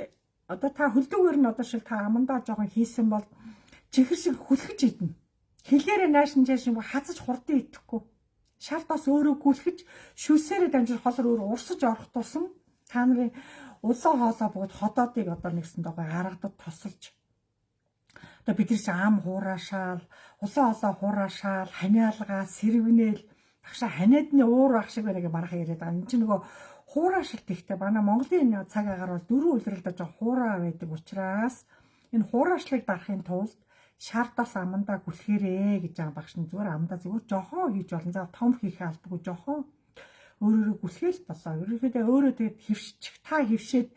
одоо та хөлдөгөр нь одоо шил та амандаа жоохон хийсэн бол чихэр шиг хүлхэж идэнэ. Хилээрээ наашин чаашин хазаж хурдан идэхгүй. Шар тос өөрөө гүлхэж шүсээрээ дамжиж холор өөр урсаж орох тусам та нарын улаан хоолой бөгөөд ходоодыг одоо нэгсэн дагой гаргадад тосолж одоо бид нар чи ам хураашаал улаан хоолой хураашаал ханиалгаа сэрвэнэл багшаа ханиадны уур ах шиг байна гэж барах яриад байгаа. Энд чинь нөгөө хураашалт ихтэй манай Монголын цаг агаар бол дөрвөн улиралдаа жоо хураа байдаг учраас энэ хураашлыг дарахын тулд шар тос амандаа гүлхээрээ гэж байгаа багш нь зүгээр амандаа зүгээр жохоо хийж болно. За том хийх албагүй жохоо өөрөөрөө гүлхээл болоо. Ерөнхийдөө өөрөө тэгээд хөвшчих та хөвшөөд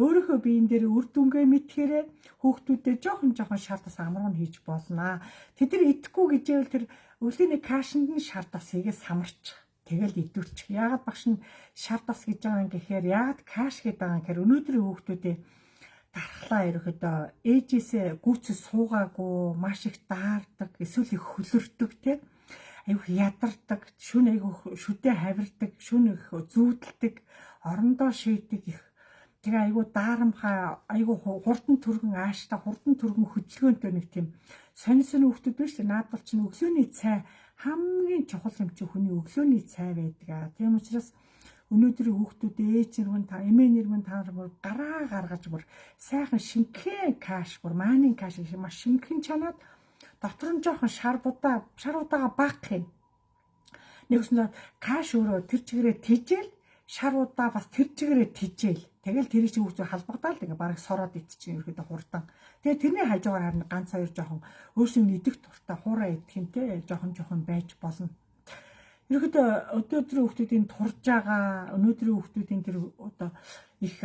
өөрийнхөө биеийн дээр үр дүнгээ мэдхээрээ хүүхдүүдэд жоохон шар тос амарган хийж болно. Тэд нар идэхгүй гэжээвэл тэр өглөөний кашинд нь шар тос хийгээ самарч. тэгэл идвэрч. Яагаад багш нь шар тос гэж байгаа юм гэхээр яагаад каш гэдэг байгаа юм гэхээр өнөөдрийн хүүхдүүдээ дархлаа ерөөхдөө ээжээсээ гүйцэд суугаагүй маш их даардаг, эсвэл их хөлөрдөг те. Айгу ядардаг, шүн айгу шүдэ хавирдаг, шүн их зүүдэлдэг, орондоо шийдэг их. Тэгээ айгу даарамхаа, айгу хурдан түргэн ааштай, хурдан түргэн хөдөлгөөнтэй нэг тийм сонь хүүхдүүд биш үү? Наад бол чинь өглөөний цай хамгийн чухал юм чи хүний өглөөний цай байдаг. Тийм учраас өнөөдрийн хүүхдүүд ээж нэрмэн та эмээ нэрмэн та нар гараа гаргаж бүр сайхан шинхэн каш бүр маанийн каш шиг маш шинхэн чанаад дотор нь жоохон шар удаага багах юм. Нэгснээр каш өөрөө тэр чигээрээ тижэл шар удаа бас тэр чигээрээ тижэл. Тэгэл тэр чинь хүүхдүүд халбагдаал ингээ бараг сороод идчихин ерөөдөө хурдан. Тэгээ тэрний хажуугаар харин ганц хоёр жоохон өөрсөө идэх туртаа хуурай идэх юм те жоохон байж болно. Ерөөдөө өдөөдрийн хүүхдүүдийн турж байгаа өнөөдрийн хүүхдүүдийн тэр одоо их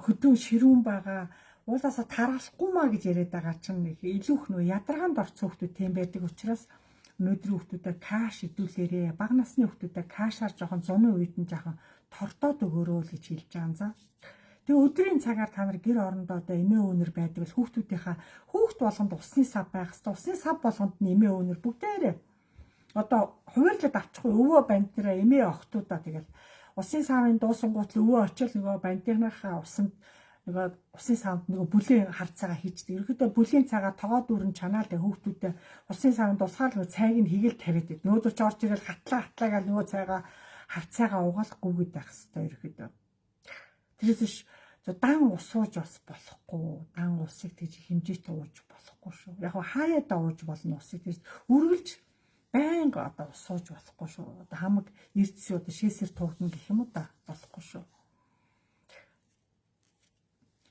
хөдөө ширүүн байгаа уулаасаа таргалахгүй маа гэж яриад байгаа чинь илүү их нөө ядаргаанд орсон хүүхдүүд тийм байдаг учраас өнөөдрийн хүүхдүүдэд каш идүүлээрээ бага насны хүүхдүүдэд кашаар жоохон зуны үед нь жоохон тортоод өгөөрөө л гэж хэлж байгаа юм за. Тэгээ өдрийн цагаар та нар гэр орондоо одоо эмээ өвнөр байдаг л хүүхдүүдийнхаа хүүхд болгонд усны сав байх хэвээр усны сав болгонд нь эмээ өвнөр бүгдээрээ одоо хуваарлаад авчихгүй өвөө банднараа эмээ охтуудаа тэгэл усын савын дуусангууд л өвөө очил нөгөө бандныхаа усанд нөгөө усын савд нөгөө бүлийн харцаагаа хийждэг. Ерөнхийдөө бүлийн цагаа тогоо дүүрэн чанаал тэг хүүхдүүдээ усын савын дусгаал нөгөө цайг нь хийгээл тавиад байд. Нөөдөр ч орж ирэл хатлаагаа нөгөө цайгаа харцаагаа угаалгүйгээд байх хэвээр ерөнхийдөө. Тэрээс биш дан ус ууж бас болохгүй. Дан усыг тэгж хэмжээтэй ууж болохгүй шүү. Яг хаяада ууж болно усыг тэгж үргэлж байнга одоо ус ууж болохгүй шүү. Одоо хамаг эрдэс одоо шээсээр туугдана гэх юм уу да болохгүй шүү.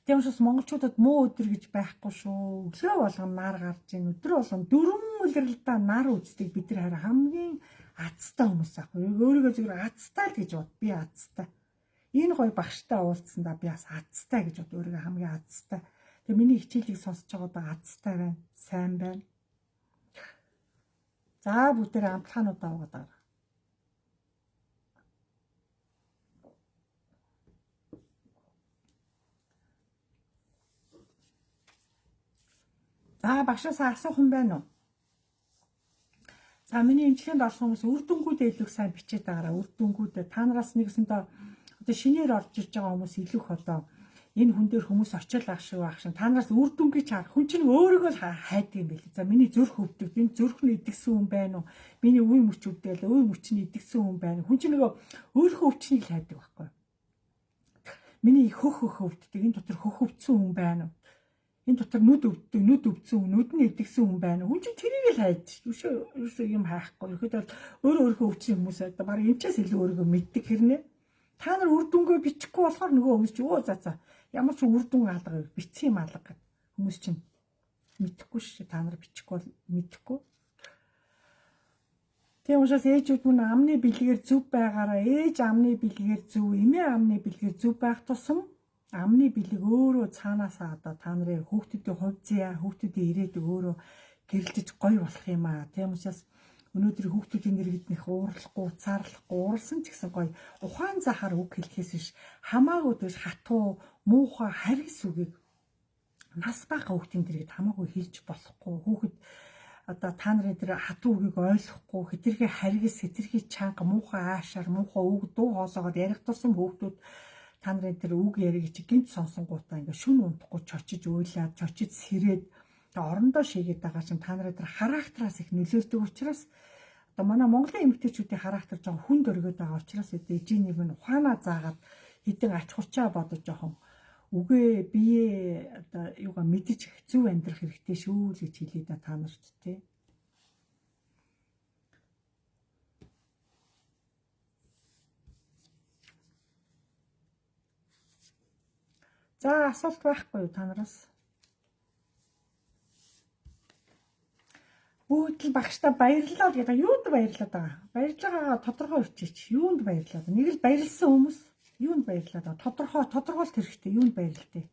Тийм учраас монголчуудад муу өдөр гэж байхгүй шүү. Өглөө болгон нар гарч ийн өдөр болгон дөрвөн үлрэлдээ нар үздэг бид нар харин хамгийн азтай хүмүүс аахгүй. Өөрийгөө зөвхөн азтай л гэж бод. Би азтай. Энэ гоё багштай уулзсандаа би бас азтай гэж бод. Өөрийгөө хамгийн азтай. Тэгээ миний хичээлийг сонсож байгаа азтай байна. Сайн байна. За бүгдээ амтлагаануудаа угаад байгаа. За багшаас асуух юм байна уу? За миний эмчилгээнд орсон хүмүүс үр дүнгуудээ илүү сайн бичээд байгаараа. Үр дүнгуудээ та нараас нэгсэндээ одоо шинээр орж ирж байгаа хүмүүс илүү их одоо энэ хүн дээр хүмүүс очил ах шүү ах шин та нараас үр дүнгийг чаар хүн чинь өөрийгөө л хайдаг юм байли. За миний зүрх өвдөв. Энэ зүрх нь идэгсэн хүн байна уу? Миний үе мөч өвдөөл үе мөч нь идэгсэн хүн байна. Хүн чинь нөгөө өөрийнхөө өвчнийг л хайдаг байхгүй. Миний хөх өвддөг. Энэ дотор хөх өвдсөн хүн байна уу? Энэ дотор нүд өвддөг, нүд өвдсөн хүн, нүд нь идэгсэн хүн байна уу? Хүн чинь тэрийг л хайж. Юусоо юм хайхгүй. Ихэд бол өөрөө өвчин хүмүүс одоо баг эмчээс илүү өөрийгөө мэддэг хэрнээ. Та нар үр дүнгээ бичихгүй болохоор нөгөө хүмүүс чи өө за ямар ч үр дүн алга бичсэн юм алга гэдэг хүмүүс чинь мэдэхгүй шүү. Та нар бичихгүй бол мэдэхгүй. Тийм учраас ээжүүд мөн амны бэлгээр зөв байгаараа ээж амны бэлгээр зөв, эмээ амны бэлгээр зөв байх тусам амны бэлэг өөрөө цаанаасаа одоо та нарын хүүхдүүдийн хувь зэя, хүүхдүүдийн ирээдүг өөрөө гэрэлтэж гоё болох юм аа. Тийм учраас өнөөдөр хүүхдүүдийн нэргэднийх уурлахгүй, уцаарлахгүй, уурсан ч гэсэн гоё ухаан захаар үг хэлэхээс биш хамаагүй гэж хатуу, муухай, харгис үгийг нас бага хүүхдийн нэргэд хамаагүй хэлж болохгүй. Хүүхэд одоо та нарын тэр хатуу үгийг ойлгохгүй, хэтэрхий харгис, хэтэрхий чанга, муухай аашаар, муухай үг дуу хоолоогоор ярих тусам хүүхдүүд та нарын тэр үг яриг чи гинт сонсонгуудаа ингээ шүн унтахгүй чочиж уйлаад, чочиж сэрээд орондоо шийгээд байгаа чинь та нарын тэр характераас их нөлөөлдөг учраас одоо манай Монголын эмэгтэйчүүдийн характер жоохон хүнд өргөд байгаа учраас ээжийн нэг нь ухаанаа заагаад хэдэн ач хурцаа бодож жоохон үгээ бие одоо юугаа мэдэж зөв амьдрах хэрэгтэй шүү л гэж хэлээ да та нарт тий. За асуулт байхгүй юу та нараас? Бүгд л багштай баярлалаа гэдэг. Юунд баярлаад байгаа? Баярлж байгаагаа тодорхой өччих. Юунд баярлаад? Нэг л баярлсан хүмүүс юунд баярлаад байгаа? Тодорхойлт хэрэгтэй. Юунд баярлалтай?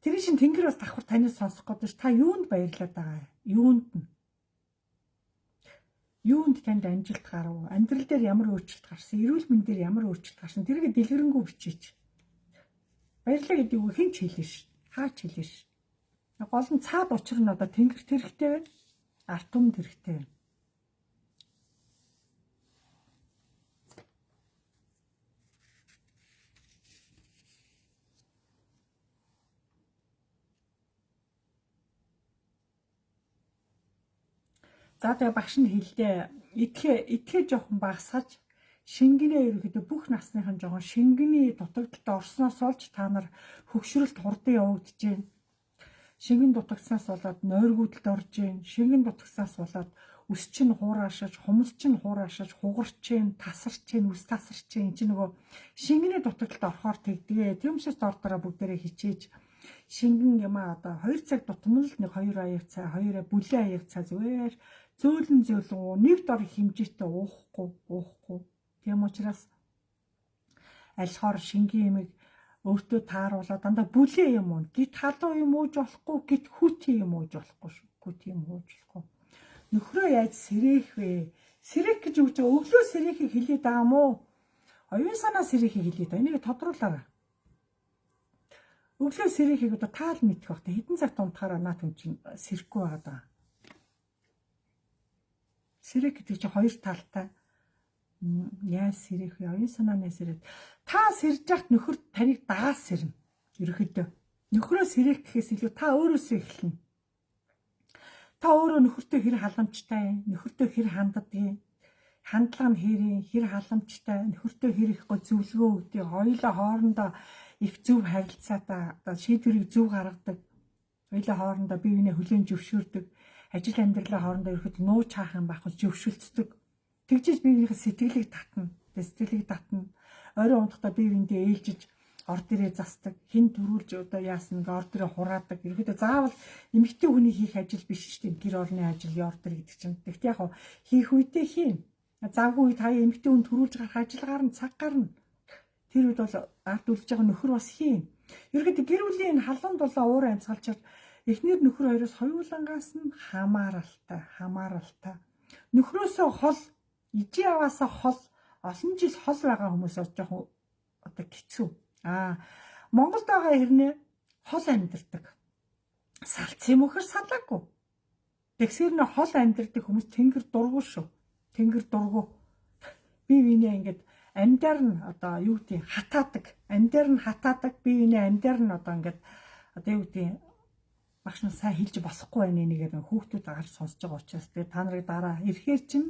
Тэр шин тэнгэр бас давхар танаас сонсох гэдэг ш. Та юунд баярлаад байгаа? Юунд нь? Юунд танд амжилт гарав? Амьдрал дээр ямар өөрчлөлт гарсан? Эрүүл мэнд дээр ямар өөрчлөлт гарсан? Тэргээ дэлгэрэнгүй бичиж. Баярлалаа гэдэг үг хэн ч хэлнэ ш. Хаач хэлнэ ш. Гол нь цаад учир нь одоо тэнгэрт хэрэгтэй байна. Арт түмэнд хэрэгтэй байна. За тэгээ багш нь хэлдэ итгэе жоохон багасгаж шингэнээ ерөөхдөө бүх насныхан жоохон шингэний дутагдалд орсноос олж та нар хөгшрөлт хурдан явагдаж байна. Шингэн дутагдсанаас болоод нойргуудалд орж байна. Шингэн дутагдсанаас болоод үс чинь хураашиж, хумс чинь хураашиж, хугарч байна, тасарч байна, үс тасарч байна. Энд чинь нөгөө шингэний дутагдалд орохоор тэгдэгэ. Тиймээс дордороо бүгдээрээ хичээж шингэн юмаа одоо 2 цаг дутмал нэг 2 аяг цай, 2 бүлээн аяг цай зүгээр зөөлөн нэг дор хэмжээтэй уухгүй. Тийм учраас альхоор шингийн юмыг өөртөө тааруулаад дандаа бүлээн юм уу, гит халуун юм ууж болохгүй, гит хүүтийн юм ууж болохгүй шүү. Хүүтийн юм ууж болохгүй. Нөхрөө яаж сэрэх вэ? Сэрэх гэж үг чинь өглөө сэрэхийг хэлээд байгаа мó? Оюун санаа сэрэхийг хэлээд байгаа. Энийг тодруулаарай. Өглөө сэрэхийг одоо таал мэдэх бах та хэдэн цагт унтахаараа наа түн чинь сэрэхгүй байгаа даа. Сэрэх гэдэг чинь хоёр талтай. Яаж сэрэх вэ? Оюун санааны сэрэх. Та сэрж яхад нөхөр таныг дагаад сэрнэ. Ерөнхийдөө. Нөхрөө сэрэх гэхээс илүү та өөрөөсөө эхэлнэ. Та өөрөө нөхөртөө хэр халамжтай, нөхөртөө хэр ханддаг, хандлага нь хэр халамжтай, нөхөртөө хэр их гоо зөвлөгөө өгдөг, хоёулаа хоорондоо их зөв харилцаатай, одоо шийдвэрийг зөв гаргадаг, хоёулаа хоорондоо бие биенээ хүлээн зөвшөөрдөг, ажил амьдралаа хоорондоо ирэхэд нууж хаах юм байхгүй зөвшөлдсдөг. Тэгжиж бие биенийхээ сэтгэлийг татна. Орой унтахдаа бие биендээ ээлжиж ор дээрээ застдаг, хин төрүүлж одоо яасан ор дээрээ хураадаг. Ерөөдөө заавал эмэгтэй хүний хийх ажил биш шүү дээ. Гэр орны ажил, ор дээр гэдэг чинь. Тэгт яг хийх үедээ хийн. Завгүй үед хаяа эмэгтэй хүн төрүүлж гарах ажил гарна, цаг гарна. Тэр үед бол ард үлж байгаа нөхөр бас хийн. Ерөөдөө гэр бүлийн халуун дулаан уур амьсгалчаар эхнэр нөхөр хоёроос хоёулангаас нь хамааралтай. Нөхрөөсөө хол, ижи аваасаа хол, олон жил хол байгаа хүмүүсээс жоохон одоо хэцүү. Монголд байгаа хэрнээ хол амьдэрдэг. Салцсан мөхөр салаагүй. Тэгсэр нэ хол амьдэрдэг хүмүүс тэнгэр дургу шүү. Тэнгэр дургу. Бие биенээ ингээд амьдаар нь одоо юу гэдэг хатаадаг. Амьдаар нь хатаадаг. Бие биенээ амьдаар нь одоо ингээд одоо юу гэдэг багш нь сайн хэлж болохгүй байна нэгээр хүүхдүүд агаар сонсож байгаа учраас тэгээ та нарыг дараа ирэхээр чинь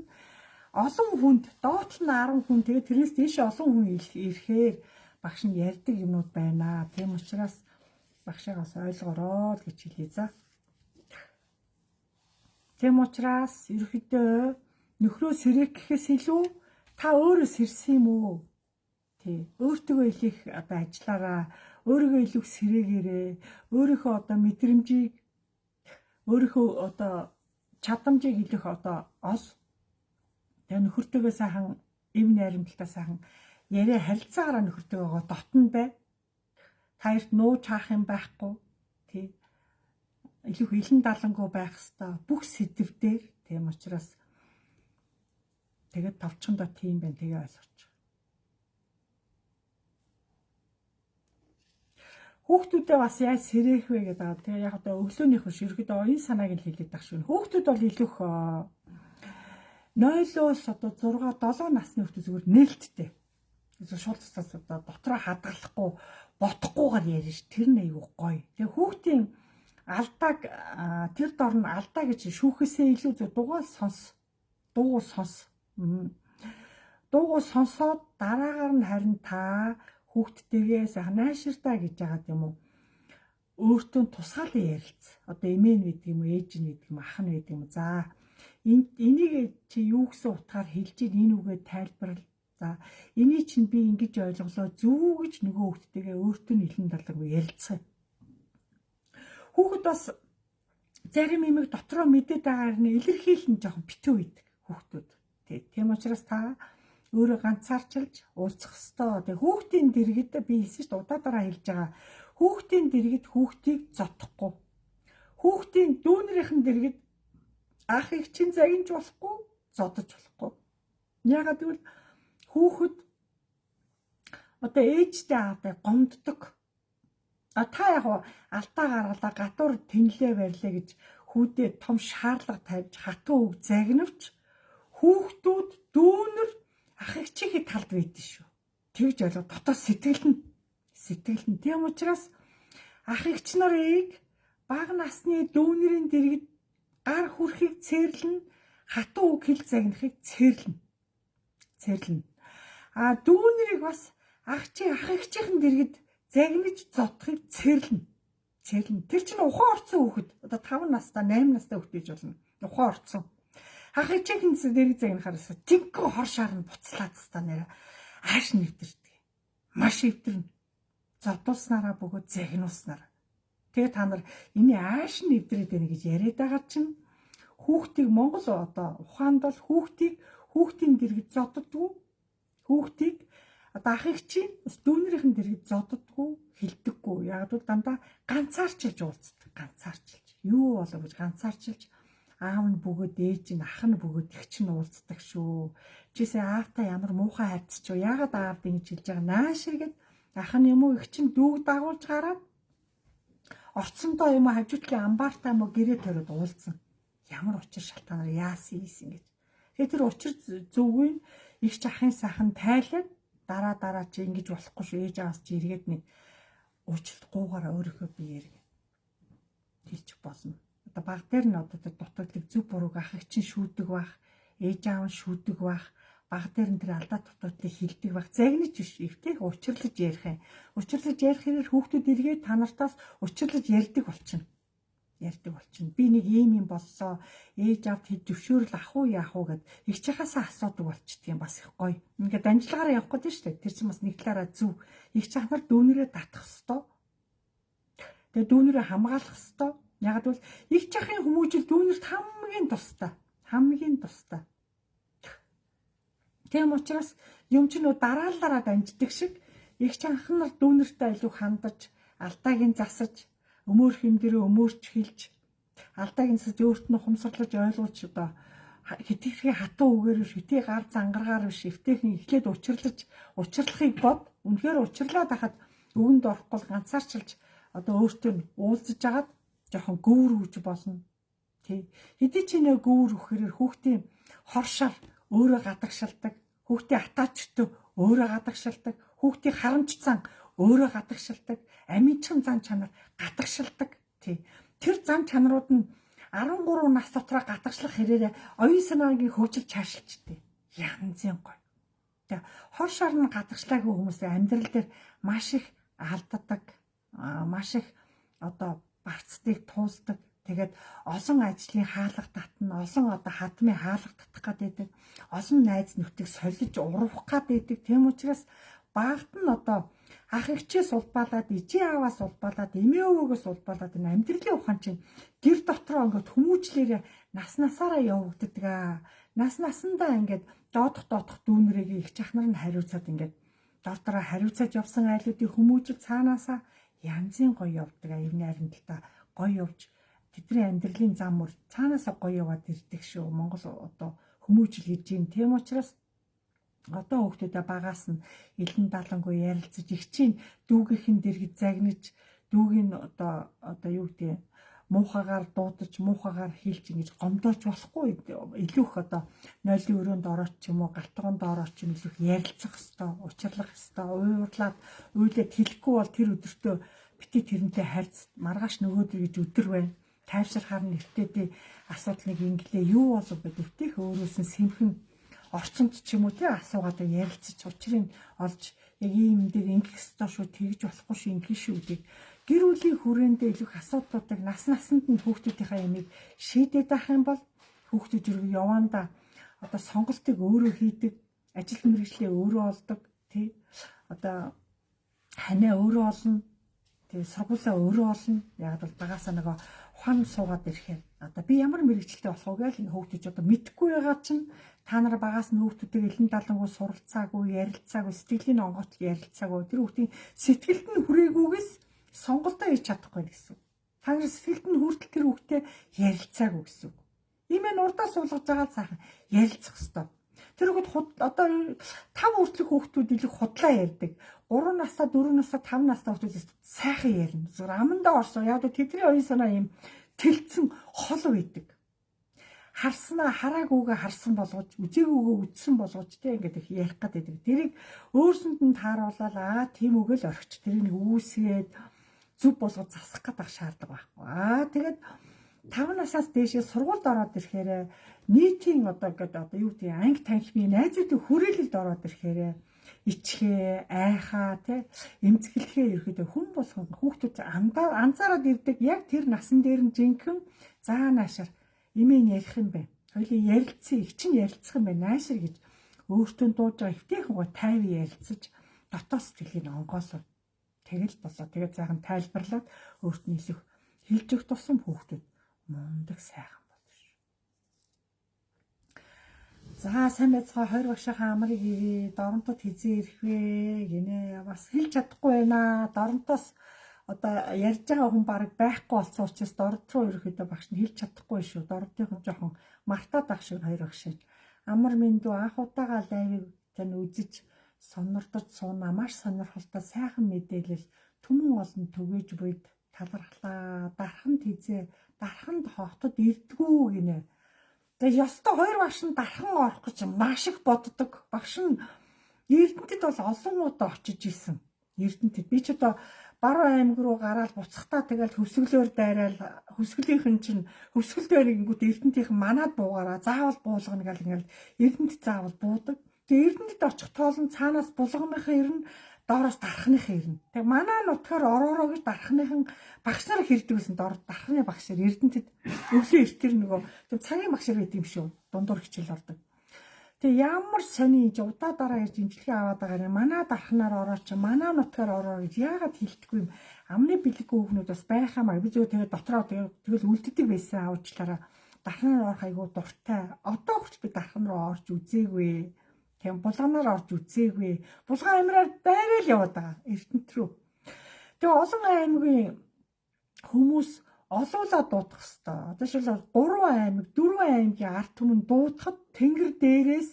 олон хүнд доот нь 10 хүн тэгээ тэрнээс дээш олон хүн ирэхээр багш нь ярьдаг юмнууд байна. Тийм учраас багшаагаас ойлгороо л гэж хэлье за. Тийм учраас ерөөхдөө нөхрөө сэрэх гэхээс илүү та өөрөө сэрсэн юм уу? Тий. Өөртөө илих одоо ажиллаараа өөрийгөө илүү сэрээгээрээ өөрийнхөө одоо мэдрэмжийг өөрийнхөө одоо чадамжийг илэх одоо ол тэгээ нөхөртөөгөө сайхан эв найрамдалтай сайхан яриа харилцаагаараа нөхөртөөгөө дотно бай. Таярт нууж хаах юм байхгүй. Тий. Илүү хилэн далангуу байх хэвээр бүх сэдвээр тийм учраас тэгээд товчхондоо тийм байх тэгээ ойлгоч. Хүүхдүүдээ бас яаж сэрэх вэ гэдэг. Тэгээ яг одоо өглөөнийх биш ерөөдөө оюун санааг нь хэлээд байх шүү. Хүүхдүүд бол илүүх 0-оос одоо 6-7 насны хүүхдүүд зүгээр нээлттэй. Шууд цаас одоо дотроо хадгалахгүй ботхгүйгээр ярьж тэр нь аюу гоё. Тэгээ хүүхдийн алдааг тэр дор нь алдаа гэж шүүхээсээ илүү зөв дугуй сонс. Дуугүй сонсоод дараагаар нь харин та хүүхдтэйгээ сайхан найширтаа гэж яагаад юм уу? Өөртөө тусгаалan ярилц. Одоо эмээн гэдэг юм уу, ээж нь гэдэг юм, ах нь гэдэг юм. За энийг чи юу гэсэн утгаар хэлж ийн энэ үгээ тайлбарл. За энийг чинь би ингэж ойлголоо зүг гэж нөгөө хүүхдтэйгээ өөртөө нэлен далаг ярилцсан. Хүүхэд бас зарим юмыг дотроо мэдээд байгаагаар нь илэрхийлэн жоохон битүү үйдэг хүүхдүүд. Тийм учраас та өөрөө ганцаарчилж уулзах ёстой. Тэгээ хүүхдийн дэргэд би хэлсэн шүү дээ удаадараа хэлж байгаа. Хүүхдийн дэргэд хүүхдийг зодохгүй. Хүүхдийн дүүнэрийнхэн дэргэд ахыг чинь загинж болохгүй. зодож болохгүй. Яагаад гэвэл хүүхэд одоо ээжтэй аавтай гомддог. Та яг алдаа гаргалаа гадуур тэнлээ барьлаа гэж хүүдээ том шаардлага тавьж хатуу үг загнавч хүүхдүүд дүүнэр ах эгчийнхээ талд байдсан шүү. Тэгж ойлго дотоод сэтгэлэн. Тийм учраас ах эгч нарыг бага насны дүүнэрийн дэргэд гар хүрхийг цээрлэн хатуу үг хэл загнахыг цээрлэн. Дүүнэрийг бас ах эгчийн дэргэд загнаж зодохыг цээрлэн. Тэр чинь ухаан орцсон хүүхэд. Одоо 5 настай, 8 настай хүүхэд гэж болно. Ухаан орцсон. Ах эгчийн дэргэд загнахараас тинхүү хор шаар нь буцлаад тастаа нэрэ ааш нэвтэрдэг. Маш эвдэрнэ. Зодуулснараа бөгөөд загнуулснараа. Тэгээ та нар энэ ааш нэвдрээд байна гэж яриад байгаа чинь хүүхдийг Монгол одоо ухаанд бол хүүхдийн дэргэд зодддгүй. Хүүхдийг одоо ах эгчийн бас дүүнэрийн дэргэд зодддгүй, хилдэггүй. Яг л дандаа ганцаарчилж уулздаг. Юу болов гэж ганцаарчилж аав нь бөгөөд ээж нь ах нь бөгөөд их чинь уулздаг шүү. Жишээ аавтай ямар муухай хайцч юу? Яагаад аавд ингэж хэлж байгаа нааширгээд ах нь юм уу их чинь дүүг дагуулж гараад орцондоо юм уу хажуутлын амбаартай юм уу гэрээ төрөд уулзсан. Ямар учир шалтгаанаар яасан гэж. Тэгээ тэр учир зүггүй их ч ахын сайхан тайлаад дараа чи ингэж болохгүй шүү. Ээж аваас чи эргээд нэг уучлалтгүйгээр өөрийнхөө биеэр хэлчих болно. Одоо баг дээр нь одоо дутагдлыг зөв бурууг ах эгч шүүдэг байх, ээж аав нь шүүдэг байх, баг дээр нь тэр алдаа дутагдлыг хилдэг байх. Загнаж биш, эвтэйх учирлаж ярих юм. Учирлаж ярих хэрэг хүүхдүүд эргээд та нартаас учирлаж ярьдаг болчихно. Би нэг юм боллоо. Ээж аавд зөвшөөрөл ах уу яах уу гэд их чахаасаа асуудаг болчихдээ юм бас их гоё. Ингээд амжилгаараа явах гэдэг шүү дээ. Тэр чинь бас нэг талаараа зөв. Их чахнаар дүүнэрээ татах хэвээр. Тэгээ дүүнэрээ хамгаалах хэвээр. Яг бол их чахын хүмүүжил дүүнерт хамгийн тустай. Тийм учраас юм чинь дараалалаараа дамждаг шиг их чанхан нар дүүнертэй илүү хандаж, алдааг нь засаж, өмөөрх юм дээрээ өмөөрч хэлж, алдааг нь засаж өөрт нь ухамсарлаж ойлгуулж одоо хитгэрхий хатуу үгээр биш, хитий гар зангаргаар биш, эвтэйхэн эхлээд учирлахыг бод. Үнэхээр учирлаад хахад өгөнд орохгүй ганцаарчилж одоо өөртөө уулзаж агаад жоохон гүүр үж болно. Тий. Хэдий ч нэ гүүр өгөхөөр хүүхдийн хоршаар өөрөө гадагшилдаг, хүүхдийн атаачтай өөрөө гадагшилдаг, хүүхдийн харамч зан өөрөө гадагшилдаг, аминчин зан чанар гадагшилдаг. Тий. Тэр зан чанарууд нь 13 нас дотроо гадагшлах хэрээрээ оюун санаагийн хөгжил чаашилчтэй. Янзын гоё. Тэгээ хоршоор нь гадагшлаагүй хүмүүсийн амьдрал дээр маш их алддаг, маш их одоо барцдыг туусдаг. Тэгээд олон ажлын хаалга татна, олон одоо хадмын хаалга татах гэдэг, олон найз нөхдөд солиж урвах гэдэг. Тийм учраас багт нь одоо ах эгчээс улбаалаад, ижээ аваас улбаалаад, эмээ өвөөгөөс улбаалаад энэ амьдралын ухаан чинь гэр дотроо ингээд хүмүүжлээрээ насаараа явагддаг. Насандаа ингээд доодох дүүнрээ их чахнар нь хариуцаад ингээд дотроо хариуцаад явсан айлуудын хүмүүжил цаанаасаа янзын гоё явдаг. Эвний харинталтаа гоё явж тэдний амьдралын зам мөр цаанаасаа гоё яваад ирдэг шүү. Монгол одоо хүмүүжил гэж юм. Тийм учраас одоо хүүхдүүдээ багаас нь элен далангүй ярилцаж ихчийн дүүгийнхэн дэргэд загнаж дүүгийн одоо юу гэдэг муухагаар дуудаж муухагаар хэлж ингэж гомдооч болохгүй. Илүү их одоо нойлын өрөөнд ороод ч юм уу галтгоонд ороод ч юм илүү их ярилцах хэвээр, учирлах хэвээр, уурлаад үйлээд хэлэхгүй бол тэр өдөртөө бити тэрнтэй харьц маргааш нөгөөдөр гэж өдөр байна. Тайвширхаар нь эвтээдээ асуудлыг инглээ юу болов гэдэг эвтээх өөрөөс нь сэмхэн орчинд ч юм уу тий асуугаад ярилцаж учрыг олж яг ийм дээр ингэх ёстой шүү, тэгж болохгүй шүү, ингэх шүү гэдэг гэр бүлийн хүрээндээ илүү их асуудлуудыг насанд нь хүүхдүүдийнхээ ямиг шийдээд байх юм бол хүүхдүүд зэрэг явандаа одоо сонголтыг өөрөө хийдэг, ажил мэргэжлээ өөрөө олдог тий одоо ханаа өөрөө олно, тий сургуулаа өөрөө олно. Яг бол багасаа нөгөө ухаан суугаад ирэхээр одоо би ямар мэргэжилтэй болох вэ гэж хүүхдүүд одоо мэдхгүй байгаа чинь та нар багаас нь хүүхдүүдийг элен далангуй суралцаагүй, ярилцаагүй, сэтгэлийн онгоцлог ярилцаагүй, тэр хүүхдийн сэтгэлд нь хүрээгүйгээс сонголтоо хийж чадахгүй гэсэн. Та нар сэтгэлд нь хүртэл тэр хүүхдээ ярилцаагүй гэсэн. Имээ урдаа суулгаж байгаа сайхан ярилцах хэвээр. Тэр хүүхэд одоо 5 хүртэлх хүүхдүүд илүү худлаа ярьдаг. 3 настай, 4 настай, 5 настай хүүхдүүд сайхан ярина. Зүгээр амандаа орсон. Яг тэдний оюун санаа юм тэлцэн хол байдаг. Харснаа хараагүйгээ харсан болгож, үзээгүйгээ үзсэн болгож тийм ингээд их ярих гэдэг. Тэрийг өөрсөнд нь тааруулаад тийм үгэл орхич. Тэрийг нэг үүсгээд зүв болгож засах гэдэг шаардлага байхгүй. Тэгээд 5 насаас дээшээ сургуульд ороод ирэхээр нийтийн одоо юу гэдэг анги танхимын найзуудын хүрээлэлд ороод ирэхээр ичхээ, айхаа, эмзэглэхээ ерөөдөө хүн болгон хүүхдүүд анзаараад ирдэг. Яг тэр насан дээр нь жинхэнэ заа наашаар имийн ярих юм байна. Хоёлын ярилцсан, их чинь ярилцах юм байна наашир гэж өөртөө дууж байгаа эвтэйхэн гоо тайван ярилцаж дотоод сэтгэлийг онгоосоо тэгэл болоо. Тэгээд заахан тайлбарлаад өөрт нь илүү хэлж өгөх тусам хүүхдүүд мундаг сайхан болно шүү. За сайн байцгаа 20 багшийнхаа амрыг ирээ. Доронтод хизээ ирэх вэ гинэ. Бас хэлж чадахгүй байна. Доронтоос одоо ярьж байгаа хүн бараг байхгүй болсон учраас дорд руу ерөөхдөө багш нь хэлж чадахгүй шүү. Дордынхон жоохон мартаад ах шиг 2 багш. Амар миндүү анх удаага лайвыг тань үзэж сонирдож сууна. Маш сонирхолтой сайхан мэдээлэл түмэн олон түгэж буйд талархлаа. Дарханд хизээ дарханд хотод ирдгүү гинэ. Тэгээ ёстой 2 багш нь дархан орох гэж маш их боддог. Багш нь Эрдэнэтэд бол олон удаа очиж исэн. Эрдэнэтэд би ч одоо Баруун аймаг руу гараад буцахтаа тэгэл хөвсгөлөөр дайраал хөвсгөлийнхэн чинь хөвсгөл дээр ингүүт Эрдэнэтийнхэн манад буугаараа заавал буулгана гэл ингээл Эрдэнэт заавал буудаг. Тэгээ Эрдэнэтэд очих тоолн цаанаас булгамынхаа ирнэ доороос дархныхаа ирнэ. Тэгээ манаа нутгаар ороороо гэж дархныхан багш нар хэрдэг байсан. Доор дархны багш нар Эрдэнэтэд өглөө эртэр нөгөө тэг цагийн багш нар гэдэг юм шүү. Дундуур хичээл ордог. Тэгээ ямар сони удаа дараа ирж имчилгээ аваад байгаа юм. Манаа дархнаар орооч, манаа нутгаар ороо гэж яагаад хэлдэггүй юм. Амны бэлэггүй хүүхнүүд бас байхаамаа. Би зөв тэгээ дотроо тэгэл үлддэг байсан аавчлаараа дархнаар орох айгуу дуртай. Одоо хүртэл би дархан руу орж үзээгүй. Тийм булганаар орж үзээгүй. Булган амираар дайрал яваад байгаа Эрдэнэт рүү. Тэгээ олон аймгийн хүмүүс олуулаа дуудах хэвээр. Одоо шил 3 аймаг, 4 аймгийн ард түмэн дуудахад тэнгэр дээрээс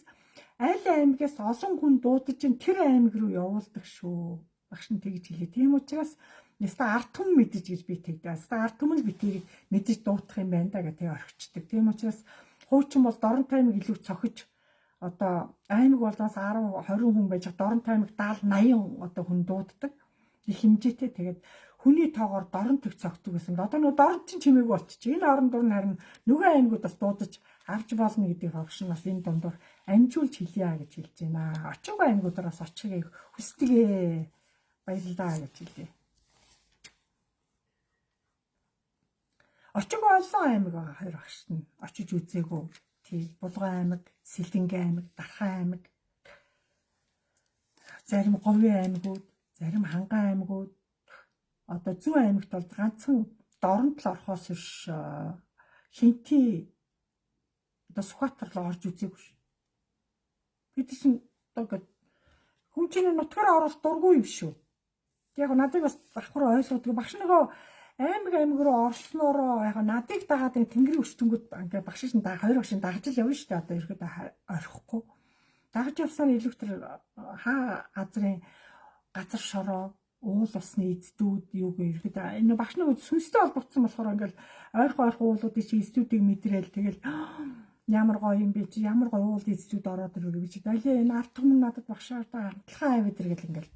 аль аймгаас олон хүн дуудаж ин тэр аймаг руу явуулдаг шүү. Багш нь тэгж хэлээ. Тийм учраас яста ард түмэн мэдэж гэж би тэгдэг. Яста ард түмэн би тэрийг мэдэж дуудах юм байна да гэх тэг орхичдаг. Тийм учраас хуучин бол Доронтой аймаг илүү цохиж одоо аймаг болоос 10 20 хүн байж Доронтой аймаг 70 80 одоо хүн дууддаг. Их хэмжээтэй тэгээд хүний тоогоор Доронт их цогтөг гэсэн. Одоо нөгөө Доронт чинь чимээгүй болчих. Энэ орон дур нь харин нөгөө аймагудаас дуудаж авч болно гэдэг багш нь бас энэ дундуур амжуулж хэлье гэж хэлж байна. Очиг аймагудаас очихыг хүсдэгэ баярлалаа гэж хэлээ. Очиг олон аймаг байгаа 2 багш нь очиж үзээгүй. Тий, Булган аймаг, Сэлэнгэ аймаг, Дархан аймаг, зарим Говийн аймагуд, зарим Ханган аймагуд, одоо Зүүн аймагт бол ганцхан Доронт л орохоос биш Хинти одоо Сүхбаатар руу орж үзээгүй ш. Бид чинь одоо хүн чинь нутгаар орох дургүй юм шүү. Яг надад бас давхар ойлгодгүй багш нөгөө аймаг руу орснороо яг надыг дагаад тэнгэрийн өчтөнгүүд ингээ багш шин 2 багш шин дагж л явна шүү дээ. Одоо ирэхэд орхихгүй. Дагж явсаар илүү тэр газар шороо уул усны эздүүд юуг ирэхэд энэ багш нэг сүнстэй холбогдсон болохоор ингээл ойрхон уулуудын чи эздүүдийг мэдрээл тэгэл ямар гоё юм бэ чи ямар гоё уул эздүүд ороод ирвэ гэж байлээ энэ ард түмэн надад багшаартаа амтлахаа авид иргэл ингээл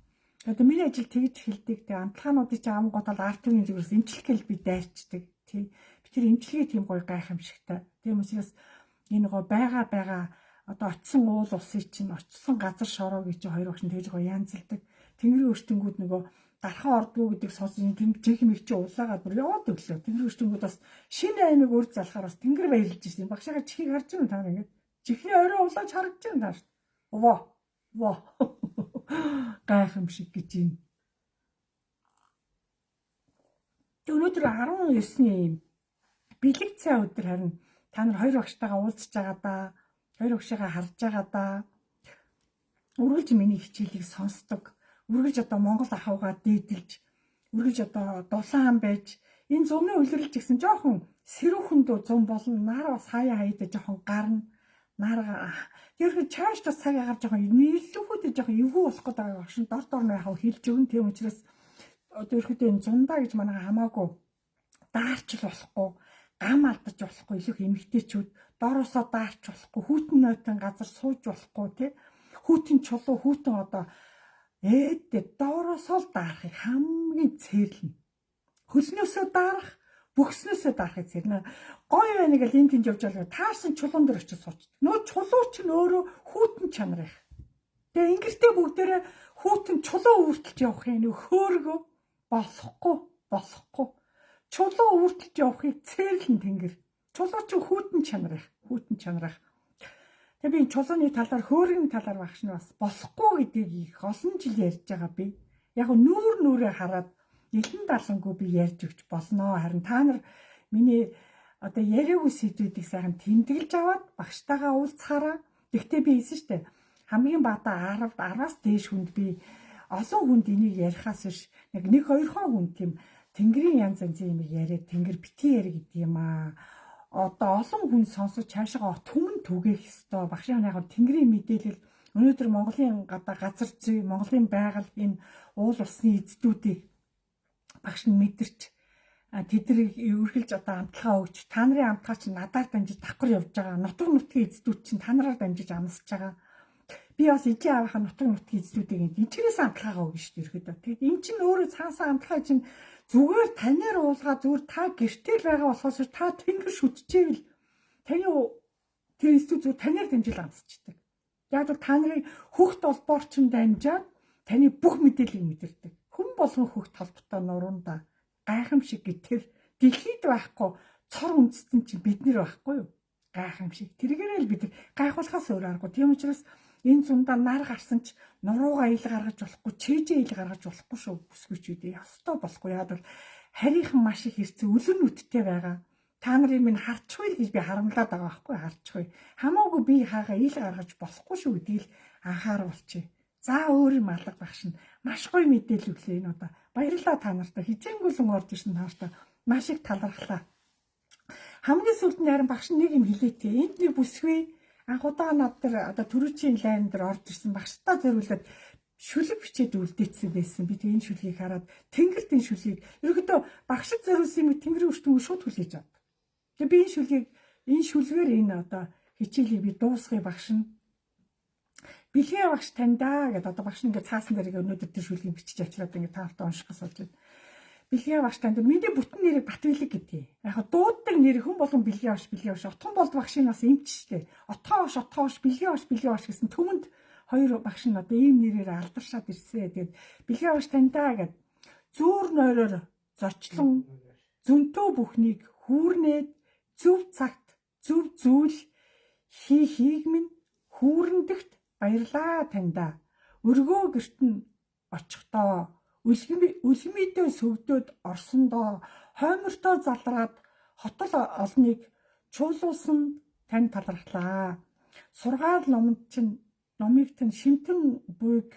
одоо миний ажил тэгж хэлдэг тэг амтлахаануудыг чи ам готол ард түмний зүгээс эмчлэх гэл би дайрчдаг тий би тэр эмчилгээ тийм гоё гайхамшигтай тийм учраас энэ гоё байгаа одоо очсон уул усыг чинь очсон газар шороо гэж 2 багш нь тэгж гоё янзалдаг тэнгэрийн өртөнгүүд нөгөө дархан ордгоо гэдэг сонссон жинхэнэ их чи улаагаад бүр яваад өглөө. Тэнгэр өртөнгүүд бас шинэ аймаг үр залахаар бас тэнгэр баярлж ирсэн. Багшаа чихийг харж байна та ингээд. Чихний орой улааж харагдаж байна тааш. Во. Гайхамшиг гэж юм. Өнөөдөр 19-ний юм бэлэг цай өдөр харин та нар 2 багштайгаа уулзж байгаа да. 2 багшаагаа харж байгаа да. Үргэлж миний хичээлийг сонсдог. Үргэлж одоо Монгол ахуйгаа дээдэлж, үргэлж одоо дулаан байж Энэ зуны үлрэлж гисэн жоохон сэрүүхэнд зун болно. Нар бас хаяа хаяада жоохон гарна. Нар тэр чааш бас цаг агаар жоохон нийлүүлэхэд жоохон эвгүй болох гэдэг байгаа шин дор нь яхав хилж өгн. Тийм учраас одоо ирэхэд энэ зундаа гэж манай хамаагүй даарч болохгүй, гам алдаж болохгүй, илүү эмгтээчүүд доороосоо даарч болохгүй, хүүтэн нойтон газар сууж болохгүй тий. Хүүтэн чулуу, хүүтэн одоо доороосоо л даарахыг хамгийн цэрлэн. Хөлнөөсөө даарах, бөхснөөсөө даарахыг цэрлэн. Гоё байна гэл энэ тэнд явж байгаа. Таарсан чулуун дээр очиж сууч. Нөө чулуу ч нөөрөө хүүтэн чанар их. Тэгээ ингэртээ бүгдээрээ хүүтэн чулуу үүртэлж явах юм нөх хөөргөө болохгүй. Чулуу үүртэлж явахыг цэрлэн тэнгэр. Чулуу ч хүүтэн чанар их. Тэгээ би чулууны талаар хөөргийн талаар багш нь бас болохгүй гэдгийг их олон жил ярьж байгаа би. Яг нүүрээ хараад илэн далангүй би ярьж өгч болно. Харин та нар миний одоо яриаггүй сэдвүүдийг сайхан тэмдэглэж аваад багштайгаа уулзахаараа. Гэхдээ би хэлсэн шүү дээ. Хамгийн баатаа 10-аас дээш хүнд би олон хүнд энийг ярихаас биш нэг 2 хүн тийм тэнгэрийн янз янзын юм яриад тэнгэр битгий яри гэдэг юм аа. Одоо олон хүн сонсож цаашаа түмэн түгээх ёстой. Багшийн яг тэнгэрийн мэдээлэл өнөөдөр Монголын газар зүй, Монголын байгаль энэ уул усны эздүүдийг багш нь мэдэрч тэднийг үргэлж одоо амталгаа өгч та нарын амтгаа чинь надаар дамжиж давхар явж байгаа. Нутаг нутгийн эздүүд чинь та нараар дамжиж амсаж байгаа. Би бас ижи аавынхаа нутаг нутгийн эздүүдийг энэчнээс амталгаагаа өгнө шүү дээ ерөөдөө. Тэгэд эн чинь өөрөө цаасаа амталгаа чинь зүгээр танаар уулгаа зүгээр та гэртэл байгаа болохоос та тэнгэр шүтчихэвэл таны тэр эздүүд зүгээр танаар дамжиж амсчихдаг. Яг л та нарын хөхт олбоор чинь дамжаад таны бүх мэдээллийг мэдэрдэг. Хүн болгон хөхт холбоотой нуруундаа гайхамшиг гэтэр дэлхийд байхгүй цор үндэстэн чинь бид нар байхгүй юу? Гайхамшиг. Тэргээрээ л бид гайхуулахаас өөр аргагүй. Тийм учраас энэ зундаа нар гарсан ч нуруугаа ил гаргаж болохгүй, чэйжээ ил гаргаж болохгүй шүү бүсгүйчүүдээ. Ястой болохгүй. Яг бол харийнхан маш их хэрцээ өлөн нүдтэй байгаа. Та нарын минь харчихгүй гэж би харамлаад байгаа байхгүй харчихгүй. Хамаагүй би хаагаа ил гаргаж болохгүй шүү гэдгийг л анхааруулчих. За өөр юм алга багш нь маш гоё мэдээлэл өглөө энэ удаа. Баярлалаа та нартай. Хичээнгүйлэн орж ирсэн та нартай маш их талархлаа. Хамгийн сүүлд нь харин багш нэг юм хэлээ тээ. Энд нэг бүсгүй анх удаа над дээр одоо төрүүчийн лайн дээр орж ирсэн багштай зориулаад шүлэг бичээд үлдээсэн байсан. Би энэ шүлгийг хараад тэнгэрт энэ шүлгийг ерөөдөө багшд зориулсан юм тэнгэрийн өртөө шууд хүлээж авав. Тэгээ би энэ шүлгээр энэ одоо хичээлийг би дуусгая багш нь бэлгийн багш таньдаа гэдэг одоо багш ингээд цаасан дээр өнөөдөр тэр шүлгийг бичиж авчираад ингээд таавтаа унших гэж болж байна. Бэлгийн багш таньд миний бүтэн нэрийг Батбэлэг гэдэг. Яг дууддаг нэр хүн болгон бэлгийн багш. Отхон болд багшийн бас эмч штэ. Отхон багш, бэлгийн багш гэсэн түмэнд хоёр багш нь одоо ийм нэрээр алдаршаад ирсэн. Тэгээд бэлгийн багш таньдаа гэд зүүр нойроор зочлон зөнтөө бүхнийг хүүрнээд зөв цагт зөв зүйл хийхийг минь хүүрэндэгт баярлаа таньдаа. Өргөө гэрт нь очихдоо үлгэмидээ сөвдөөд орсондоо хоймортой залраад хотол олныг чуулуулсан тань талархлаа. Сургаал номыг тань шимтэн буйг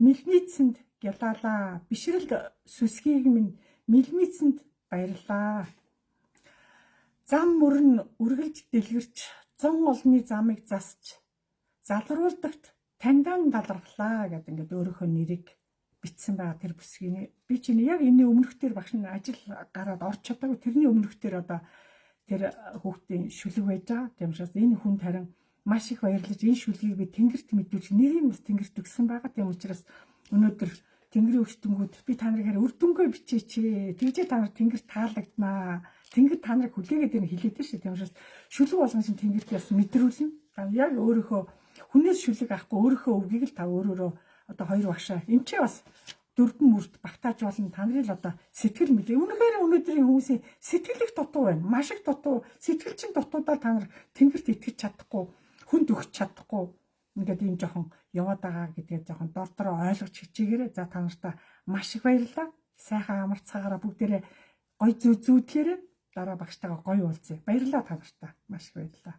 мэлмицэнд гялаалаа. Бишрэл сүсгийг минь мэлмицэнд баярлаа. Зам мөрн үргэлж дэлгэрч зон олны замыг засч залруулдагт таньдан талархлаа гэдэг ингээд өөрийнхөө нэрийг бичсэн байгаа тэр бүсгийн. Би чинь яг энэ өмнөхдөр багш нь ажил гараад орч чадаагүй тэрний өмнөхдөр одоо тэр хүүхдийн шүлэг байж байгаа. Тийм учраас энэ хүнд харин маш их баярлаж энэ шүлгийг би тэнгэрт мэдүүлж нэрийг бас тэнгэрт өгсөн байгаа. Тийм учраас өнөөдөр тэнгэрийн өгчтөнгүүд би та нарыг харин үр дүнгээ бичээч. Тэгжээ та нар тэнгэрт таалагднаа. Тэнгэр та нарыг хүлээгээд ирнэ хэлээд шүү. Тийм учраас шүлэг болгон чинь тэнгэрт бас мэдрүүлнэ. Яг өөрийнхөө хүнээс шүлэг авахгүй өөрийнхөө өвгийг л та өөрөөрөө одоо хоёр багшаа эмчээ бас дөрвөн мөрд багтааж болно. Та нарын л одоо сэтгэл мэдээ. Үнэхээр өнөөдрийн хүмүүсийн сэтгэл их дутуу байна. Маш их дутуу. Сэтгэлчин дутуудаар та нар тэнгэрт итгэж чадахгүй, хүнд өгч чадахгүй. Ингээд ийм жоохон яваад байгаа гэдгээ жоохон дордороо ойлгож хичээгээрэй. За та нартай маш их баярлалаа. Сайхан амарцгаагаараа бүгдээрээ гоё зүүдлээрээ дараа багштайгаа гоё уулзъя. Баярлалаа та нартай. Маш их баярлалаа.